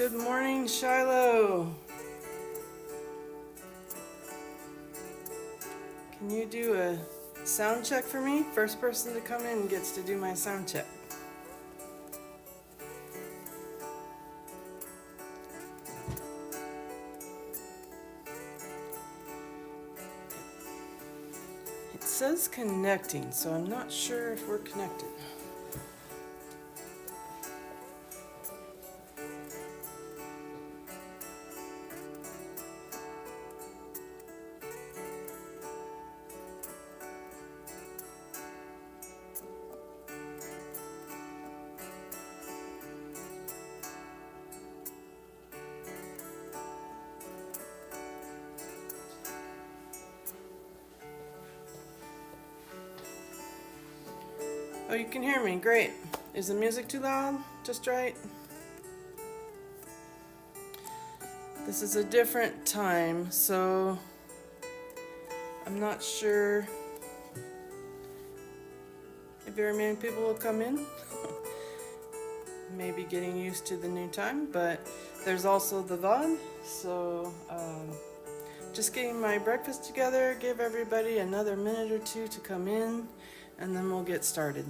Good morning, Shiloh. Can you do a sound check for me? First person to come in gets to do my sound check. It says connecting, so I'm not sure if we're connected. Oh, you can hear me. Great. Is the music too loud? Just right? This is a different time, so I'm not sure if very many people will come in. Maybe getting used to the new time, but there's also the VOD, so just getting my breakfast together, give everybody another minute or two to come in, and then we'll get started.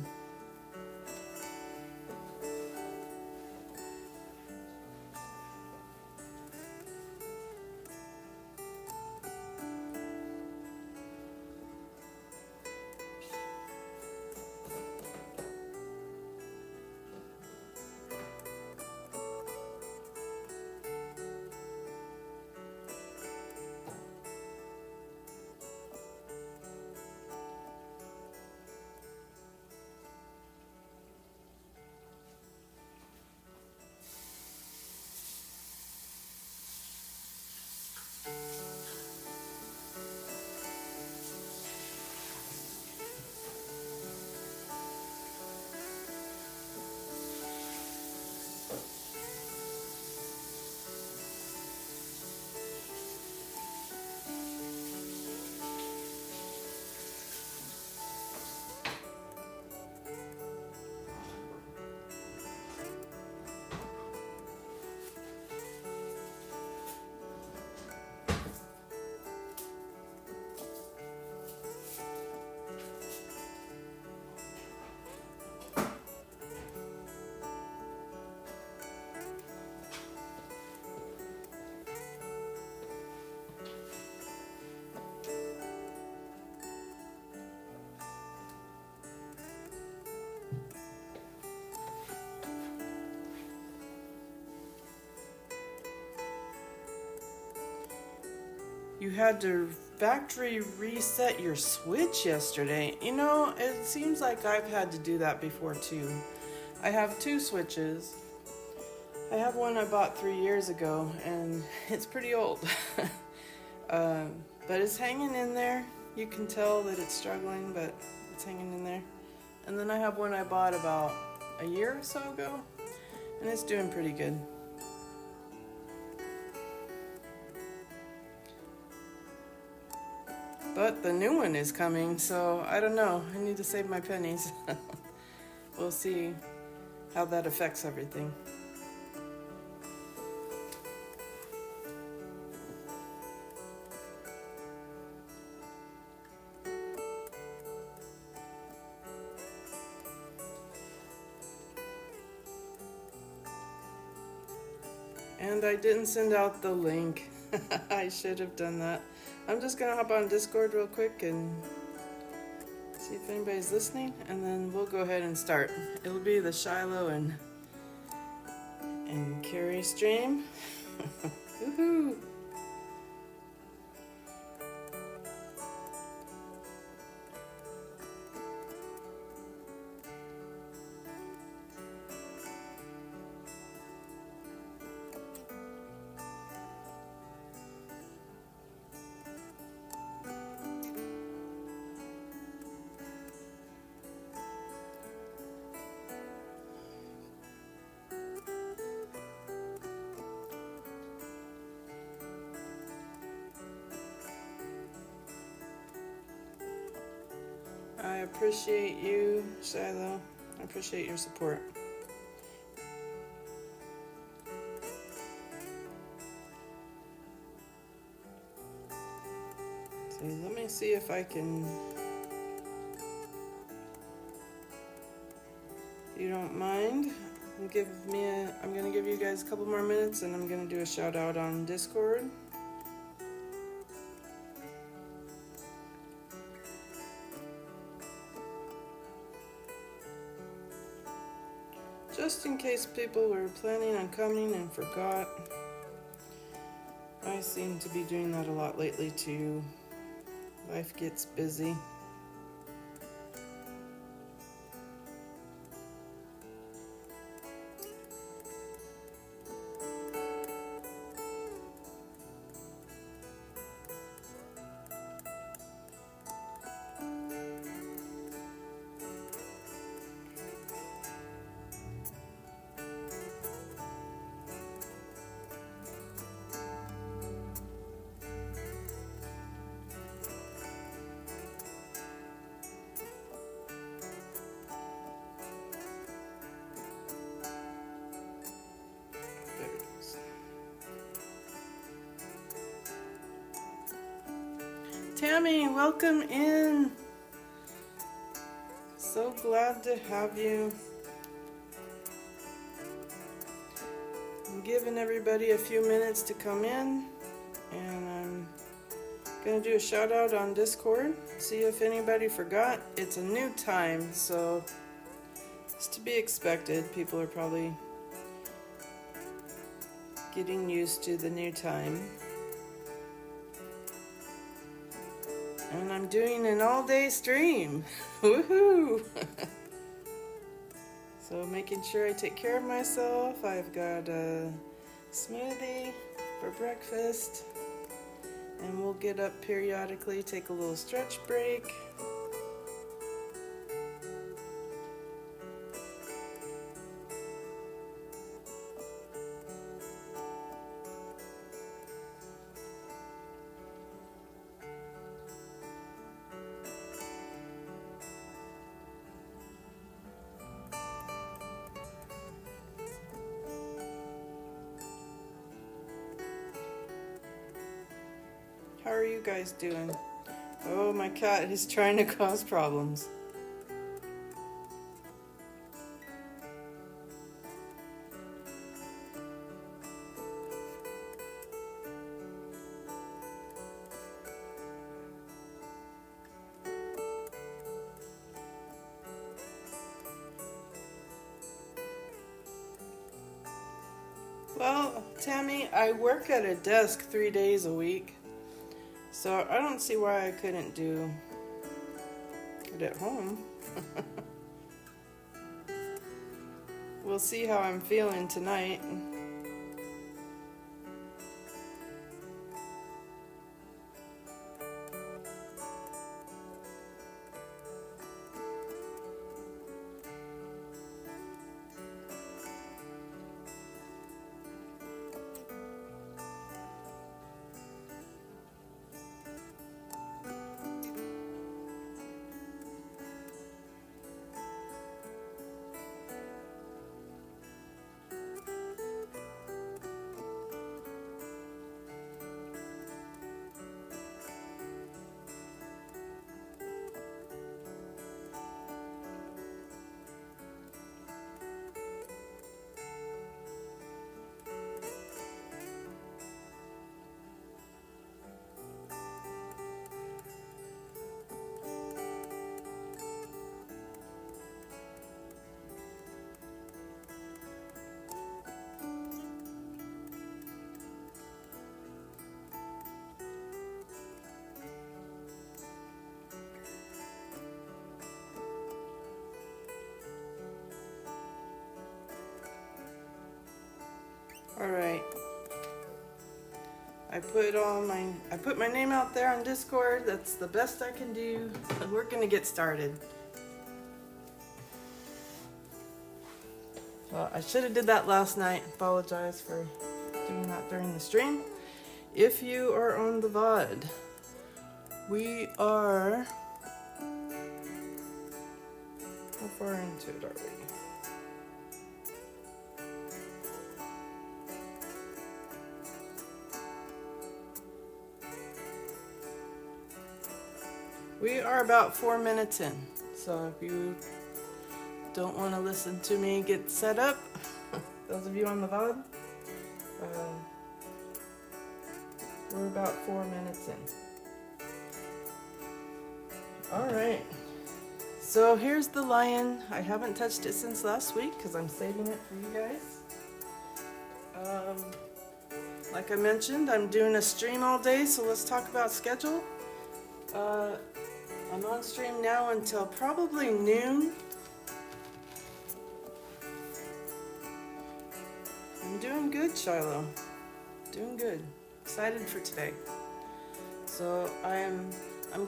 You had to factory reset your switch yesterday. You know, it seems like I've had to do that before too. I have two switches. I have one I bought 3 years ago, and it's pretty old. But it's hanging in there. You can tell that it's struggling, but it's hanging in there. And then I have one I bought about a year or so ago, and it's doing pretty good. But the new one is coming, so I don't know. I need to save my pennies. We'll see how that affects everything. And I didn't send out the link. I should have done that. I'm just gonna hop on Discord real quick and see if anybody's listening, and then we'll go ahead and start. It'll be the Shiloh and Carrie stream. Woohoo! I appreciate you, Shiloh. I appreciate your support. So let me see if I can, if you don't mind, I'm gonna give you guys a couple more minutes and I'm gonna do a shout out on Discord. Just in case people were planning on coming and forgot. I seem to be doing that a lot lately too. Life gets busy. There it is. Tammy, welcome in. So glad to have you. I'm giving everybody a few minutes to come in, and I'm gonna do a shout out on Discord. See if anybody forgot. It's a new time, so it's to be expected. People are probably getting used to the new time. And I'm doing an all-day stream. Woohoo! So making sure I take care of myself. I've got a smoothie for breakfast. And we'll get up periodically, take a little stretch break. How are you guys doing? Oh, my cat is trying to cause problems. Well, Tammy, I work at a desk 3 days a week. So I don't see why I couldn't do it at home. We'll see how I'm feeling tonight. Alright. I put my name out there on Discord. That's the best I can do. We're gonna get started. Well, I should have did that last night. Apologize for doing that during the stream. If you are on the VOD, we are... How far into it are we? We are about 4 minutes in, so if you don't want to listen to me get set up, those of you on the VOD, we're about 4 minutes in. Alright, so here's the lion. I haven't touched it since last week because I'm saving it for you guys. Like I mentioned, I'm doing a stream all day, so let's talk about schedule. I'm on stream now until probably noon. I'm doing good, Shiloh. Doing good. Excited for today. So I'm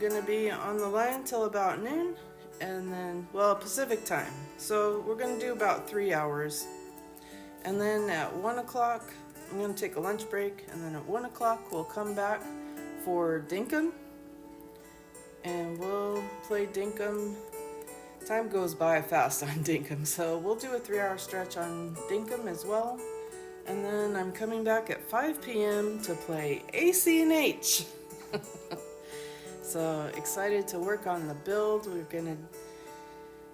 gonna be on the line till about noon, and then, well, Pacific time. So we're gonna do about 3 hours. And then at 1 o'clock, I'm gonna take a lunch break, and then at 1 o'clock we'll come back for Dinkum. And we'll play Dinkum. Time goes by fast on Dinkum, so we'll do a 3-hour stretch on Dinkum as well. And then I'm coming back at 5 p.m. to play AC&H. So excited to work on the build. We're gonna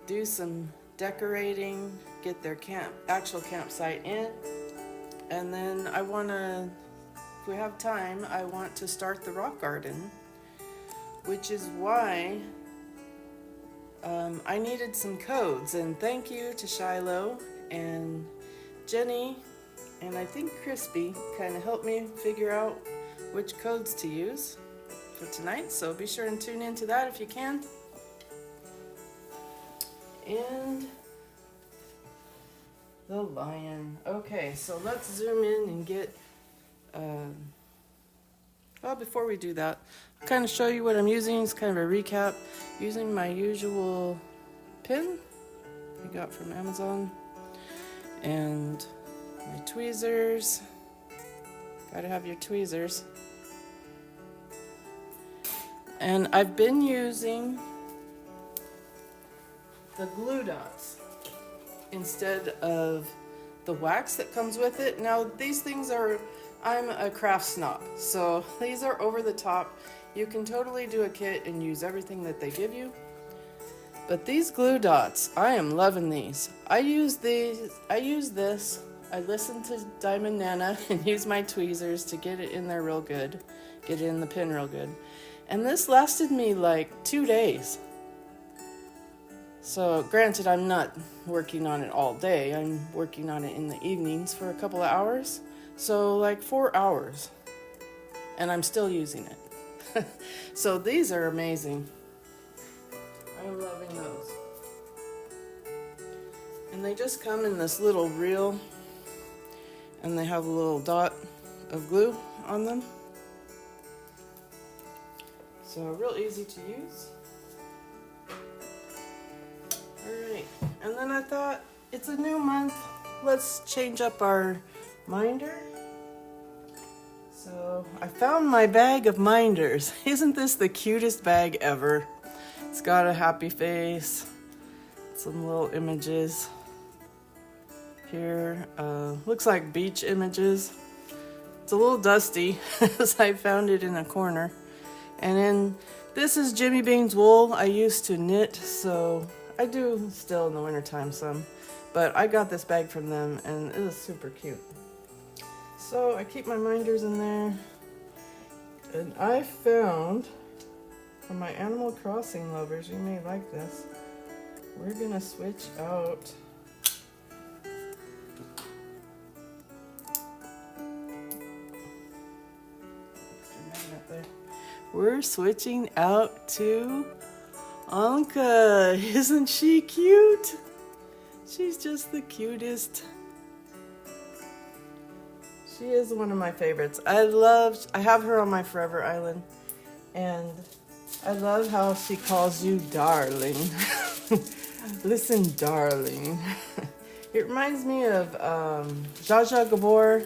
do some decorating, get their actual campsite in, and then if we have time, I want to start the rock garden, which is why I needed some codes. And thank you to Shiloh and Jenny, and I think Crispy kind of helped me figure out which codes to use for tonight, so be sure and tune into that if you can. And the lion. Okay, so let's zoom in and get, well, before we do that, I'll kind of show you what I'm using. It's kind of a recap. Using my usual pin I got from Amazon, and my tweezers. Gotta have your tweezers. And I've been using the glue dots instead of the wax that comes with it. Now these things I'm a craft snob, so these are over the top. You can totally do a kit and use everything that they give you. But these glue dots, I am loving these. I use this, I listen to Diamond Nana and use my tweezers to get it in there real good, get it in the pin real good. And this lasted me like 2 days. So granted, I'm not working on it all day. I'm working on it in the evenings for a couple of hours. So like 4 hours. And I'm still using it. So these are amazing. I'm loving those. And they just come in this little reel. And they have a little dot of glue on them. So real easy to use. Alright, and then I thought, it's a new month, let's change up our minder. So I found my bag of minders. Isn't this the cutest bag ever? It's got a happy face, some little images here. Looks like beach images. It's a little dusty as I found it in a corner. And then this is Jimmy Bean's wool. I used to knit, so I do still in the wintertime some. But I got this bag from them and it is super cute. So I keep my minders in there. And I found, for my Animal Crossing lovers, you may like this, we're gonna switch out we're switching out to Anka. Isn't she cute? She's just the cutest. She is one of my favorites. I have her on my Forever Island, and I love how she calls you darling. Listen, darling. It reminds me of Zsa Zsa Gabor.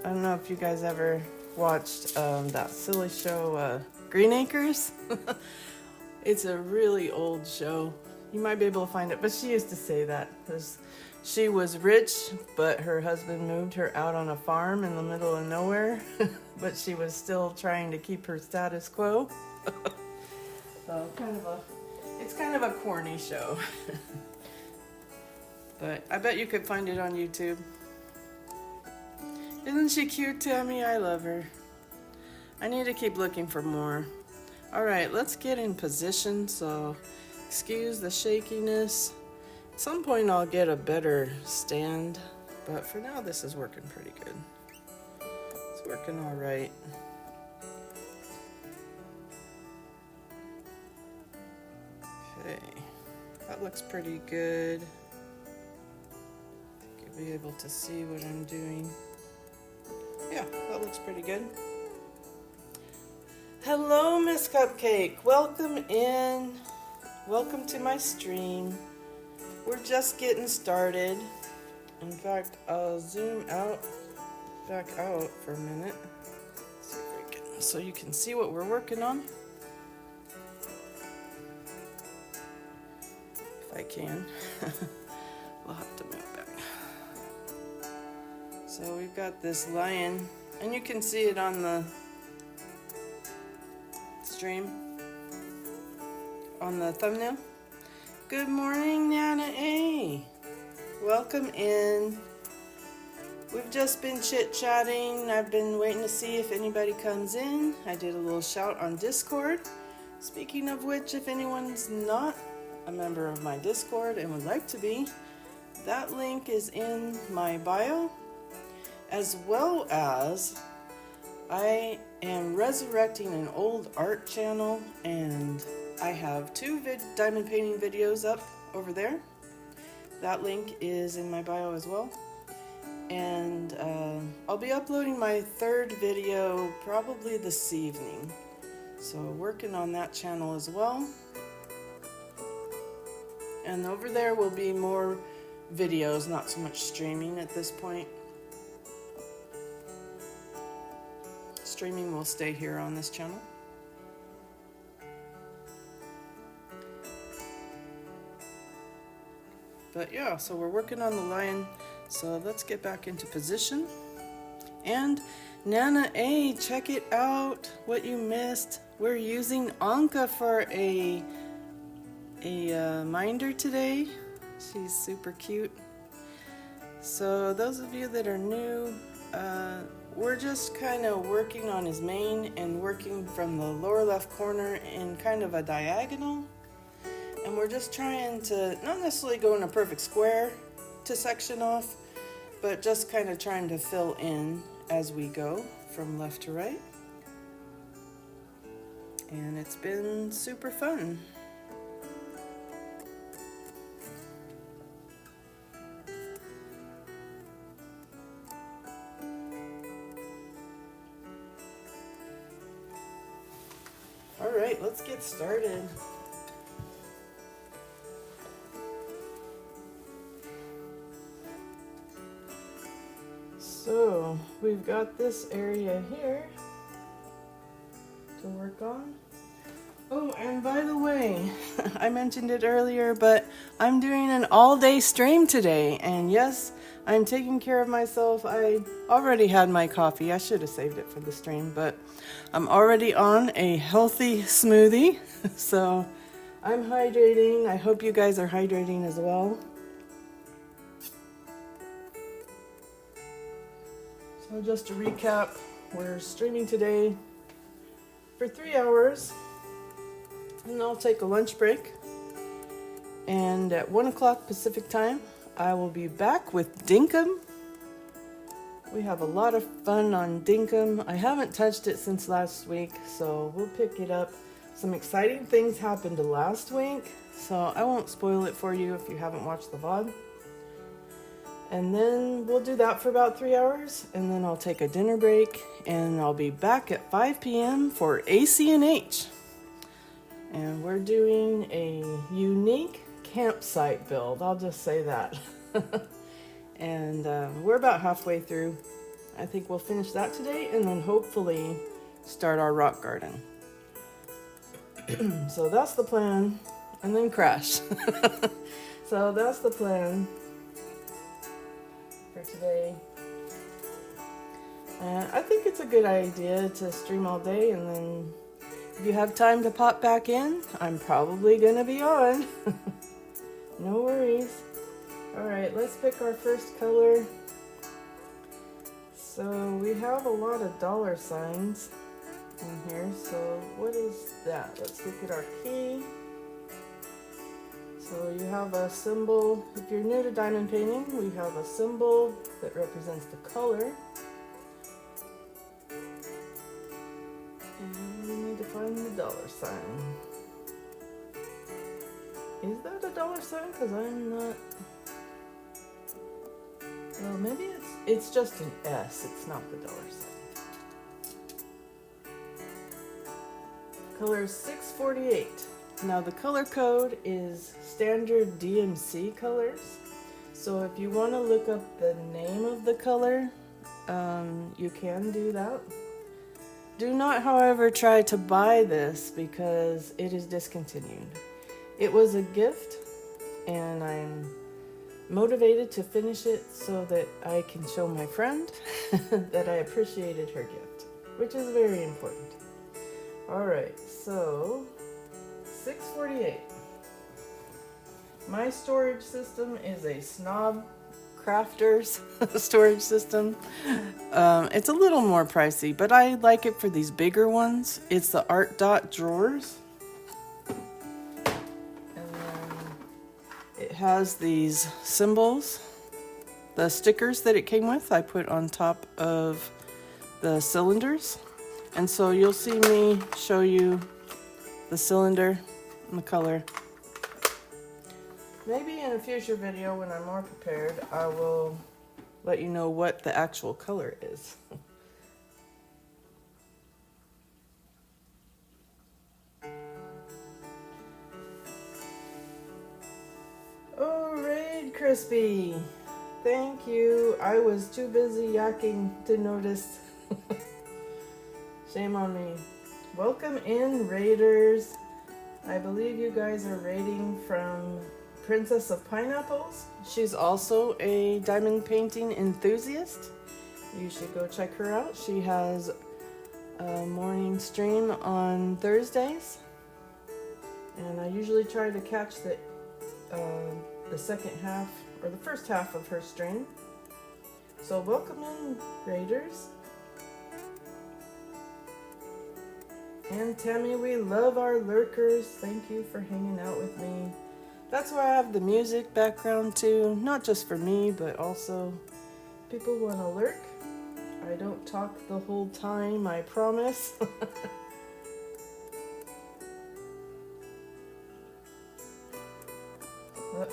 I don't know if you guys ever watched that silly show Green Acres. It's a really old show. You might be able to find it, but she used to say that because she was rich, but her husband moved her out on a farm in the middle of nowhere, but she was still trying to keep her status quo. So it's kind of a corny show. But I bet you could find it on YouTube. Isn't she cute, Tammy? I love her. I need to keep looking for more. All right, let's get in position. So excuse the shakiness. At some point I'll get a better stand, but for now this is working pretty good. It's working all right. Okay, that looks pretty good. You'll be able to see what I'm doing. Yeah, that looks pretty good. Hello, Miss Cupcake. Welcome in. Welcome to my stream. We're just getting started. In fact, I'll zoom back out for a minute. See if we can, so you can see what we're working on. If I can. We'll have to move back. So we've got this lion, and you can see it on the stream, on the thumbnail. Good morning, Nana A. Welcome in. We've just been chit-chatting. I've been waiting to see if anybody comes in. I did a little shout on Discord. Speaking of which, if anyone's not a member of my Discord and would like to be, that link is in my bio, as well as I am resurrecting an old art channel, and I have 2 diamond painting videos up over there. That link is in my bio as well. And I'll be uploading my 3rd video probably this evening. So working on that channel as well. And over there will be more videos, not so much streaming at this point. Streaming will stay here on this channel. But yeah, so we're working on the lion. So let's get back into position. And Nana A, check it out, what you missed. We're using Anka for a minder today. She's super cute. So those of you that are new, we're just kind of working on his mane and working from the lower left corner in kind of a diagonal. And we're just trying to not necessarily go in a perfect square to section off, but just kind of trying to fill in as we go from left to right. And it's been super fun. All right, let's get started. So we've got this area here to work on. Oh, and by the way, I mentioned it earlier, but I'm doing an all-day stream today. And yes, I'm taking care of myself. I already had my coffee. I should have saved it for the stream, but I'm already on a healthy smoothie. So I'm hydrating. I hope you guys are hydrating as well. So just to recap, we're streaming today for 3 hours, and I'll take a lunch break. And at 1 o'clock Pacific time, I will be back with Dinkum. We have a lot of fun on Dinkum. I haven't touched it since last week, so we'll pick it up. Some exciting things happened last week, so I won't spoil it for you if you haven't watched the VOD. And then we'll do that for about 3 hours, and then I'll take a dinner break, and I'll be back at 5 p.m. for ACNH. And we're doing a unique campsite build, I'll just say that. And we're about halfway through. I think we'll finish that today, and then hopefully start our rock garden. So that's the plan, and then crash. So that's the plan for today. I think it's a good idea to stream all day and then If you have time to pop back in, I'm probably gonna be on. No worries. Alright, let's pick our first color. So we have a lot of dollar signs in here, so what is that? Let's look at our key. So you have a symbol. If you're new to diamond painting, we have a symbol that represents the color. And we need to find the dollar sign. Is that a dollar sign? Because I'm not... Well, maybe it's just an S. It's not the dollar sign. Color is 648. Now the color code is standard DMC colors. So if you want to look up the name of the color, you can do that. Do not, however, try to buy this because it is discontinued. It was a gift and I'm motivated to finish it so that I can show my friend that I appreciated her gift, which is very important. Alright, so 648. My storage system is a Snob Crafters storage system. It's a little more pricey, but I like it for these bigger ones. It's the Art Dot drawers. It has these symbols, the stickers that it came with, I put on top of the cylinders. And so you'll see me show you the cylinder and the color. Maybe in a future video when I'm more prepared, I will let you know what the actual color is. Crispy, thank you. I was too busy yakking to notice. Shame on me. Welcome in, raiders. I believe you guys are raiding from Princess of Pineapples. She's also a diamond painting enthusiast. You should go check her out. She has a morning stream on Thursdays, and I usually try to catch the second half or the first half of her stream. So welcome in, raiders. And Tammy, we love our lurkers. Thank you for hanging out with me. That's why I have the music background too, not just for me, but also people want to lurk. I don't talk the whole time, I promise.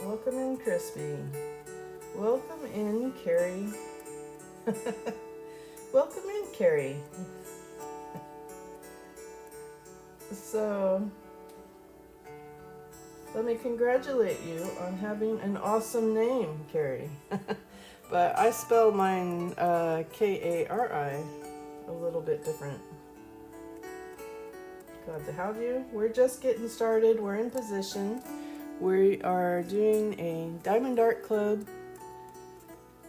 Welcome in, Crispy. Welcome in, Carrie. Welcome in, Carrie. So, let me congratulate you on having an awesome name, Carrie. But I spell mine K-A-R-I a little bit different. Glad to have you. We're just getting started. We're in position. We are doing a Diamond Art Club.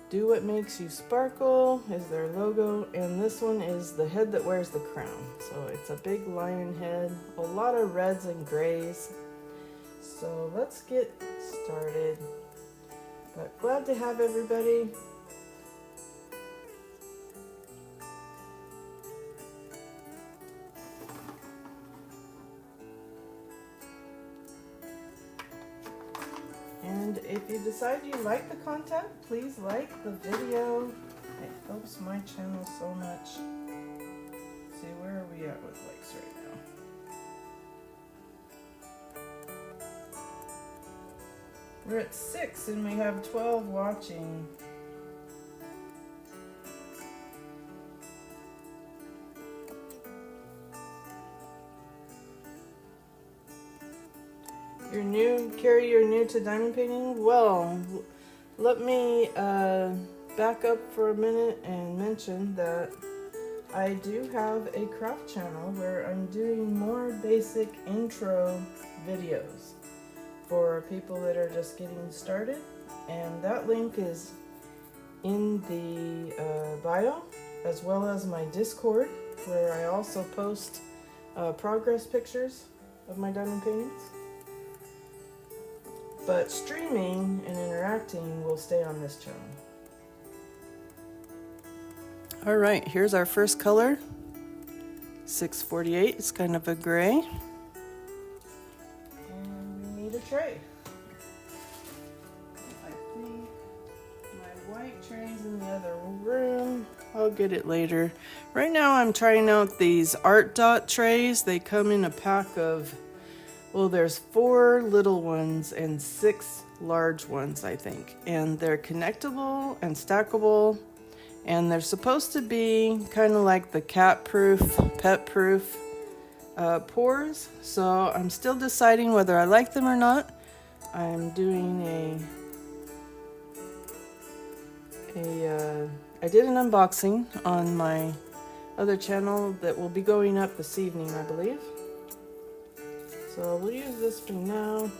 Do What Makes You Sparkle is their logo, and this one is the head that wears the crown. So it's a big lion head, a lot of reds and grays. So let's get started. But glad to have everybody. And if you decide you like the content, please like the video. It helps my channel so much. Let's see, where are we at with likes right now? We're at 6 and we have 12 watching. You're new, Carrie, you're new to diamond painting? Well, let me back up for a minute and mention that I do have a craft channel where I'm doing more basic intro videos for people that are just getting started. And that link is in the bio, as well as my Discord, where I also post progress pictures of my diamond paintings. But streaming and interacting will stay on this channel. All right, here's our first color, 648. It's kind of a gray. And we need a tray. I think my white tray's in the other room. I'll get it later. Right now I'm trying out these Art Dot trays. They come in a pack of, well, there's 4 little ones and 6 large ones, I think. And they're connectable and stackable. And they're supposed to be kind of like the cat-proof, pet-proof pours. So I'm still deciding whether I like them or not. I'm doing I did an unboxing on my other channel that will be going up this evening, I believe. So we'll use this for now.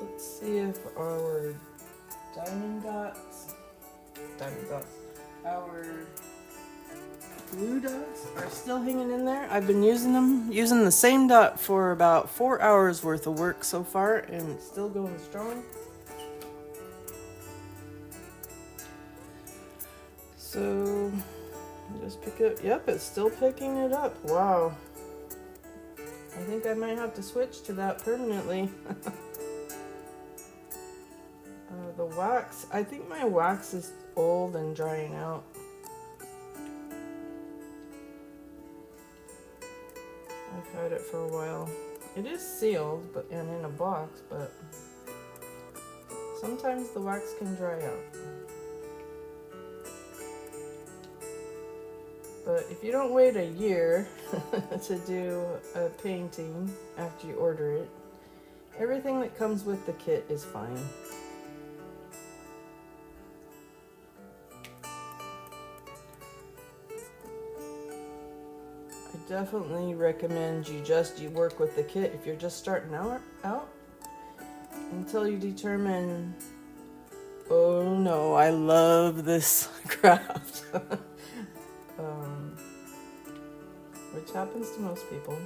Let's see if our diamond dots, our glue dots are still hanging in there. I've been using the same dot for about 4 hours worth of work so far, and it's still going strong. So just pick it, yep, it's still picking it up. Wow. I think I might have to switch to that permanently. The wax, I think my wax is old and drying out. I've had it for a while. It is sealed and in a box, but sometimes the wax can dry out. But if you don't wait a year to do a painting after you order it, everything that comes with the kit is fine. I definitely recommend you work with the kit if you're just starting out until you determine, oh no, I love this craft. Which happens to most people.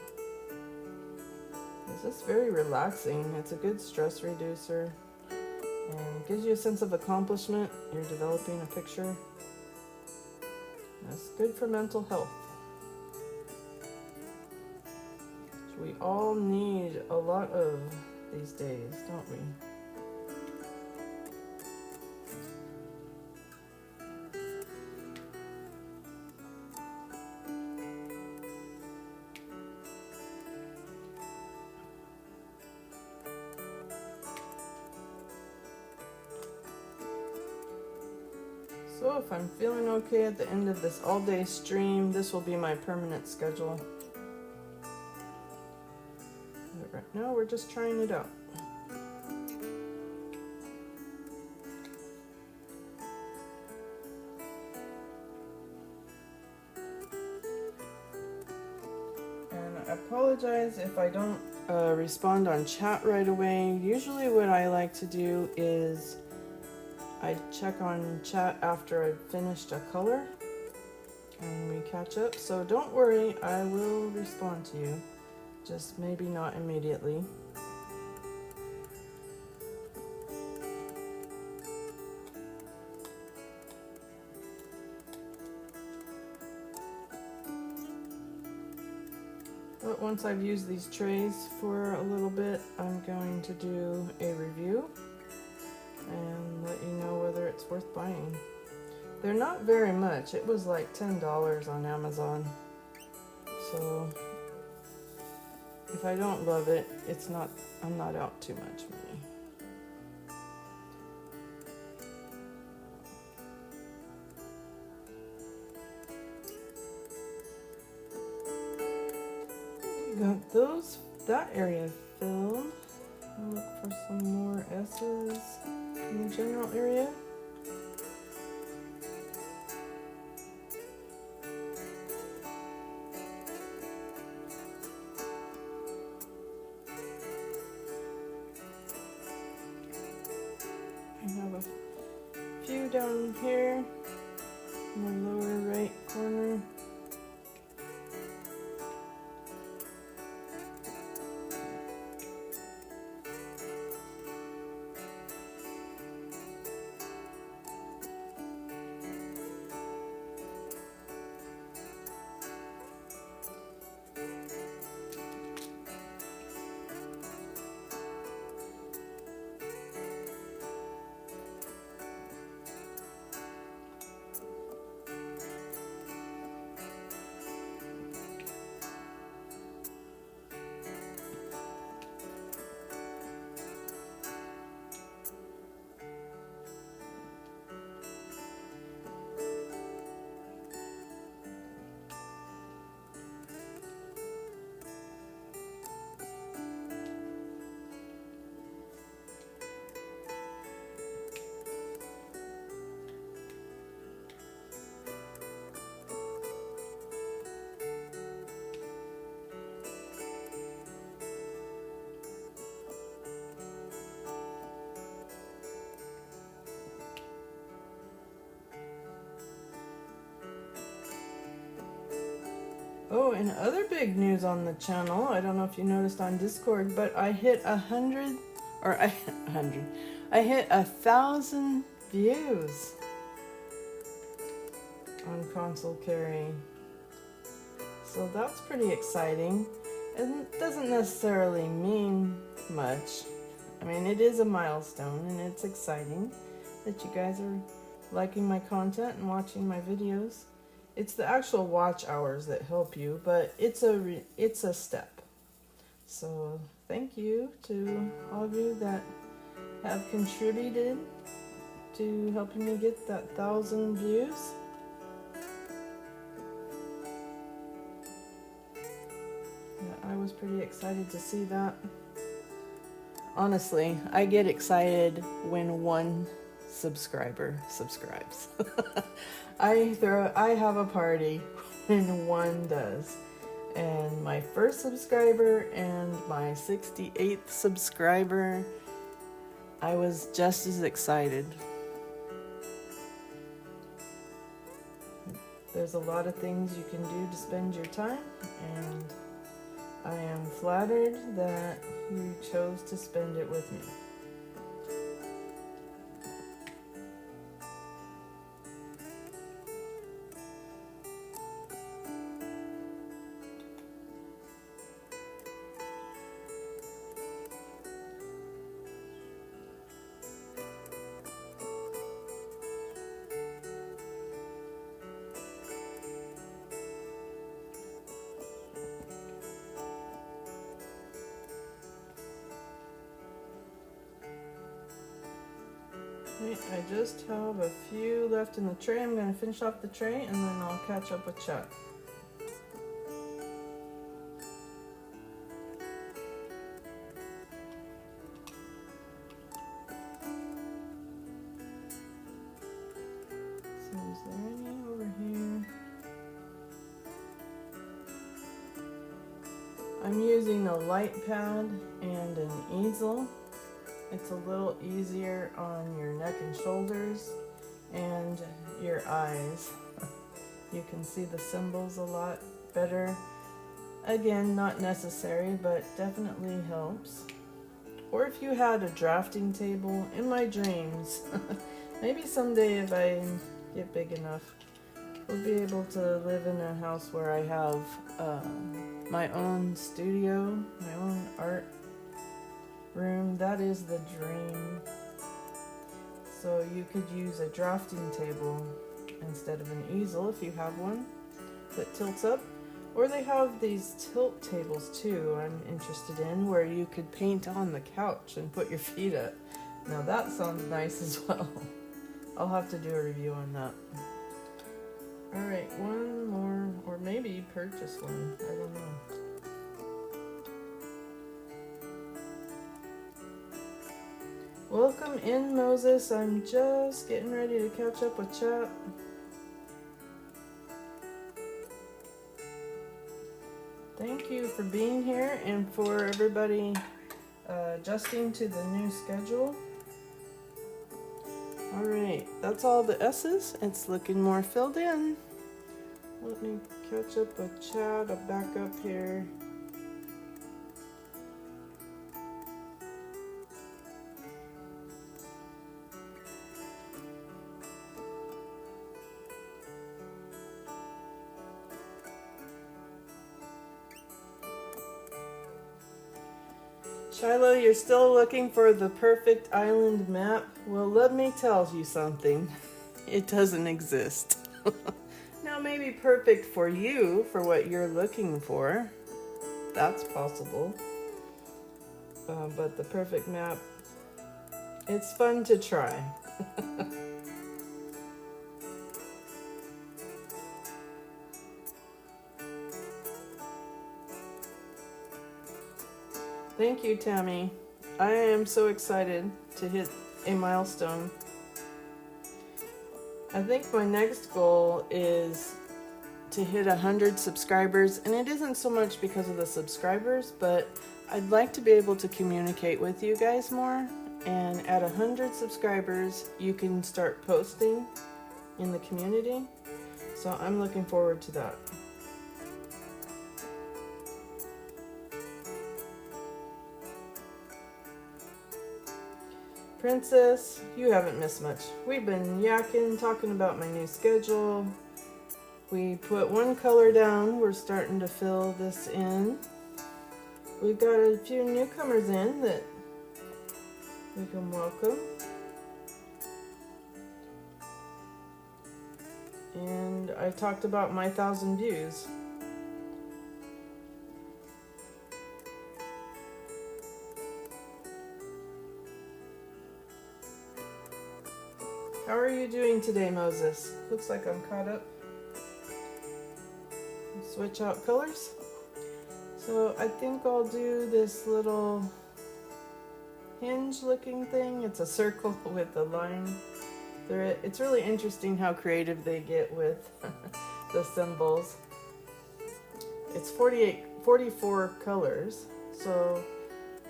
It's just very relaxing. It's a good stress reducer and gives you a sense of accomplishment. You're developing a picture. That's good for mental health. Which we all need a lot of these days, don't we? So if I'm feeling okay at the end of this all-day stream, this will be my permanent schedule. But right now we're just trying it out. And I apologize if I don't respond on chat right away. Usually what I like to do is I check on chat after I've finished a color and we catch up. So don't worry, I will respond to you. Just maybe not immediately. But once I've used these trays for a little bit, I'm going to do a review and let you know whether it's worth buying. They're not very much. It was like $10 on Amazon. So if I don't love it, I'm not out too much money. Got that area filled. I'll look for some more S's in the general area. down here in the lower right corner. Oh, and other big news on the channel, I don't know if you noticed on Discord, but I hit 1,000 views on Console Carry. So that's pretty exciting. It doesn't necessarily mean much. I mean, it is a milestone and it's exciting that you guys are liking my content and watching my videos. It's the actual watch hours that help you, but it's a step. So thank you to all of you that have contributed to helping me get that 1,000 views. Yeah, I was pretty excited to see that. Honestly, I get excited when one subscriber subscribes. I have a party when one does. And my first subscriber and my 68th subscriber, I was just as excited. There's a lot of things you can do to spend your time, and I am flattered that you chose to spend it with me. I just have a few left in the tray. I'm going to finish off the tray and then I'll catch up with Chuck. So is there any over here? I'm using a light pad and an easel. It's a little easier on your neck and shoulders and your eyes. You can see the symbols a lot better. Again, not necessary, but definitely helps. Or if you had a drafting table, in my dreams, maybe someday if I get big enough, we'll be able to live in a house where I have my own studio, my own art room. That is the dream. So you could use a drafting table instead of an easel if you have one that tilts up. Or they have these tilt tables too, I'm interested in, where you could paint on the couch and put your feet up. Now that sounds nice as well. I'll have to do a review on that. Alright, one more, or maybe purchase one, I don't know. Welcome in, Moses. I'm just getting ready to catch up with chat. Thank you for being here and for everybody adjusting to the new schedule. All right, that's all the S's. It's looking more filled in. Let me catch up with Chad. I'll back up here. Shiloh, you're still looking for the perfect island map? Well, let me tell you something. It doesn't exist. Now, maybe perfect for you, for what you're looking for. That's possible. But the perfect map, it's fun to try. Thank you, Tammy. I am so excited to hit a milestone. I think my next goal is to hit 100 subscribers, and it isn't so much because of the subscribers, but I'd like to be able to communicate with you guys more. And at 100 subscribers, you can start posting in the community. So I'm looking forward to that. Princess, you haven't missed much. We've been yakking, talking about my new schedule. We put one color down. We're starting to fill this in. We've got a few newcomers in that we can welcome. And I talked about my 1,000 views. How are you doing today, Moses? Looks like I'm caught up. Switch out colors. So I think I'll do this little hinge looking thing. It's a circle with a line through it. It's really interesting how creative they get with the symbols. It's 44 colors, so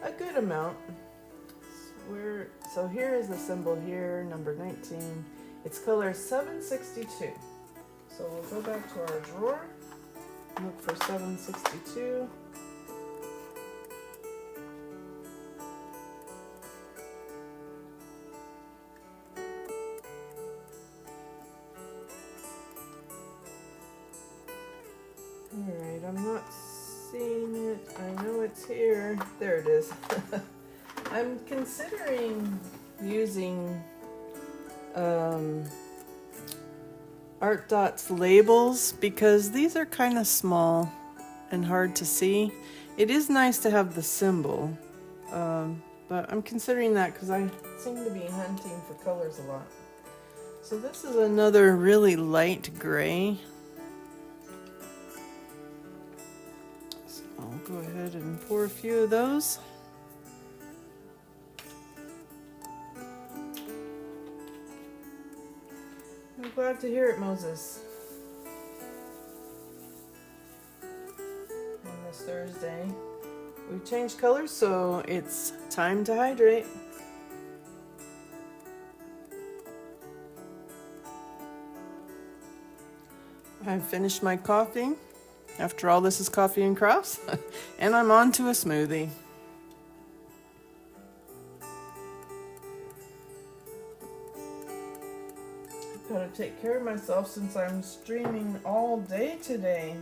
a good amount. So here is the symbol here, number 19. It's color 762. So we'll go back to our drawer, look for 762. Alright, I'm not seeing it. I know it's here. There it is. I'm considering using Art Dot's labels because these are kind of small and hard to see. It is nice to have the symbol, but I'm considering that because I seem to be hunting for colors a lot. So this is another really light gray. So I'll go ahead and pour a few of those. I'm glad to hear it, Moses. On this Thursday. We've changed colors, so it's time to hydrate. I've finished my coffee. After all, this is Coffee and Crafts. And I'm on to a smoothie. Gotta take care of myself since I'm streaming all day today.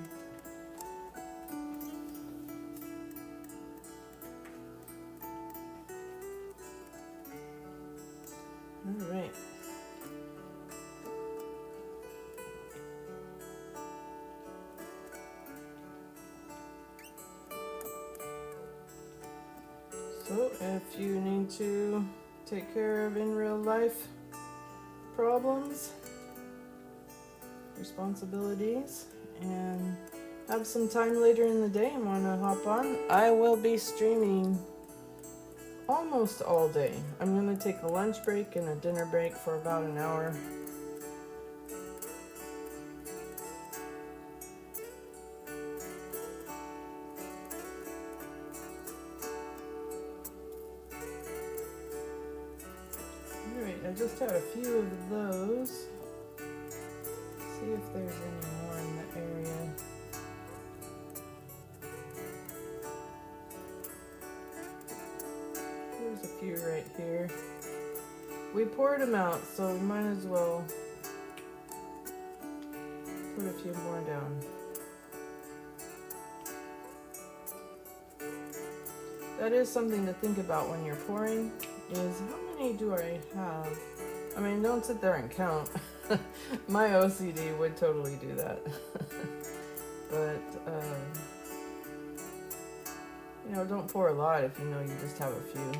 All right. So if you need to take care of in real life problems, responsibilities, and have some time later in the day and want to hop on, I will be streaming almost all day. I'm going to take a lunch break and a dinner break for about an hour. Alright, I just had a few of those. See if there's any more in the area. There's a few right here. We poured them out, so we might as well put a few more down. That is something to think about when you're pouring, is how many do I have? I mean, don't sit there and count. My OCD would totally do that. But, you know, don't pour a lot if you know you just have a few.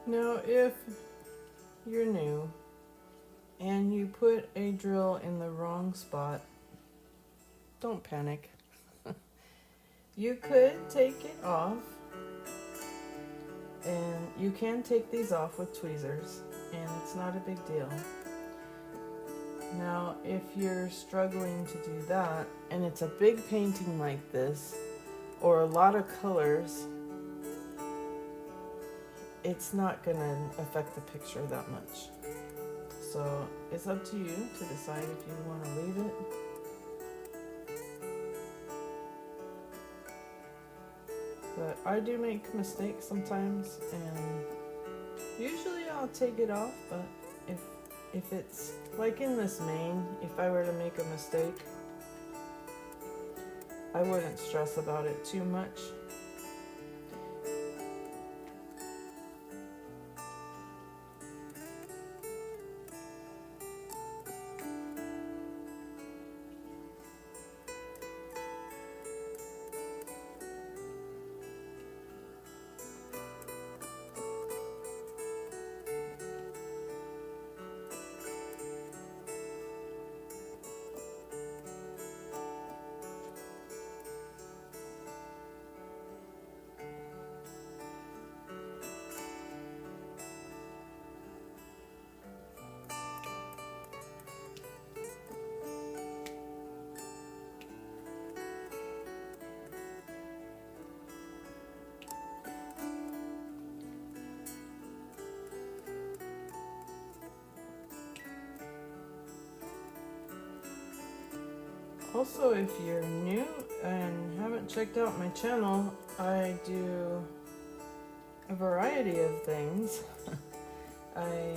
Now, if you're new and you put a drill in the wrong spot, don't panic. You could take it off, and you can take these off with tweezers, and it's not a big deal. Now, if you're struggling to do that, and it's a big painting like this, or a lot of colors, it's not going to affect the picture that much. So it's up to you to decide if you want to leave it. But I do make mistakes sometimes, and usually I'll take it off, but if it's like in this mane, if I were to make a mistake, I wouldn't stress about it too much. Also, if you're new and haven't checked out my channel, I do a variety of things. I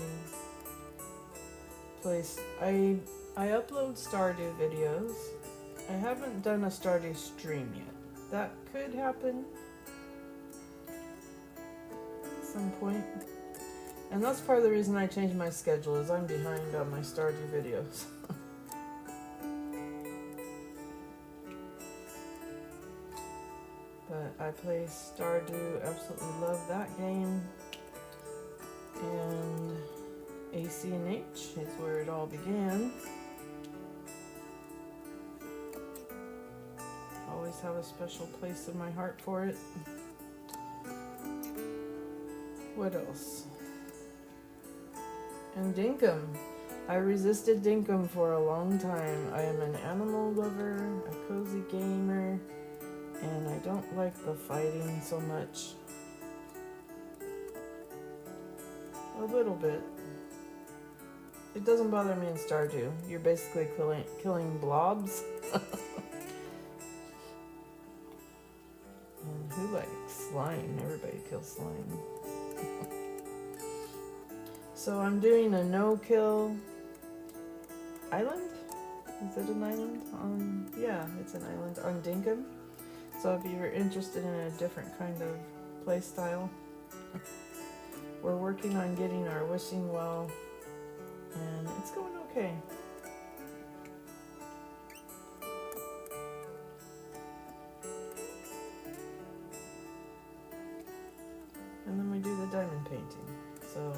upload Stardew videos. I haven't done a Stardew stream yet. That could happen at some point. And that's part of the reason I changed my schedule, is I'm behind on my Stardew videos. But I play Stardew, absolutely love that game. And ACNH is where it all began. Always have a special place in my heart for it. What else? And Dinkum. I resisted Dinkum for a long time. I am an animal lover, a cozy gamer, and I don't like the fighting so much. A little bit. It doesn't bother me in Stardew. You're basically killing blobs. And who likes slime? everybody kills slime. So I'm doing a no-kill island. Is it an island? Yeah, it's an island on Dinkum. So if you're interested in a different kind of play style, we're working on getting our wishing well, and it's going okay. And then we do the diamond painting. So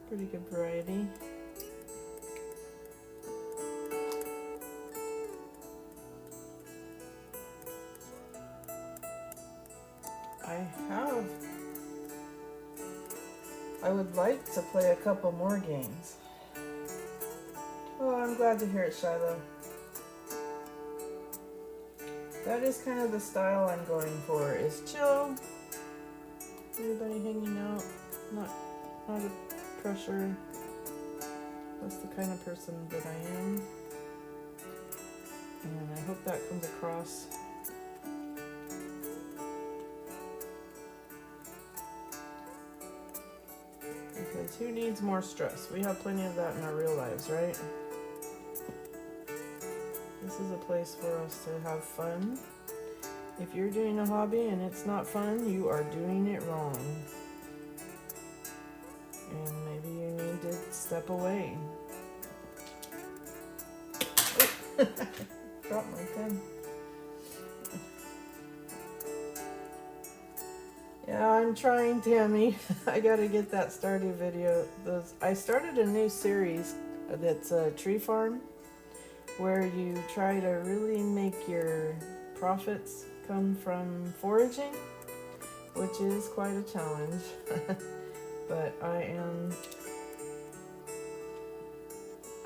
pretty good variety. I would like to play a couple more games. Oh, I'm glad to hear it, Shiloh. That is kind of the style I'm going for, is chill. Everybody hanging out, not a pressure. That's the kind of person that I am. And I hope that comes across. Because who needs more stress? We have plenty of that in our real lives, right? This is a place for us to have fun. If you're doing a hobby and it's not fun, you are doing it wrong. And maybe you need to step away. Dropped my pen. Yeah, I'm trying, Tammy. I gotta get that Stardew video. I started a new series that's a tree farm, where you try to really make your profits come from foraging, which is quite a challenge. But I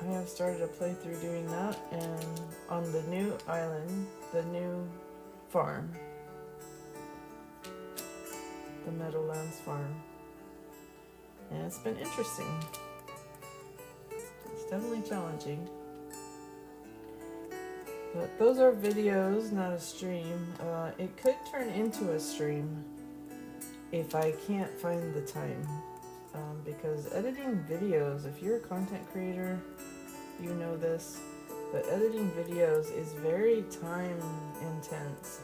have started a playthrough doing that, and on the new island, the new farm, the Meadowlands farm. And it's been interesting. It's definitely challenging. But those are videos, not a stream. It could turn into a stream if I can't find the time. Because editing videos, if you're a content creator, you know this, but editing videos is very time intense.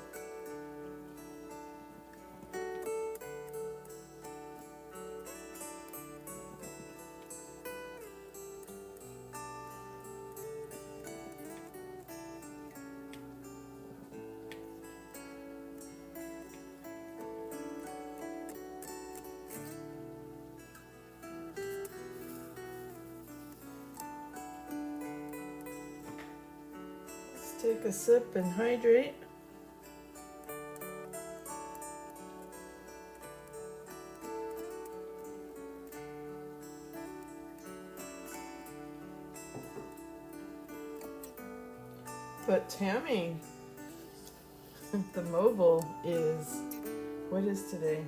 Take a sip and hydrate. But Tammy, the mobile is, what is today?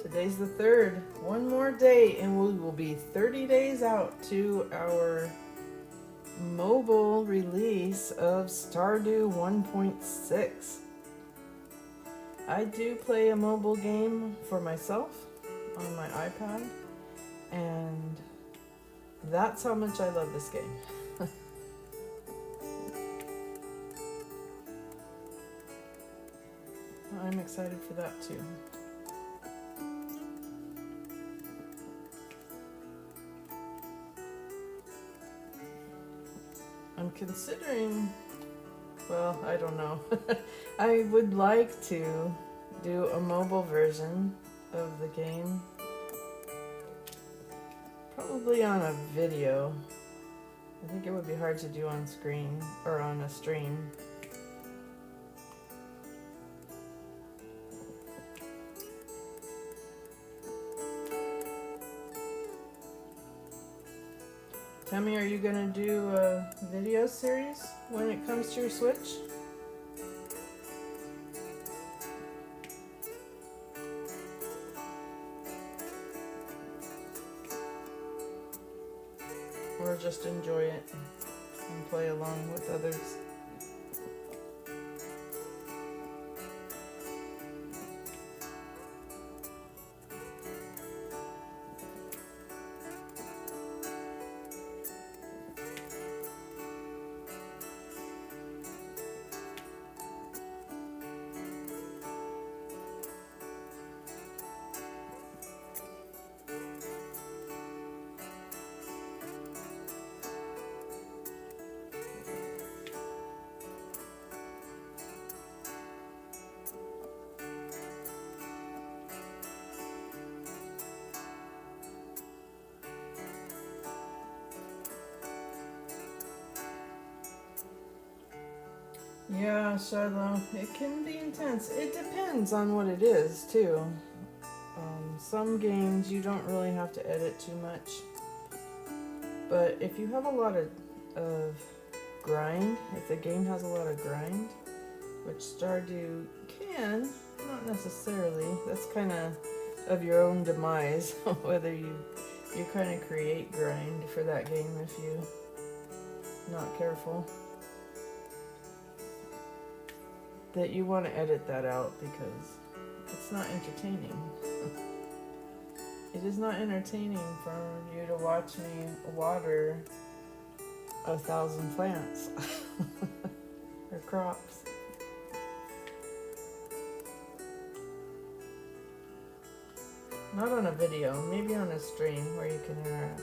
Today's the 3rd. One more day and we will be 30 days out to our mobile release of Stardew 1.6. I do play a mobile game for myself on my iPad, and that's how much I love this game. I'm excited for that too. I'm considering, well, I don't know. I would like to do a mobile version of the game. Probably on a video. I think it would be hard to do on screen or on a stream. Tammy, are you gonna do a video series when it comes to your Switch? Or just enjoy it? and play along with others. Yeah, Shiloh, it can be intense. It depends on what it is, too. Some games you don't really have to edit too much. But if you have a lot of grind, if the game has a lot of grind, which Stardew can, not necessarily. That's kind of your own demise, whether you kind of create grind for that game if you're not careful. That you want to edit that out because it's not entertaining. It is not entertaining for you to watch me water 1,000 plants or crops. Not on a video, maybe on a stream where you can interact.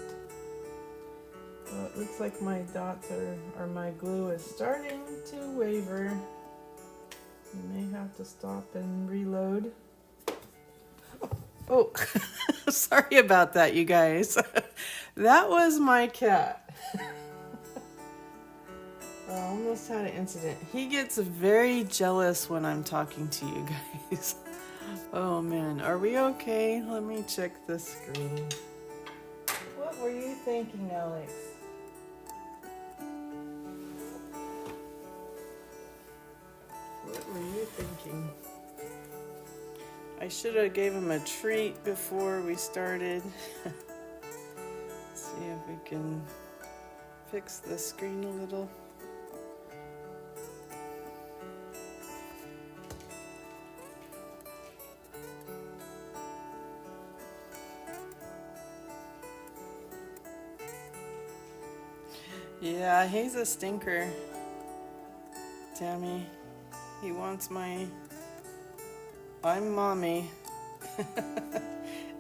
Well, it looks like my dots or my glue is starting to waver. You may have to stop and reload. Oh, sorry about that, you guys. That was my cat. I almost had an incident. He gets very jealous when I'm talking to you guys. Oh man, are we okay? Let me check the screen. What were you thinking, Alex? What were you thinking? I should have gave him a treat before we started. See if we can fix the screen a little. Yeah, he's a stinker, Tammy. He wants I'm mommy,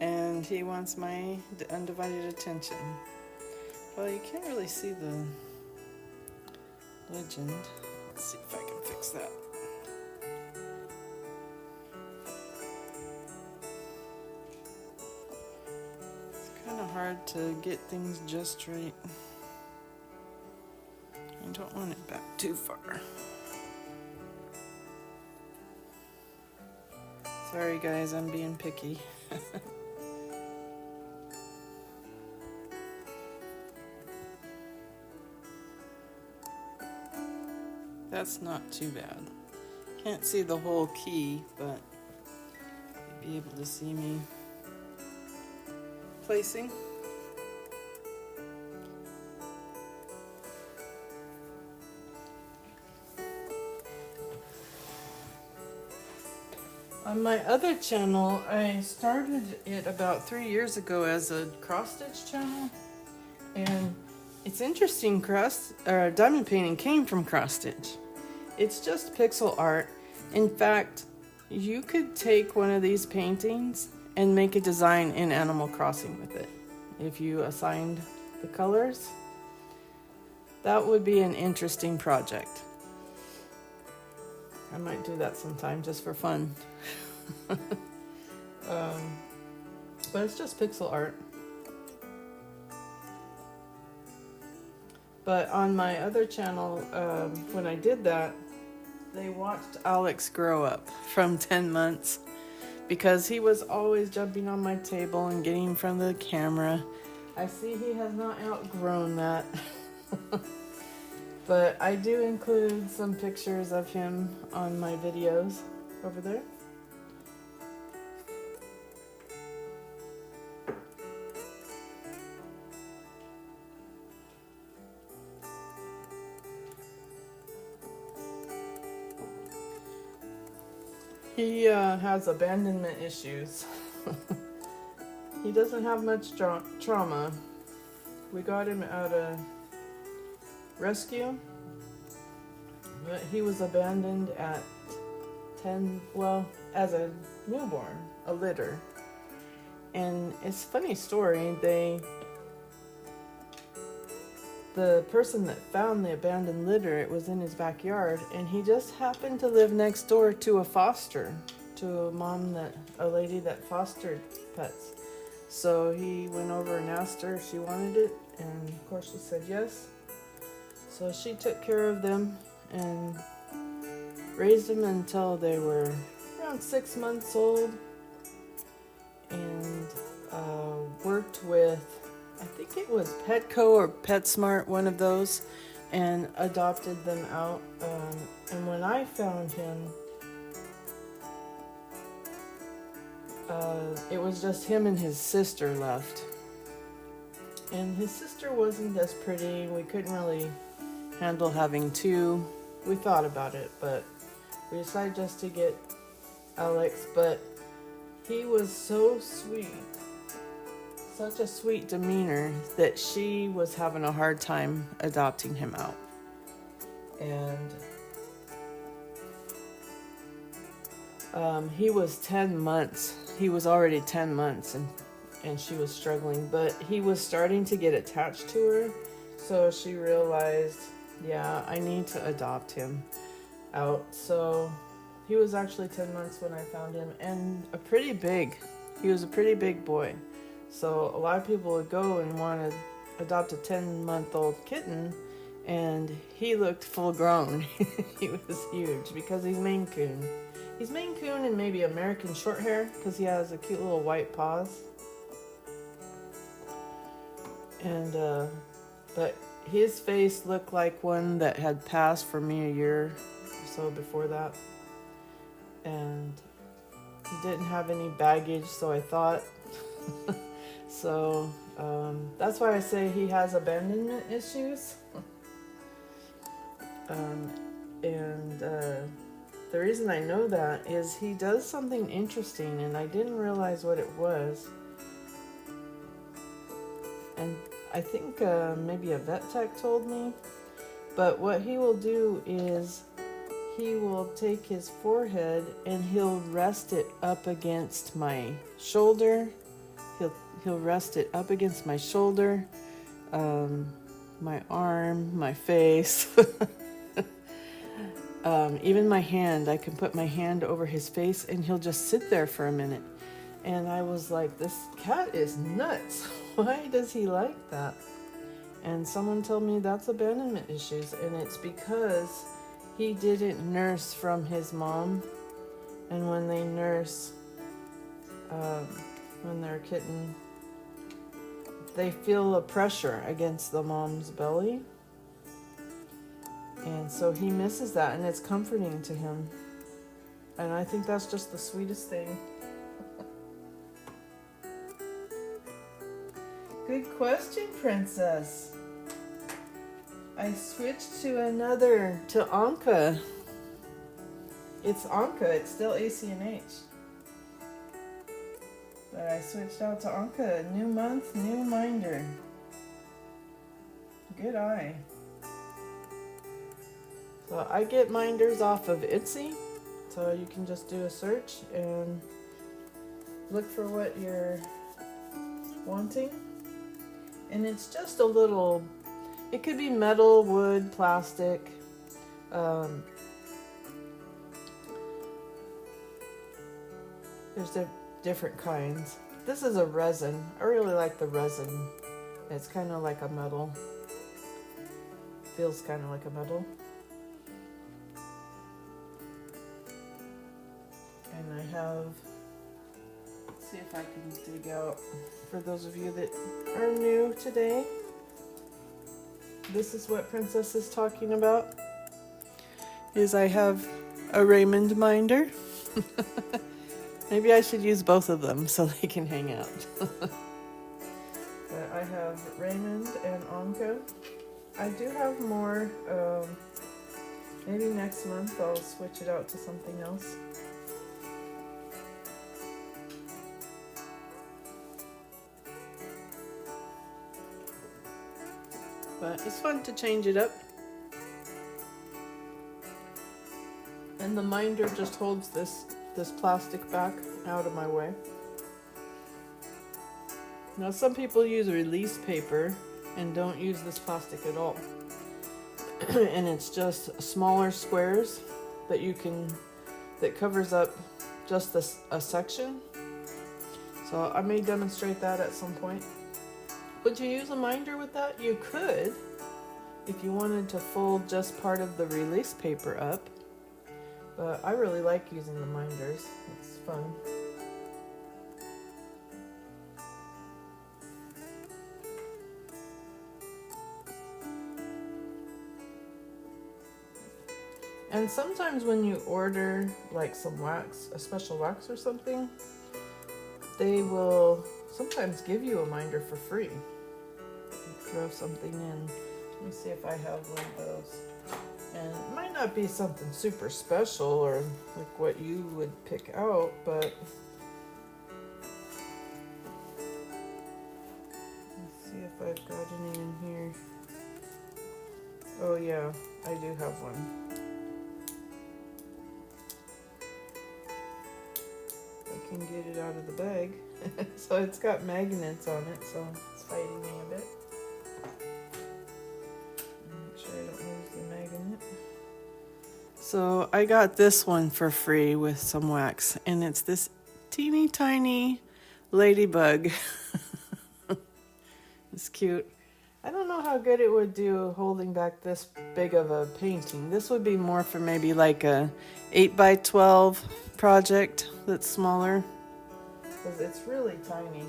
and he wants my undivided attention. Well, you can't really see the legend. Let's see if I can fix that. It's kind of hard to get things just right. I don't want it back too far. Sorry guys, I'm being picky. That's not too bad. Can't see the whole key, but you'll be able to see me placing. On my other channel, I started it about 3 years ago as a cross-stitch channel, and it's interesting. Diamond painting came from cross-stitch. It's just pixel art. In fact, you could take one of these paintings and make a design in Animal Crossing with it. If you assigned the colors, that would be an interesting project. I might do that sometime just for fun. But it's just pixel art. But on my other channel, when I did that, they watched Alex grow up from 10 months because he was always jumping on my table and getting in front of the camera. I see he has not outgrown that. But I do include some pictures of him on my videos over there. He has abandonment issues. He doesn't have much trauma. We got him at a rescue, but he was abandoned at 10, well, as a newborn, a litter. And it's a funny story. The person that found the abandoned litter, it was in his backyard, and he just happened to live next door to a lady that fostered pets. So he went over and asked her if she wanted it, and of course she said yes. So she took care of them and raised them until they were around 6 months old, and worked with, I think it was Petco or PetSmart, one of those, and adopted them out. And when I found him, it was just him and his sister left. And his sister wasn't as pretty. We couldn't really handle having two. We thought about it, but we decided just to get Alex. But he was so sweet, such a sweet demeanor, that she was having a hard time adopting him out. And he was 10 months. He was already 10 months, and she was struggling, but he was starting to get attached to her. So she realized, yeah, I need to adopt him out. So he was actually 10 months when I found him, and he was a pretty big boy. So a lot of people would go and want to adopt a 10-month-old kitten, and he looked full grown. He was huge because he's Maine Coon. He's Maine Coon and maybe American Shorthair, because he has a cute little white paws. And but his face looked like one that had passed for me a year or so before that. And he didn't have any baggage, so I thought. So that's why I say he has abandonment issues. The reason I know that is he does something interesting, and I didn't realize what it was. And I think maybe a vet tech told me. But what he will do is he will take his forehead and he'll rest it up against my shoulder. He'll rest it up against my shoulder, my arm, my face. Even my hand. I can put my hand over his face and he'll just sit there for a minute. And I was like, this cat is nuts. Why does he like that? And someone told me that's abandonment issues, and it's because he didn't nurse from his mom. And when they nurse, when they're a kitten, they feel a pressure against the mom's belly. And so he misses that, and it's comforting to him. And I think that's just the sweetest thing. Good question, Princess. I switched to Anka. It's Anka, it's still ACNH. But I switched out to Anka. New month, new minder. Good eye. So I get minders off of Etsy. So you can just do a search and look for what you're wanting. And it's just a little, it could be metal, wood, plastic. There's different kinds. This is a resin. I really like the resin. It's kind of like a metal. Feels kind of like a metal. And I have, let's see if I can dig out, for those of you that are new today, this is what Princess is talking about, is I have a Raymond minder. Maybe I should use both of them so they can hang out. But I have Raymond and Anka. I do have more. Maybe next month I'll switch it out to something else. but it's fun to change it up. And the minder just holds this plastic back out of my way. Now some people use release paper and don't use this plastic at all. And it's just smaller squares that covers up just a section. So I may demonstrate that at some point. Would you use a minder with that? You could, if you wanted to fold just part of the release paper up. But I really like using the minders. It's fun. And sometimes when you order like some wax, a special wax or something, they will sometimes give you a minder for free. Throw something in. Let me see if I have one of those. And it might not be something super special or like what you would pick out, but let's see if I've got any in here. Oh yeah, I do have one. I can get it out of the bag. So it's got magnets on it, so it's fighting me a bit. Make sure I don't lose the magnet. So I got this one for free with some wax, and it's this teeny tiny ladybug. It's cute. I don't know how good it would do holding back this big of a painting. This would be more for maybe like a 8x12 project that's smaller, because it's really tiny.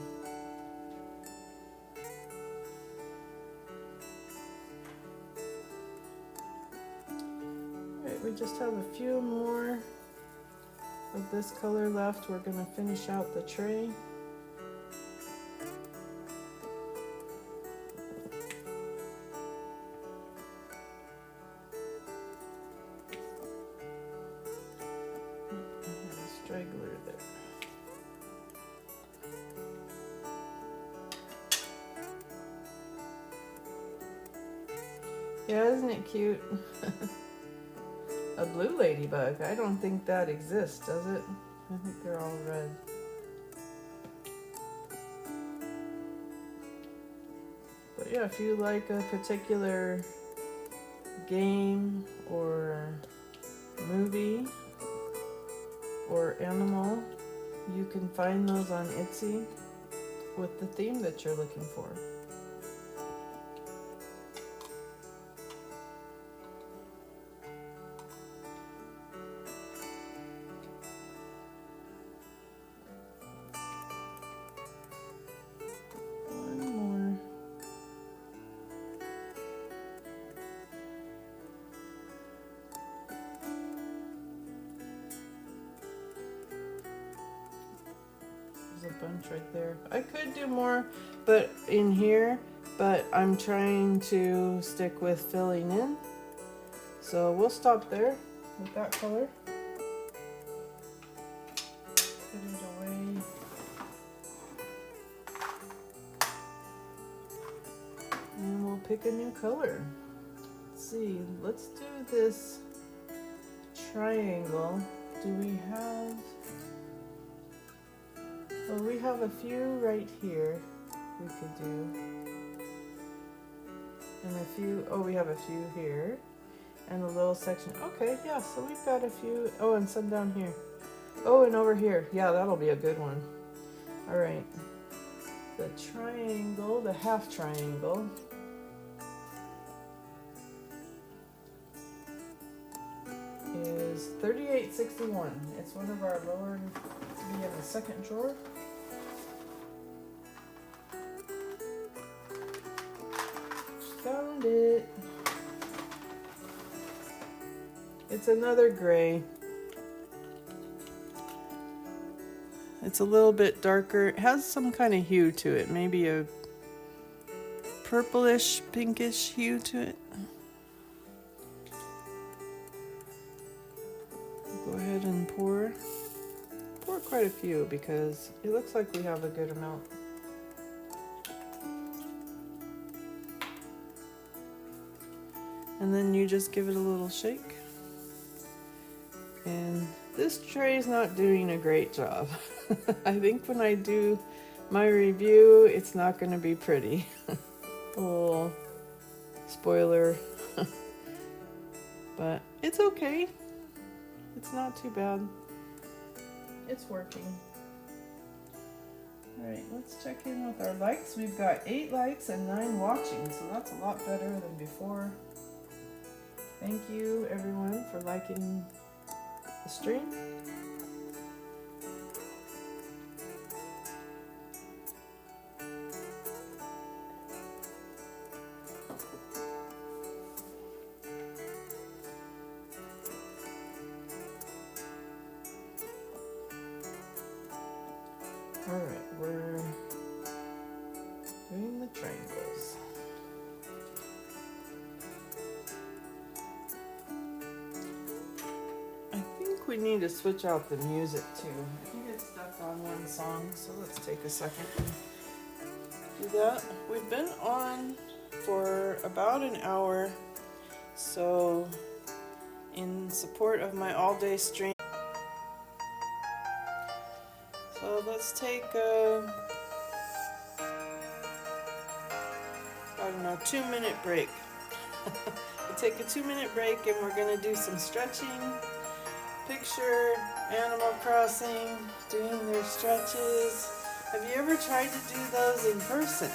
Alright, we just have a few more of this color left. We're going to finish out the tray. Straggler there. Yeah, isn't it cute? A blue ladybug. I don't think that exists, does it? I think they're all red. But yeah, if you like a particular game or movie or animal, you can find those on Etsy with the theme that you're looking for. One more. There's a bunch right there. I could do more, but in here, but I'm trying to stick with filling in. So we'll stop there with that color. Put it away. And we'll pick a new color. Let's see, let's do this triangle. Do we have... Well, we have a few right here we could do. And a few, oh, we have a few here. And a little section. Okay, yeah, so we've got a few. Oh, and some down here. Oh, and over here. Yeah, that'll be a good one. All right. The triangle, the half triangle. Is $38.61. It's one of our lower, we have a second drawer. Found it. It's another gray. It's a little bit darker. It has some kind of hue to it. Maybe a purplish, pinkish hue to it. Go ahead and pour. Pour quite a few because it looks like we have a good amount. then you just give it a little shake. And this tray is not doing a great job. I think when I do my review, it's not going to be pretty. A little spoiler. But it's okay. It's not too bad. It's working. Alright, let's check in with our likes. We've got 8 likes and 9 watching, so that's a lot better than before. Thank you everyone for liking the stream. Alright, we're doing the triangles. I think we need to switch out the music too. I get stuck on one song, so let's take a second and do that. We've been on for about an hour, so in support of my all-day stream, so let's take a, I don't know, 2-minute break. We'll take a 2-minute break and we're going to do some stretching. Picture Animal Crossing doing their stretches. Have you ever tried to do those in person?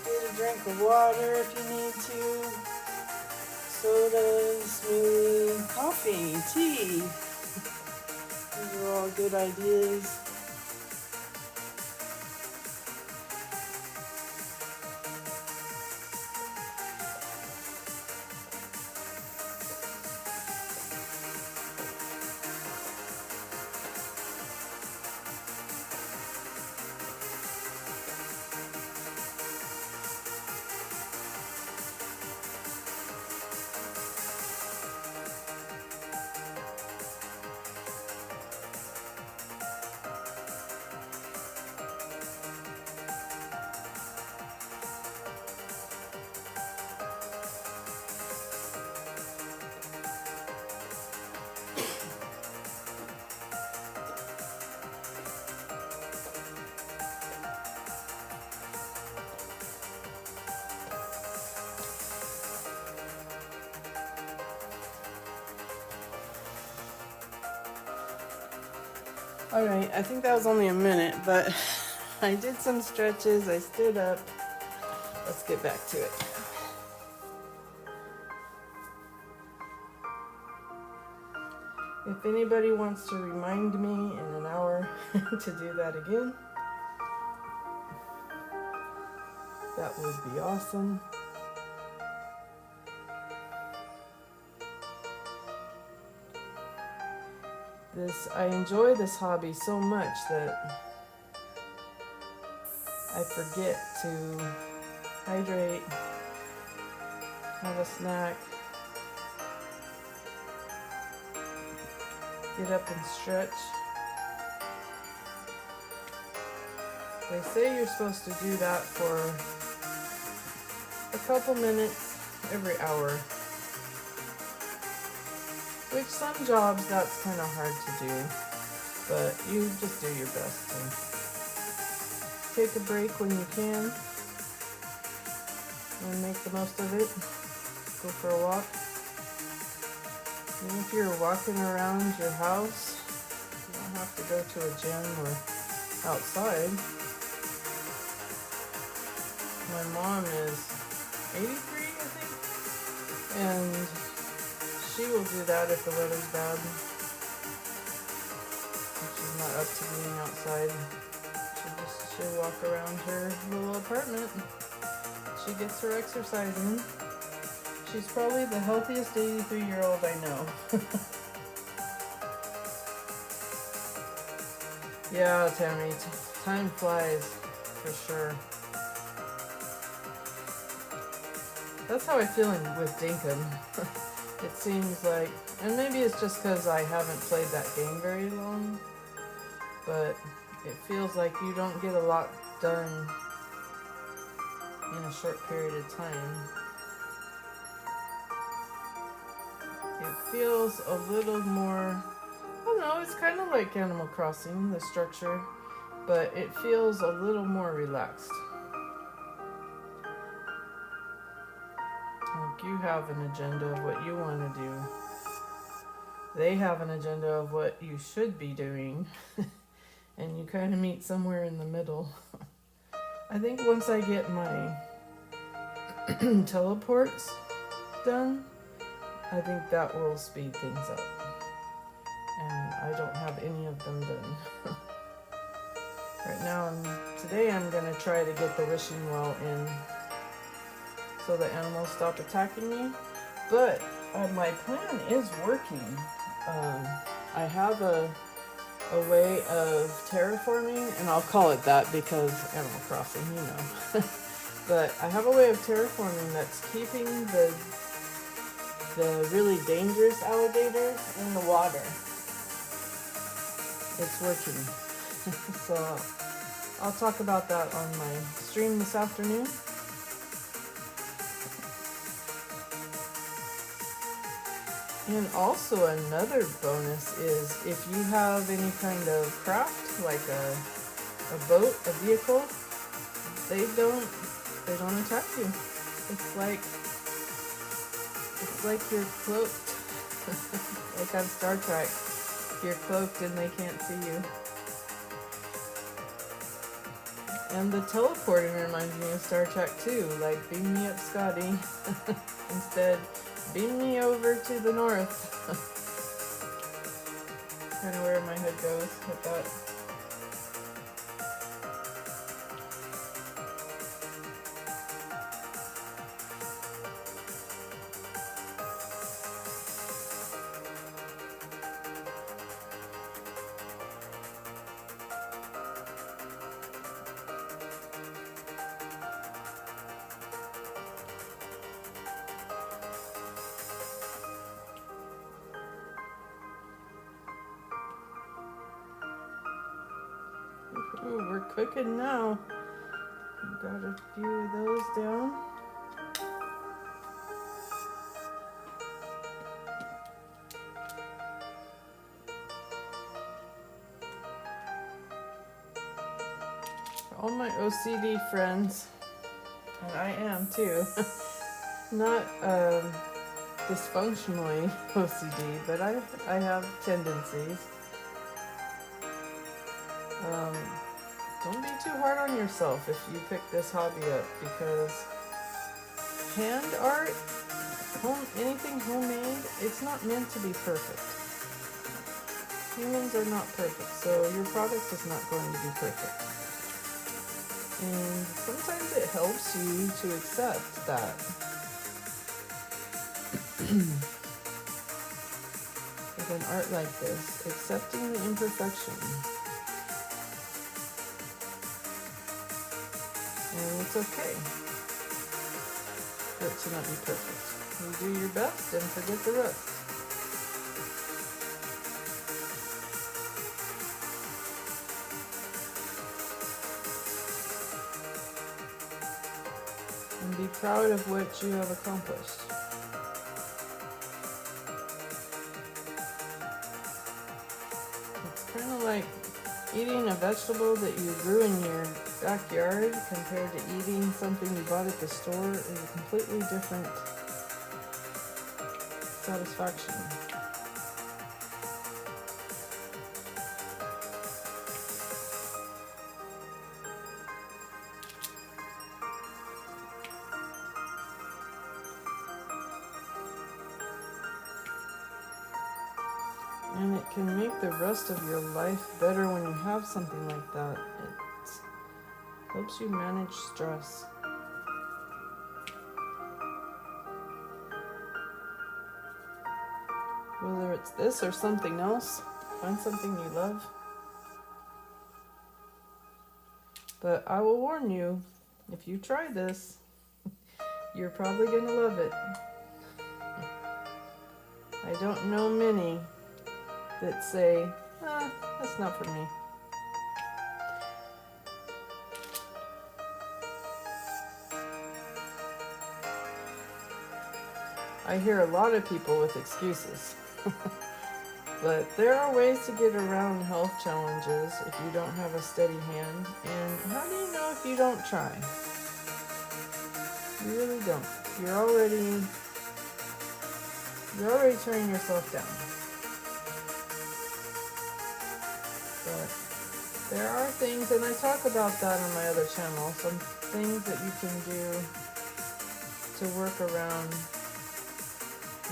Get a drink of water if you need to. Soda, smoothie, coffee, tea. These are all good ideas. Alright, I think that was only a minute, but I did some stretches, I stood up. Let's get back to it. If anybody wants to remind me in an hour to do that again, that would be awesome. I enjoy this hobby so much that I forget to hydrate, have a snack, get up and stretch. They say you're supposed to do that for a couple minutes every hour. Which some jobs that's kind of hard to do, but you just do your best to take a break when you can and make the most of it. Go for a walk. Even if you're walking around your house, you don't have to go to a gym or outside. My mom is 83, I think, and she will do that if the weather's bad. If she's not up to being outside, she'll walk around her little apartment. She gets her exercise in. She's probably the healthiest 83-year-old I know. Yeah, Tammy, time flies for sure. That's how I feel with Dinkum. It seems like, and maybe it's just because I haven't played that game very long, but it feels like you don't get a lot done in a short period of time. It feels a little more, I don't know, it's kind of like Animal Crossing, the structure, but it feels a little more relaxed. Like you have an agenda of what you want to do. They have an agenda of what you should be doing. And you kind of meet somewhere in the middle. I think once I get my teleports done, I think that will speed things up. And I don't have any of them done. Right now, today I'm going to try to get the wishing well in so the animals stop attacking me. But my plan is working. I have a way of terraforming, and I'll call it that because Animal Crossing, you know. But I have a way of terraforming that's keeping the really dangerous alligators in the water. It's working. So I'll talk about that on my stream this afternoon. And also another bonus is if you have any kind of craft, like a boat, a vehicle, they don't attack you. It's like you're cloaked. Like on Star Trek. You're cloaked and they can't see you. And the teleporting reminds me of Star Trek too. Like, beam me up, Scotty. Instead, beam me over to the north. Kind of where my head goes with that. Ooh, we're cooking now. Got a few of those down. For all my OCD friends, and I am too, not dysfunctionally OCD, but I have tendencies. Don't be too hard on yourself if you pick this hobby up, because hand art, anything homemade, it's not meant to be perfect. Humans are not perfect, so your product is not going to be perfect. And sometimes it helps you to accept that. With an art like this, accepting the imperfection. And it's okay for it to not be perfect. You do your best and forget the rest. And be proud of what you have accomplished. It's kind of like eating a vegetable that you grew in your backyard compared to eating something you bought at the store is a completely different satisfaction. And it can make the rest of your life better when you have something like that. It helps you manage stress. Whether it's this or something else, find something you love. But I will warn you, if you try this, you're probably going to love it. I don't know many that say, that's not for me. I hear a lot of people with excuses. But there are ways to get around health challenges if you don't have a steady hand. And how do you know if you don't try? You really don't. You're already turning yourself down. But there are things, and I talk about that on my other channel, some things that you can do to work around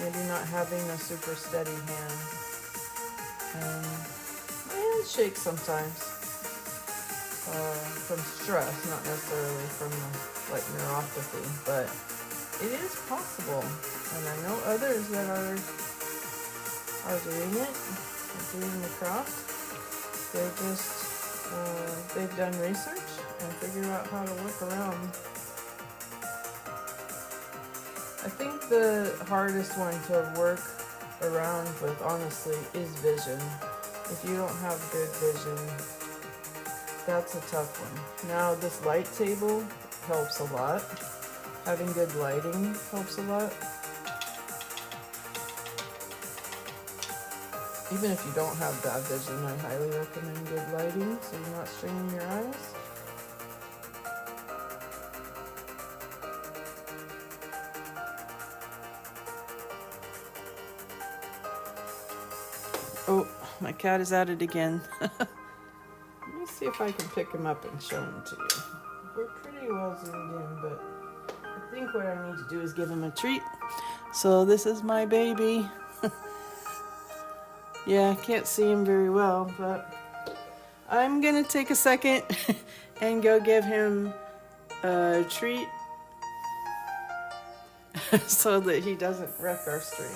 maybe not having a super steady hand. And my hands shake sometimes from stress, not necessarily from like neuropathy, but it is possible. And I know others that are doing it, doing the craft. They've done research and figured out how to work around. I think the hardest one to work around with, honestly, is vision. If you don't have good vision, that's a tough one. Now, this light table helps a lot. Having good lighting helps a lot. Even if you don't have bad vision, I highly recommend good lighting so you're not straining your eyes. Oh, my cat is at it again. Let me see if I can pick him up and show him to you. We're pretty well zoomed in, but I think what I need to do is give him a treat. So this is my baby. Yeah, I can't see him very well, but I'm gonna take a second and go give him a treat so that he doesn't wreck our stream.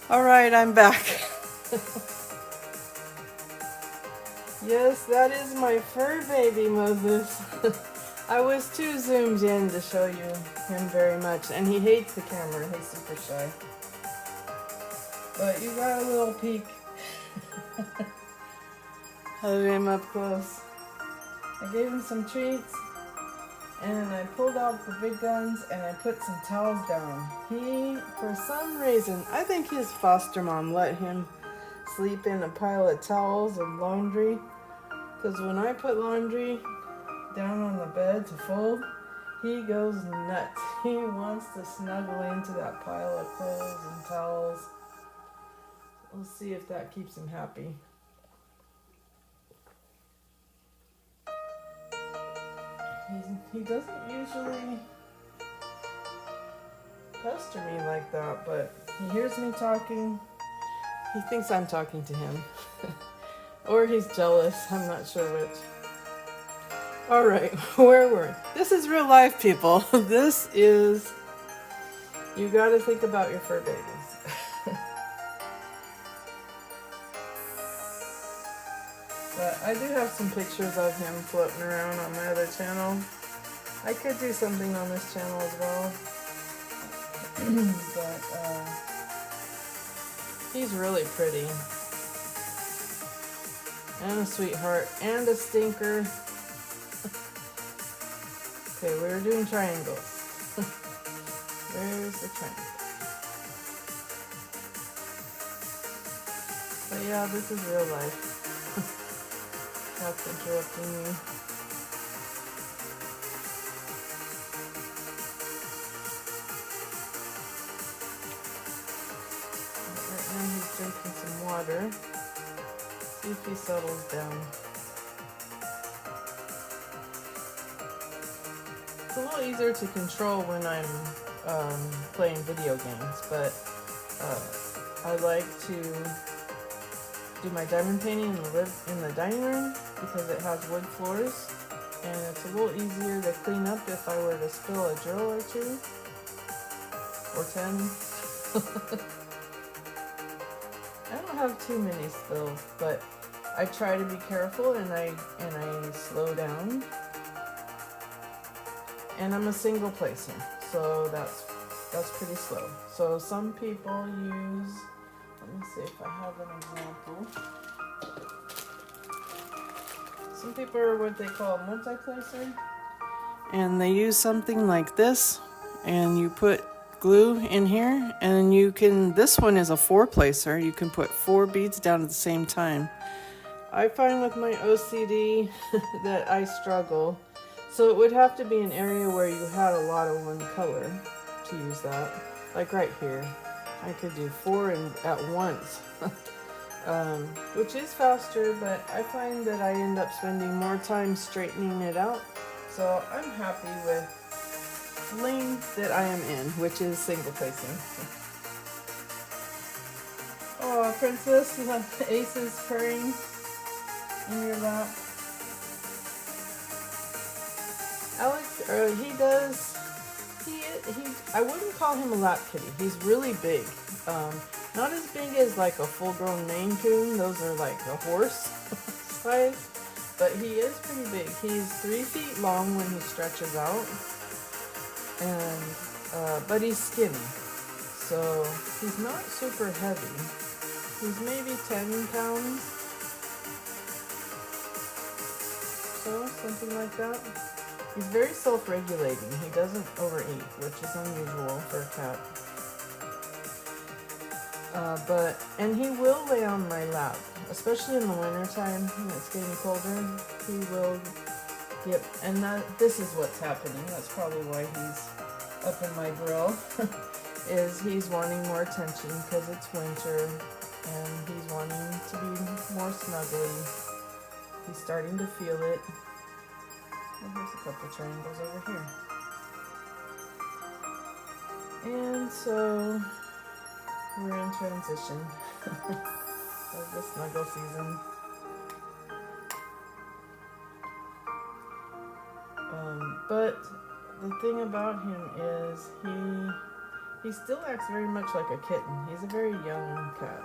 All right, I'm back. Yes, that is my fur baby, Moses. I was too zoomed in to show you him very much, and he hates the camera. He's super shy. But you got a little peek of him up close. I gave him some treats, and I pulled out the big guns and I put some towels down. He, for some reason, I think his foster mom let him sleep in a pile of towels and laundry. Because when I put laundry down on the bed to fold, he goes nuts. He wants to snuggle into that pile of clothes and towels. We'll see if that keeps him happy. He doesn't usually pester me like that, but he hears me talking. He thinks I'm talking to him. Or he's jealous. I'm not sure which. Alright, where were we? This is real life, people. This is... You gotta think about your fur babies. But I do have some pictures of him floating around on my other channel. I could do something on this channel as well. But he's really pretty. And a sweetheart. And a stinker. Okay, we were doing triangles. Where's the triangle? But yeah, this is real life. That's interrupting me. Right now he's drinking some water. See if he settles down. It's a little easier to control when I'm playing video games, but I like to do my diamond painting in the dining room because it has wood floors, and it's a little easier to clean up if I were to spill a drill or 2 or 10. I don't have too many spills, but I try to be careful and I slow down. And I'm a single placer, so that's pretty slow. So some people use, let me see if I have an example. Some people are what they call a multi-placer. And they use something like this, and you put glue in here, and you can, this one is a 4-placer. You can put 4 beads down at the same time. I find with my OCD that I struggle. So it would have to be an area where you had a lot of one color to use that. Like right here. I could do 4 at once. Which is faster, but I find that I end up spending more time straightening it out. So I'm happy with the lane that I am in, which is single placing. Oh, Princess, you have aces purring in your lap. Alex, I wouldn't call him a lap kitty. He's really big. Not as big as like a full-grown Maine Coon. Those are like a horse size. But he is pretty big. He's 3 feet long when he stretches out. And, but he's skinny. So he's not super heavy. He's maybe 10 pounds. So, something like that. He's very self-regulating. He doesn't overeat, which is unusual for a cat. And he will lay on my lap, especially in the wintertime when it's getting colder. He will get, and this is what's happening. That's probably why he's up in my grill, is he's wanting more attention because it's winter, and he's wanting to be more snuggly. He's starting to feel it. Oh, here's a couple triangles over here. And so we're in transition of the snuggle season. But the thing about him is he still acts very much like a kitten. He's a very young cat.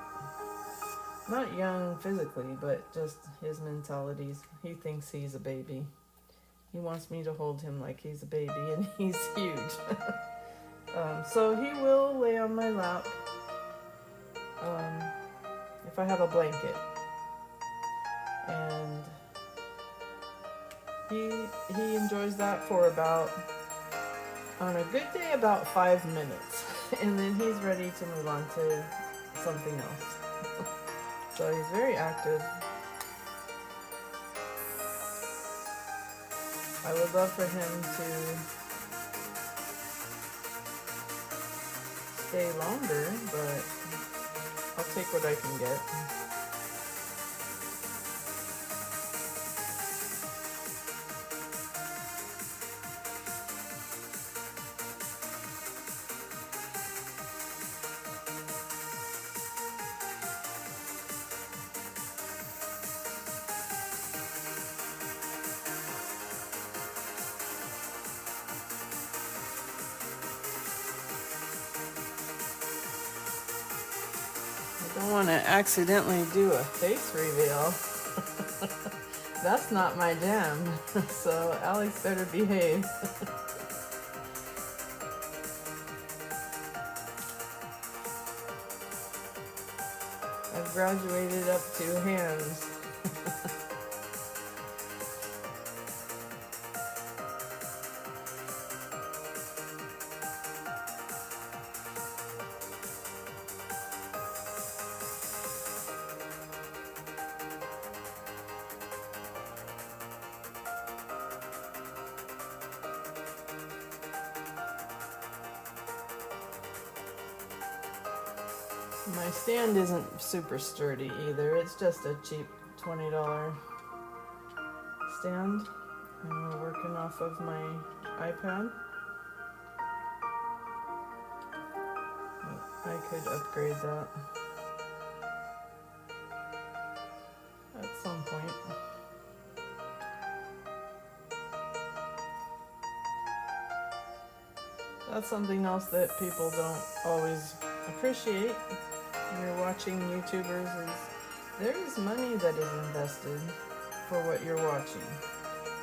Not young physically, but just his mentalities. He thinks he's a baby. He wants me to hold him like he's a baby, and he's huge. So he will lay on my lap if I have a blanket. And he enjoys that for about, on a good day, about 5 minutes. And then he's ready to move on to something else. So he's very active. I would love for him to stay longer, but I'll take what I can get. I don't want to accidentally do a face reveal. That's not my jam. So Alex better behave. I've graduated up to hands. My stand isn't super sturdy either. It's just a cheap $20 stand. And we're working off of my iPad. I could upgrade that at some point. That's something else that people don't always appreciate when you're watching YouTubers is there is money that is invested for what you're watching.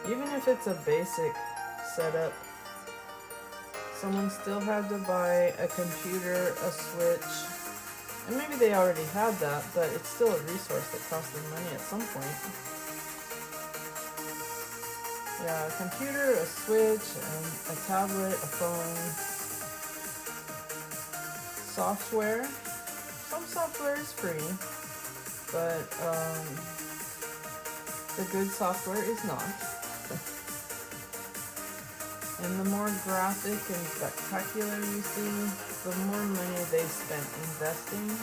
Even if it's a basic setup, someone still had to buy a computer, a switch, and maybe they already had that, but it's still a resource that costs them money at some point. Yeah, a computer, a switch, and a tablet, a phone. Software. Some software is free, but the good software is not. And the more graphic and spectacular you see, the more money they spent investing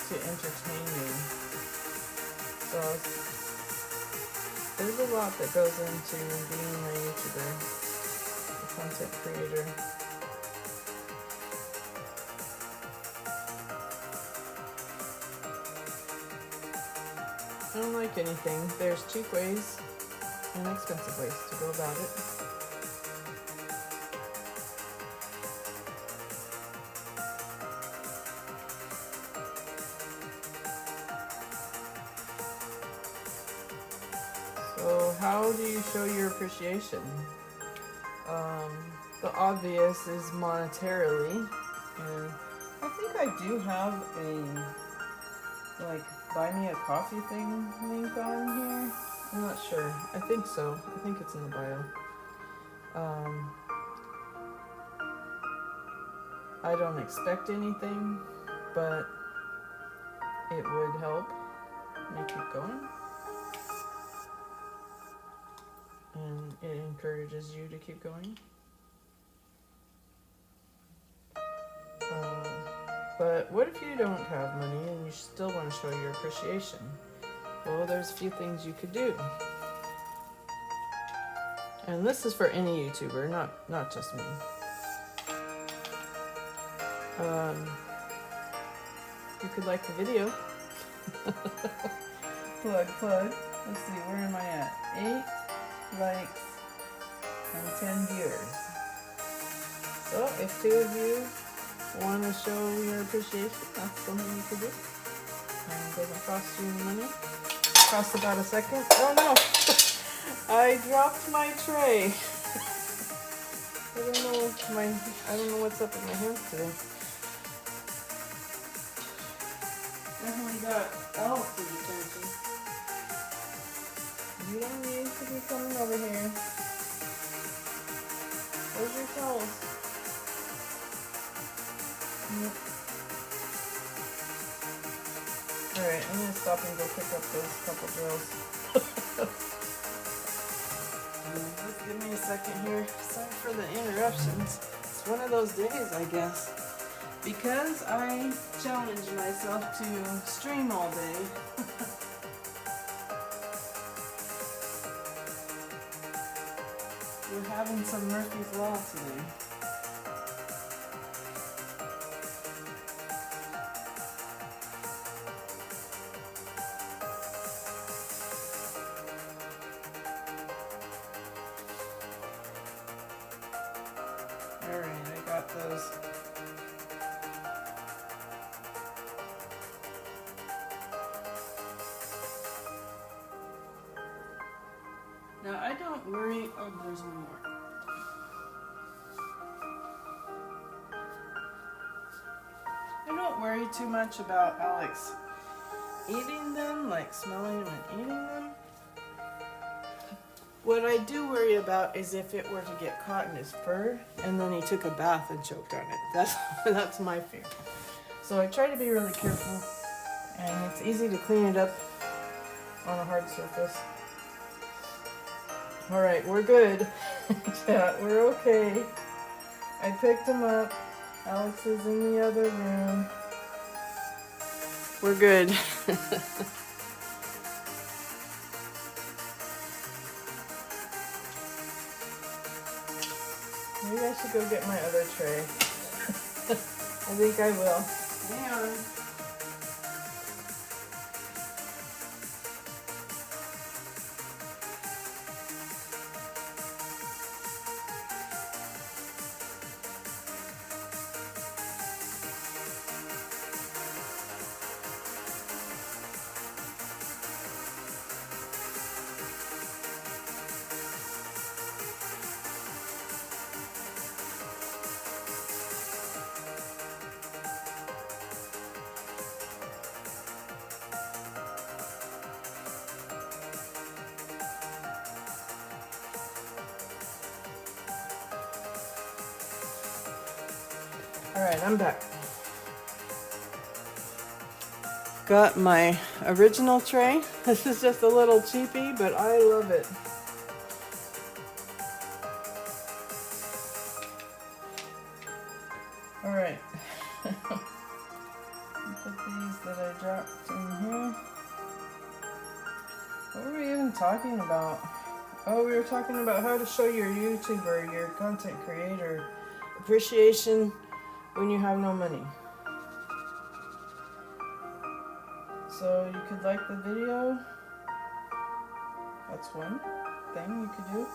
to entertain you. So there's a lot that goes into being a YouTuber, a content creator. Unlike anything, there's cheap ways and expensive ways to go about it. So how do you show your appreciation? The obvious is monetarily, and I think I do have a like buy me a coffee thing link on here. I'm not sure. I think so. I think it's in the bio. I don't expect anything, but it would help me keep going. And it encourages you to keep going. But what if you don't have money and you still want to show your appreciation? Well, there's a few things you could do. And this is for any YouTuber, not just me. You could like the video. Plug. Let's see, where am I at? 8 likes and 10 viewers. So if 2 of you want to show your appreciation, that's something you could do. And it doesn't cost you any money. Costs about a second. Oh no! I dropped my tray. I don't know what's up with my hands today. Definitely got Alex's attention. You don't need to be coming over here. Where's your towels? Yep. Alright, I'm gonna stop and go pick up those couple drills. Just give me a second here. Sorry for the interruptions. It's one of those days, I guess. Because I challenged myself to stream all day. We're having some Murphy's Law today. Alright, I got those. Now I don't worry. Oh, there's one more. I don't worry too much about Alex eating them, like smelling them and eating them. What I do worry about is if it were to get caught in his fur and then he took a bath and choked on it. That's my fear. So I try to be really careful, and it's easy to clean it up on a hard surface. Alright, we're good. Chat, we're okay. I picked him up. Alex is in the other room. We're good. Maybe I should go get my other tray. I think I will. Hang on. Alright, I'm back. Got my original tray. This is just a little cheapy, but I love it. Alright. Put these that I dropped in here. What were we even talking about? Oh, we were talking about how to show your YouTuber, your content creator, appreciation when you have no money. So you could like the video. That's one thing you could do.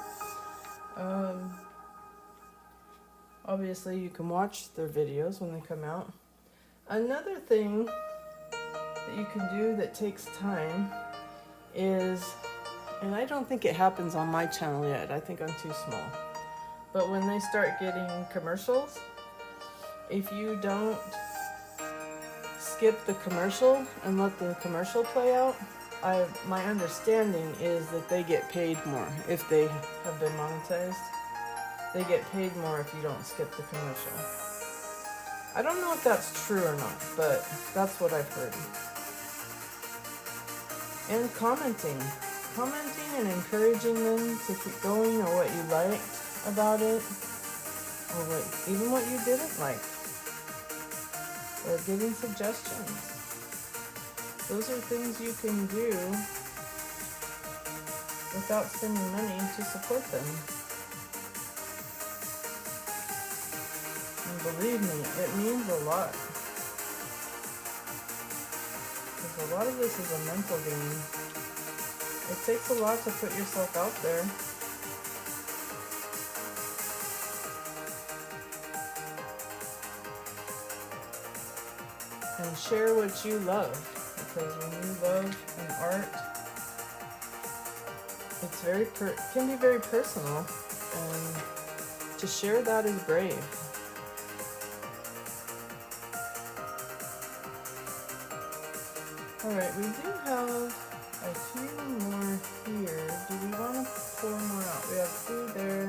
Obviously you can watch their videos when they come out. Another thing that you can do that takes time is, and I don't think it happens on my channel yet, I think I'm too small, but when they start getting commercials, if you don't skip the commercial and let the commercial play out, my understanding is that they get paid more if they have been monetized. They get paid more if you don't skip the commercial. I don't know if that's true or not, but that's what I've heard. And commenting and encouraging them to keep going, or what you liked about it, or even what you didn't like, or giving suggestions. Those are things you can do without spending money to support them. And believe me, it means a lot. Because a lot of this is a mental game. It takes a lot to put yourself out there. And share what you love. Because when you love an art, it's can be very personal, and to share that is brave. Alright, we do have a few more here. Do we want to pour more out? We have 2 there.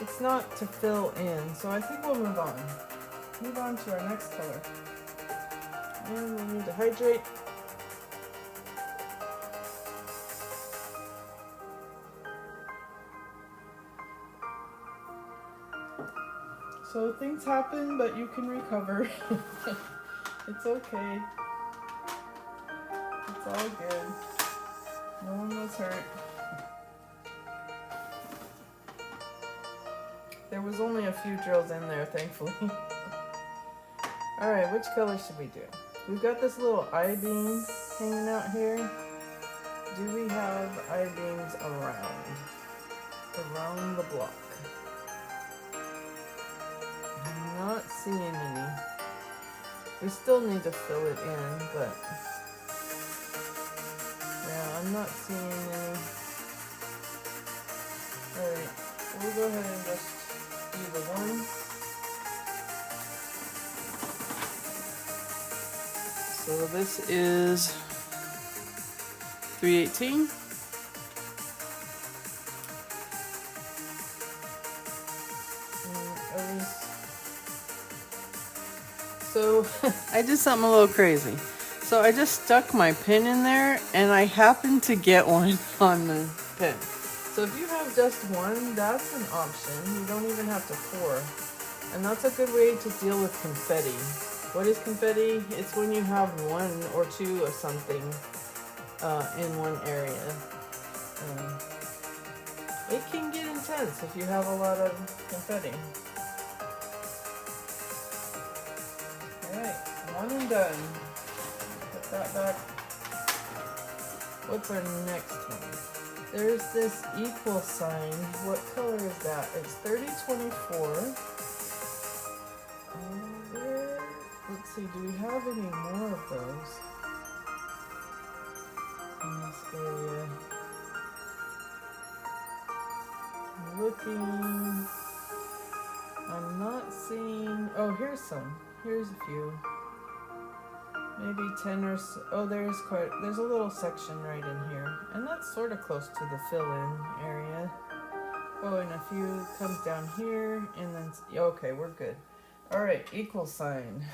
It's not to fill in, so I think we'll move on. Move on to our next color. And we need to hydrate. So things happen, but you can recover. It's okay. It's all good. No one was hurt. There was only a few drills in there, thankfully. Alright, which color should we do? We've got this little I-beam hanging out here. Do we have I-beams around the block? I'm not seeing any. We still need to fill it in, but yeah, I'm not seeing any. Alright, we'll go ahead and just do the one. So this is 318. So I did something a little crazy. So I just stuck my pin in there, and I happened to get one on the pin. So if you have just one, that's an option. You don't even have to pour. And that's a good way to deal with confetti. What is confetti? It's when you have one or two of something in one area. Um, it can get intense if you have a lot of confetti. Alright, one and done. Put that back. What's our next one? There's this equal sign. What color is that? It's 3024. Let's see, do we have any more of those in this area? I'm looking. I'm not seeing. Oh, here's some. Here's a few. Maybe 10 or so. Oh, there's a little section right in here. And that's sort of close to the fill-in area. Oh, and a few comes down here. And then, okay, we're good. All right, equal sign.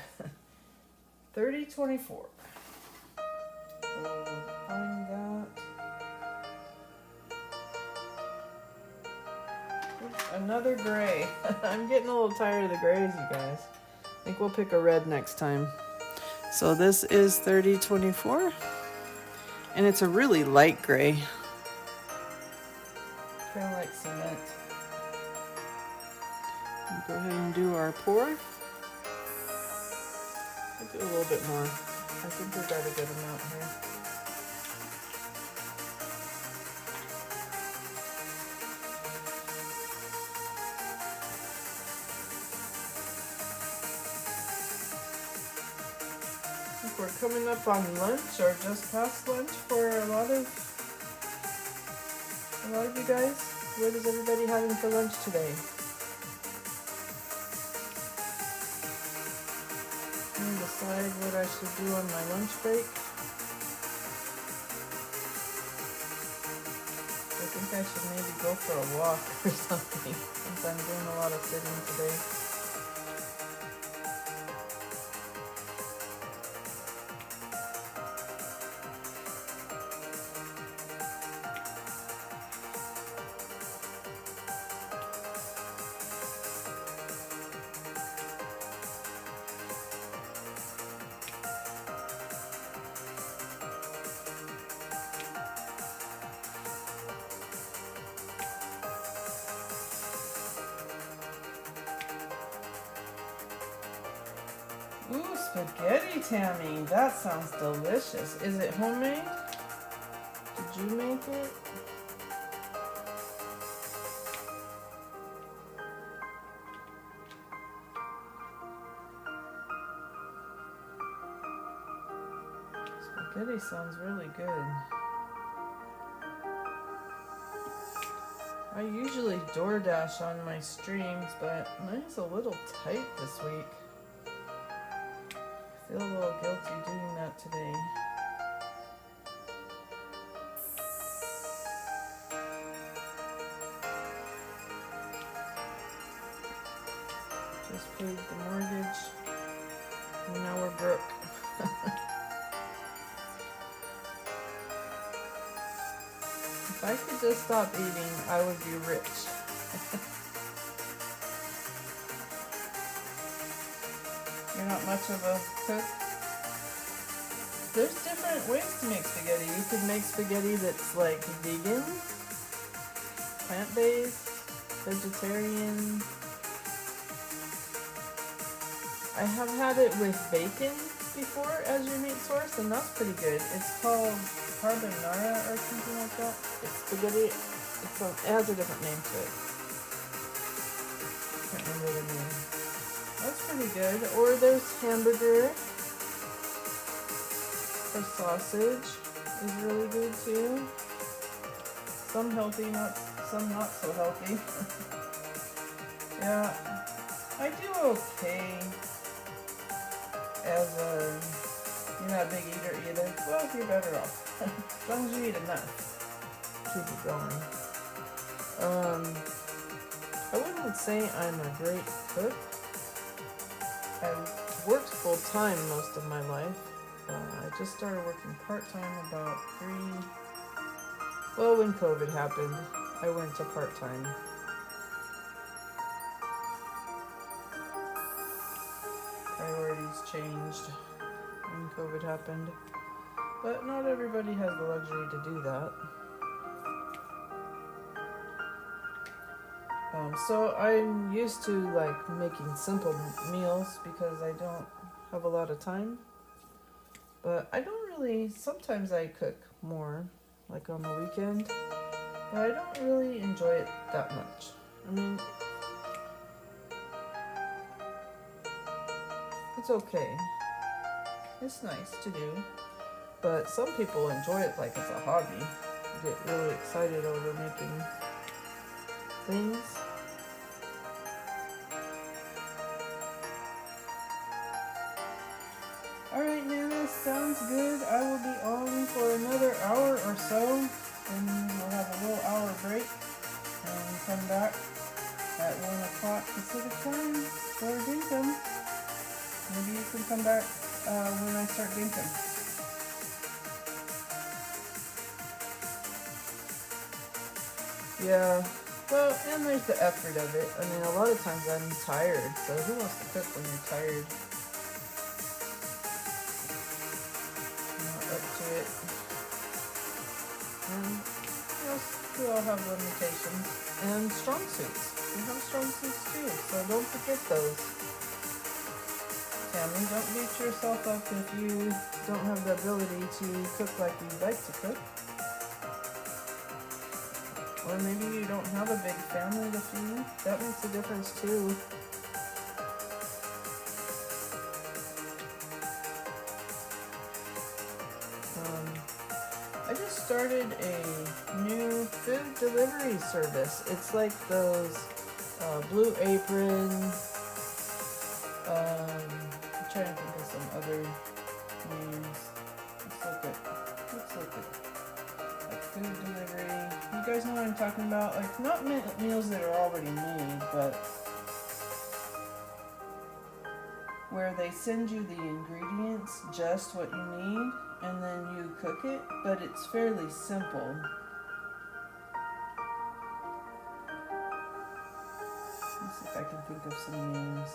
3024. We'll find that. Oops, another gray. I'm getting a little tired of the grays, you guys. I think we'll pick a red next time. So this is 3024. And it's a really light gray. Kind of like cement. Go ahead and do our pour. I'll do a little bit more. I think we got a good amount here. I think we're coming up on lunch or just past lunch for a lot of you guys. What is everybody having for lunch today? Decide what I should do on my lunch break. I think I should maybe go for a walk or something since I'm doing a lot of sitting today. Ooh, spaghetti, Tammy. That sounds delicious. Is it homemade? Did you make it? Spaghetti sounds really good. I usually DoorDash on my streams, but mine's a little tight this week. I feel a little guilty doing that today. Just paid the mortgage, and now we're broke. If I could just stop eating, I would be rich. You're not much of a cook? There's different ways to make spaghetti. You could make spaghetti that's like vegan, plant-based, vegetarian. I have had it with bacon before as your meat source, and that's pretty good. It's called carbonara or something like that. It's spaghetti. It has a different name to it. Can't remember the name. That's pretty good. Or there's hamburger or sausage is really good too. Some healthy, some not so healthy. Yeah, I do okay as you're not a big eater either. Well, you're better off. As long as you eat enough. Keep it going. I wouldn't say I'm a great cook. I've worked full-time most of my life. I just started working part-time about when COVID happened, I went to part-time. Priorities. priorities changed when COVID happened. But not everybody has the luxury to do that. So I'm used to like making simple meals because I don't have a lot of time. But I don't really, sometimes I cook more, like on the weekend, but I don't really enjoy it that much. I mean, it's okay. It's nice to do, but some people enjoy it like it's a hobby. Get really excited over making things. Alright, Nana, sounds good. I will be on for another hour or so. Then we'll have a little hour break and come back at 1 o'clock Pacific time for dinkum. Maybe you can come back when I start dinkum. Yeah, well, and there's the effort of it. I mean, a lot of times I'm tired, so who wants to cook when you're tired? Not up to it. And yes, we all have limitations. And strong suits. We have strong suits too, so don't forget those. Tammy, don't beat yourself up if you don't have the ability to cook like you'd like to cook. Or maybe you don't have a big family to feed. That makes a difference too. I just started a new food delivery service. It's like those Blue Apron. I'm trying to think of some other names. Let's look at like food delivery. You guys know what I'm talking about? Like not meals that are already made, but where they send you the ingredients, just what you need, and then you cook it, but it's fairly simple. Let's see if I can think of some names.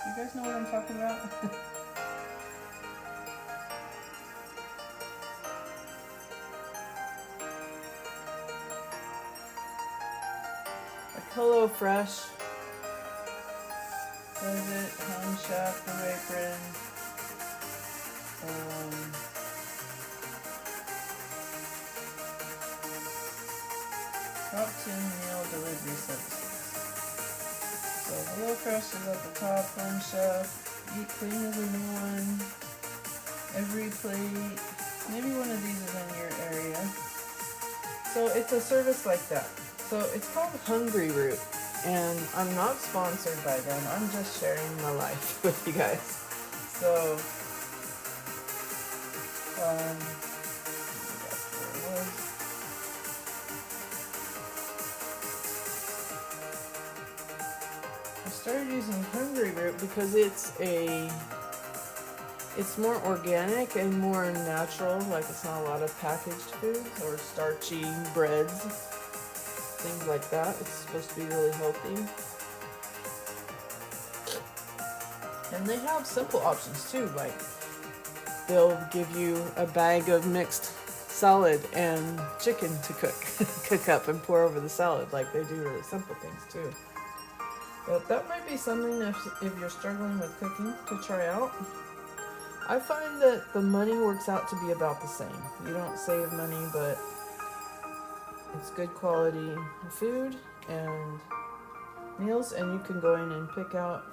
You guys know what I'm talking about? Like HelloFresh does it, Home Chef, Blue Apron, top 10 meal delivery services. So HelloFresh is at the top, Home Chef, Eat Clean is a new one, Every Plate, maybe one of these is in your area. So it's a service like that. So it's called Hungry Root, and I'm not sponsored by them, I'm just sharing my life with you guys. So, I started using Hungry Root because it's more organic and more natural, like it's not a lot of packaged foods or starchy breads, things like that. It's supposed to be really healthy. And they have simple options too, like they'll give you a bag of mixed salad and chicken to cook up and pour over the salad. Like they do really simple things too. But that might be something if you're struggling with cooking to try out. I find that the money works out to be about the same. You don't save money, but it's good quality food and meals, and you can go in and pick out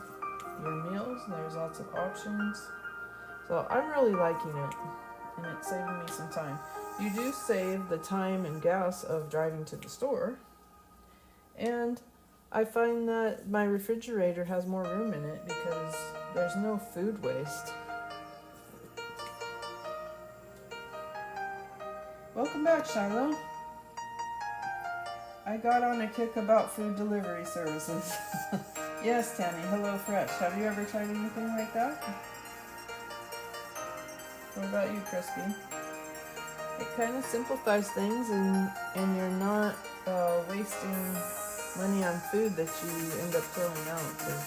your meals. There's lots of options. So I'm really liking it, and it's saving me some time. You do save the time and gas of driving to the store, and I find that my refrigerator has more room in it because there's no food waste. Welcome back, Shiloh. I got on a kick about food delivery services. Yes, Tammy, HelloFresh. Have you ever tried anything like that? What about you, Crispy? It kind of simplifies things, and you're not wasting money on food that you end up throwing out because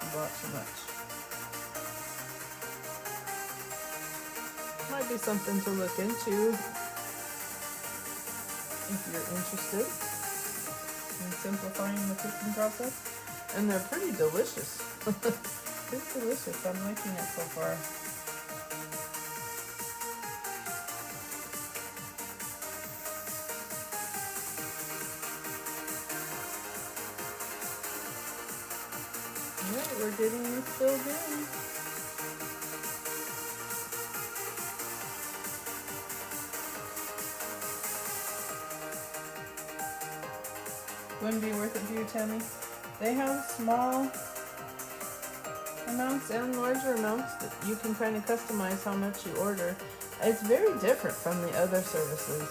you bought too much. Might be something to look into if you're interested in simplifying the cooking process. And they're pretty delicious. It's delicious. I'm liking it so far. Alright, we're getting this filled in. Wouldn't be worth it for you, Tammy? They have small amounts and larger amounts that you can kind of customize how much you order. It's very different from the other services.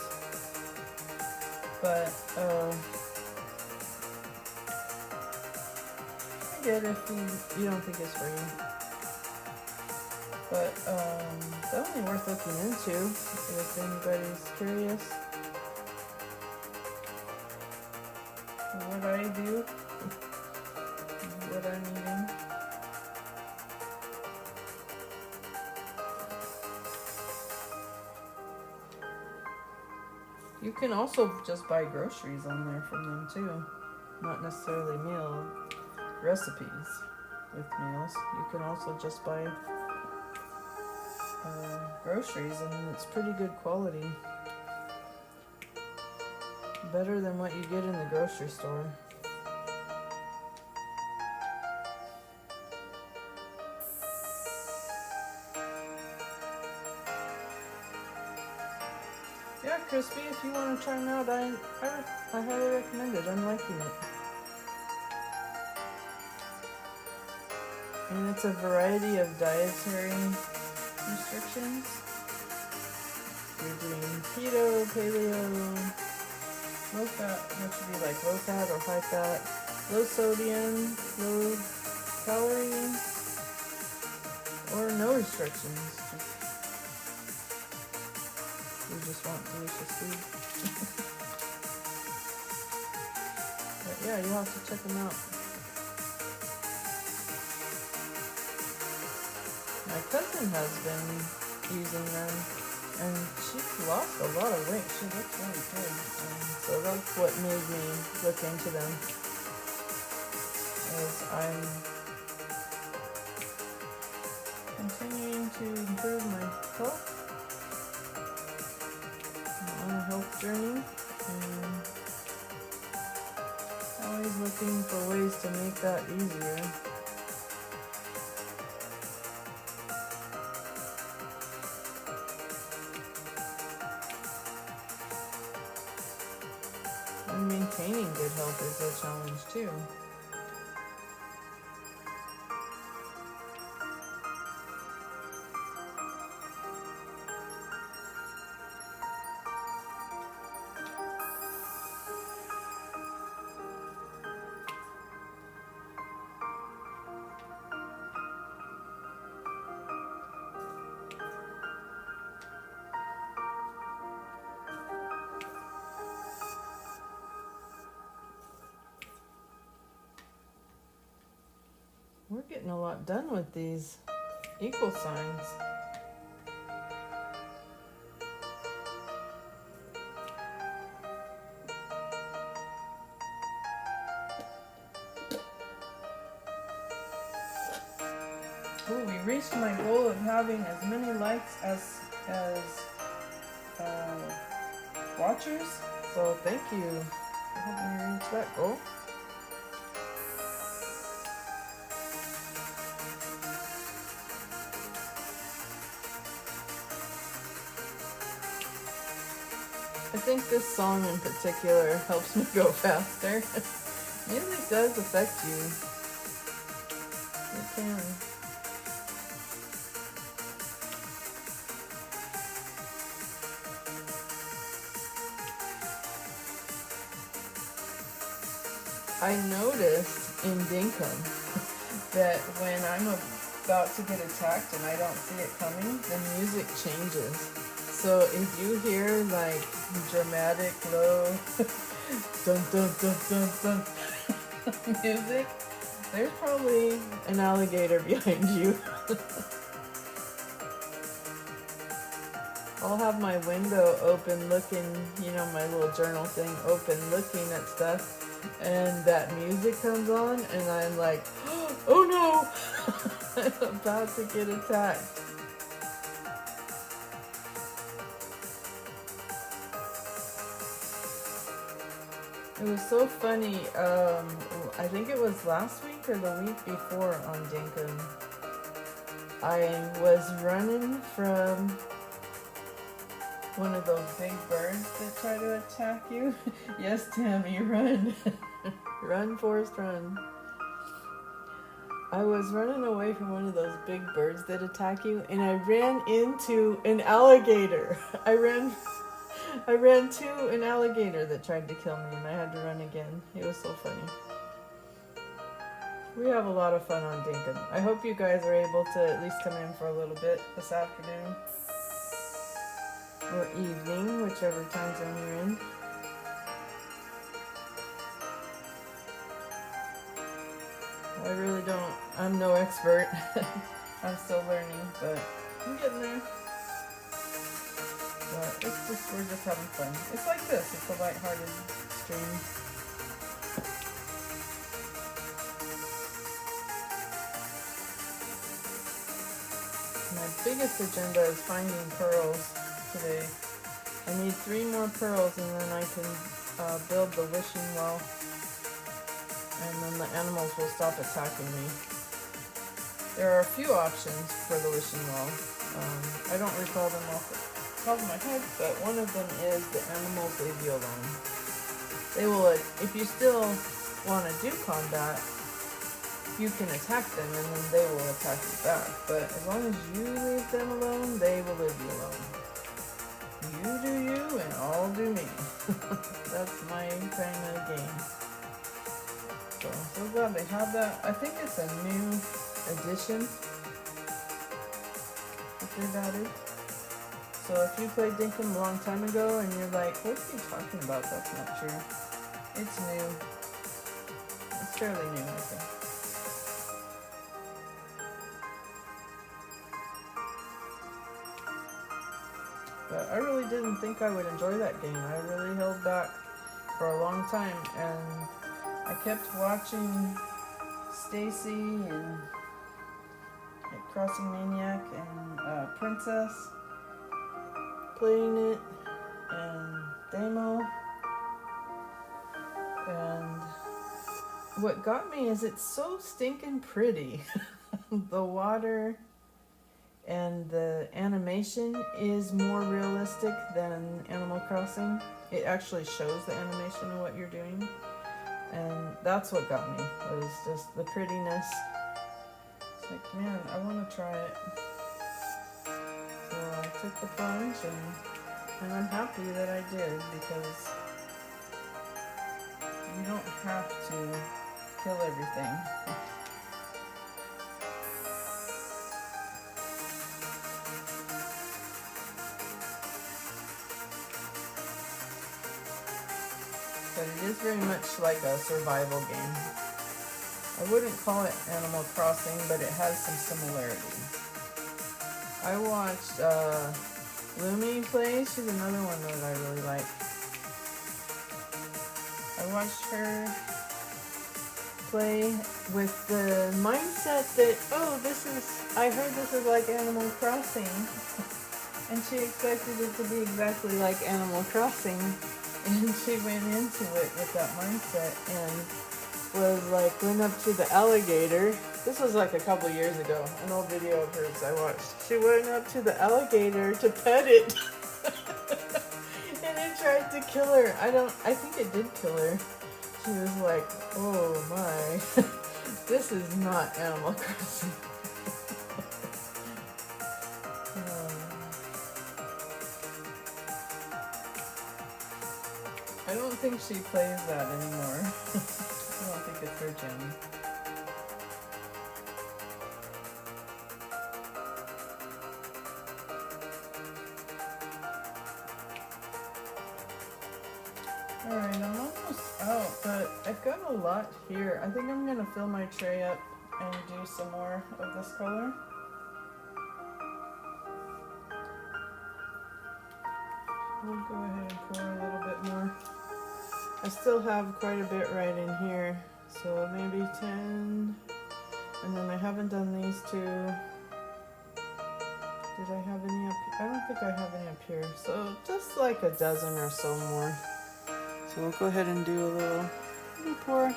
But, I get if you don't think it's for you. But, definitely worth looking into if anybody's curious. What I do, what I'm eating. You can also just buy groceries on there from them too. Not necessarily meal recipes with meals. You can also just buy groceries, and it's pretty good quality. Better than what you get in the grocery store. Yeah, Crispy, if you want to try them out, I highly recommend it. I'm liking it. And it's a variety of dietary restrictions. You're doing keto, paleo, low fat, what should be like low fat or high fat, low sodium, low calorie, or no restrictions. You just want delicious food. But yeah, you'll have to check them out. My cousin has been using them, and she's lost a lot of weight. She looks really good. So that's what made me look into them. As I'm continuing to improve my health. I'm on a health journey, and always looking for ways to make that easier. And maintaining good health is a challenge too. We're getting a lot done with these equal signs. Ooh, we reached my goal of having as many likes as watchers. So thank you for helping me reach that goal. I think this song in particular helps me go faster. Music does affect you. It can. I noticed in Dinkum that when I'm about to get attacked and I don't see it coming, the music changes. So if you hear like dramatic low dun dun dun dun dun music, there's probably an alligator behind you. I'll have my window open looking, my little journal thing open looking at stuff, and that music comes on and I'm like, oh no, I'm about to get attacked. It was so funny, I think it was last week or the week before on Dinkum. I was running from one of those big birds that try to attack you. Yes, Tammy, run. Run, Forrest, run. I was running away from one of those big birds that attack you, and I ran into an alligator. I ran to an alligator that tried to kill me, and I had to run again. It was so funny. We have a lot of fun on Dinkum. I hope you guys are able to at least come in for a little bit this afternoon. Or evening, whichever time zone you're in. I really don't, I'm no expert. I'm still learning, but I'm getting there. But we're just having fun. It's like this, it's a lighthearted stream. My biggest agenda is finding pearls today. I need 3 more pearls and then I can build the wishing well, and then the animals will stop attacking me. There are a few options for the wishing well. I don't recall them off the top of my head, but one of them is the animals leave you alone. They will, if you still want to do combat, you can attack them and then they will attack you back. But as long as you leave them alone, they will leave you alone. You do you and I'll do me. That's my kind of game. So I'm so glad they have that. I think it's a new addition that they've added. So if you played Dinkum a long time ago and you're like, what are you talking about? That's not true. It's new. It's fairly new, I think. But I really didn't think I would enjoy that game. I really held back for a long time, and I kept watching Stacy and Crossing Maniac and Princess playing it, and Damo. And what got me is it's so stinking pretty. The water and the animation is more realistic than Animal Crossing. It actually shows the animation of what you're doing, and that's what got me, was just the prettiness. It's like, man, I want to try it. So I took the plunge, and I'm happy that I did, because you don't have to kill everything. But it is very much like a survival game. I wouldn't call it Animal Crossing, but it has some similarities. I watched Lumi play. She's another one that I really like. I watched her play with the mindset that, I heard this is like Animal Crossing. And she expected it to be exactly like Animal Crossing. And she went into it with that mindset and went up to the alligator. This was like a couple years ago, an old video of hers I watched. She went up to the alligator to pet it. And it tried to kill her. I think it did kill her. She was like, oh my, this is not Animal Crossing. I don't think she plays that anymore. I don't think it's her jam. Alright, I'm almost out, but I've got a lot here. I think I'm gonna fill my tray up and do some more of this color. We'll go ahead and pour a little bit more. I still have quite a bit right in here, so maybe 10. And then I haven't done these two. Did I have any up here? I don't think I have any up here. So just like a dozen or so more. So we'll go ahead and do a little pour.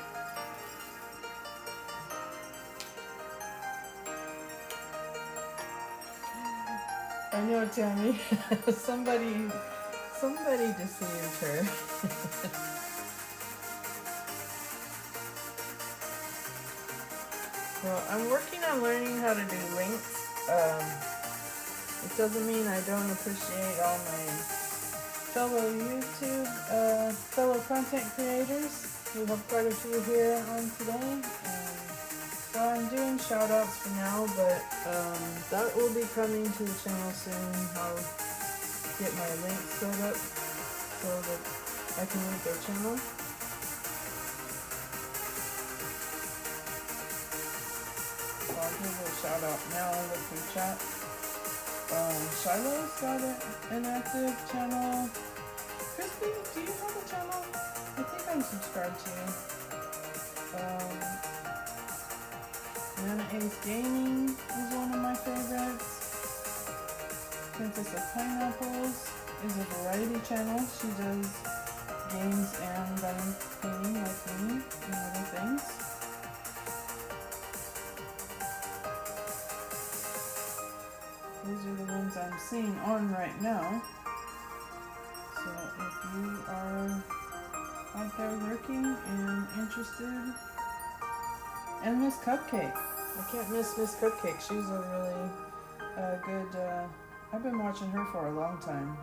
I know, Tammy. somebody deceived her. Well, I'm working on learning how to do links. It doesn't mean I don't appreciate all my fellow YouTube, fellow content creators. We have quite a few here on today. So I'm doing shout outs for now, but that will be coming to the channel soon. I'll get my links set up so that I can link their channel. So I'll give a shout out now with the chat. Shiloh's got an active channel. Crispy, do you have a channel? I think I'm subscribed to you. Nana Ace Gaming is one of my favorites. Princess of Pineapples is a variety channel. She does games and painting like me and other things. These are the ones I'm seeing on right now. So if you are out there lurking and interested. And Miss Cupcake. I can't miss Miss Cupcake. She's a really good, I've been watching her for a long time.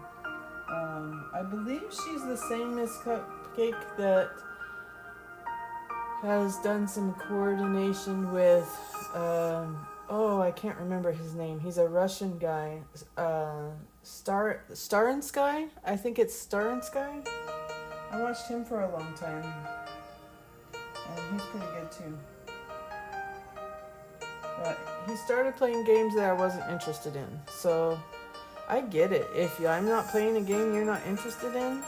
I believe she's the same Miss Cupcake that has done some coordination with, oh, I can't remember his name. He's a Russian guy. Star and Sky? I think it's Star and Sky. I watched him for a long time. And he's pretty good too. But he started playing games that I wasn't interested in. So I get it. If I'm not playing a game you're not interested in,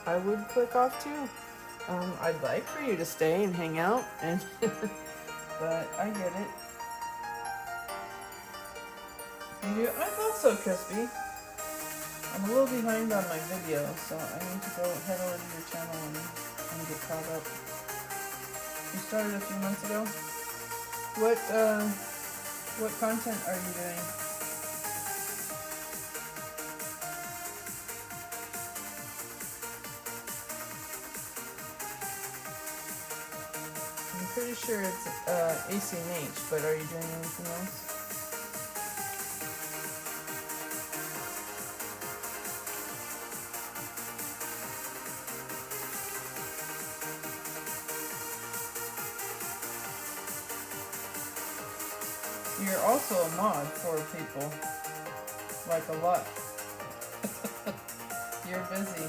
I would click off too. I'd like for you to stay and hang out, and but I get it. I thought so, Crispy. I'm a little behind on my video, so I need to go head over to your channel and get caught up. You started a few months ago. What content are you doing? I'm pretty sure it's ACNH, but are you doing anything else? You're also a mod for people. Like a lot. You're busy.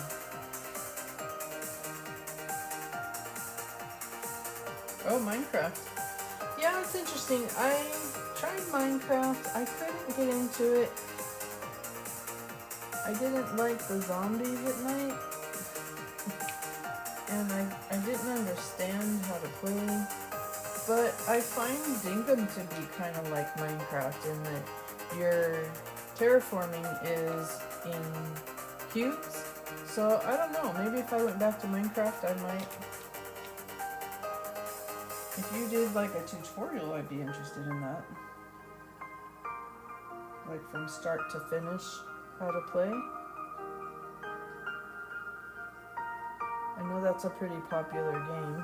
Oh, Minecraft. Yeah, it's interesting. I tried Minecraft. I couldn't get into it. I didn't like the zombies at night. And I didn't understand how to play. But I find Dinkum to be kind of like Minecraft in that your terraforming is in cubes. So I don't know, maybe if I went back to Minecraft I might. If you did like a tutorial I'd be interested in that. Like from start to finish, how to play. I know that's a pretty popular game.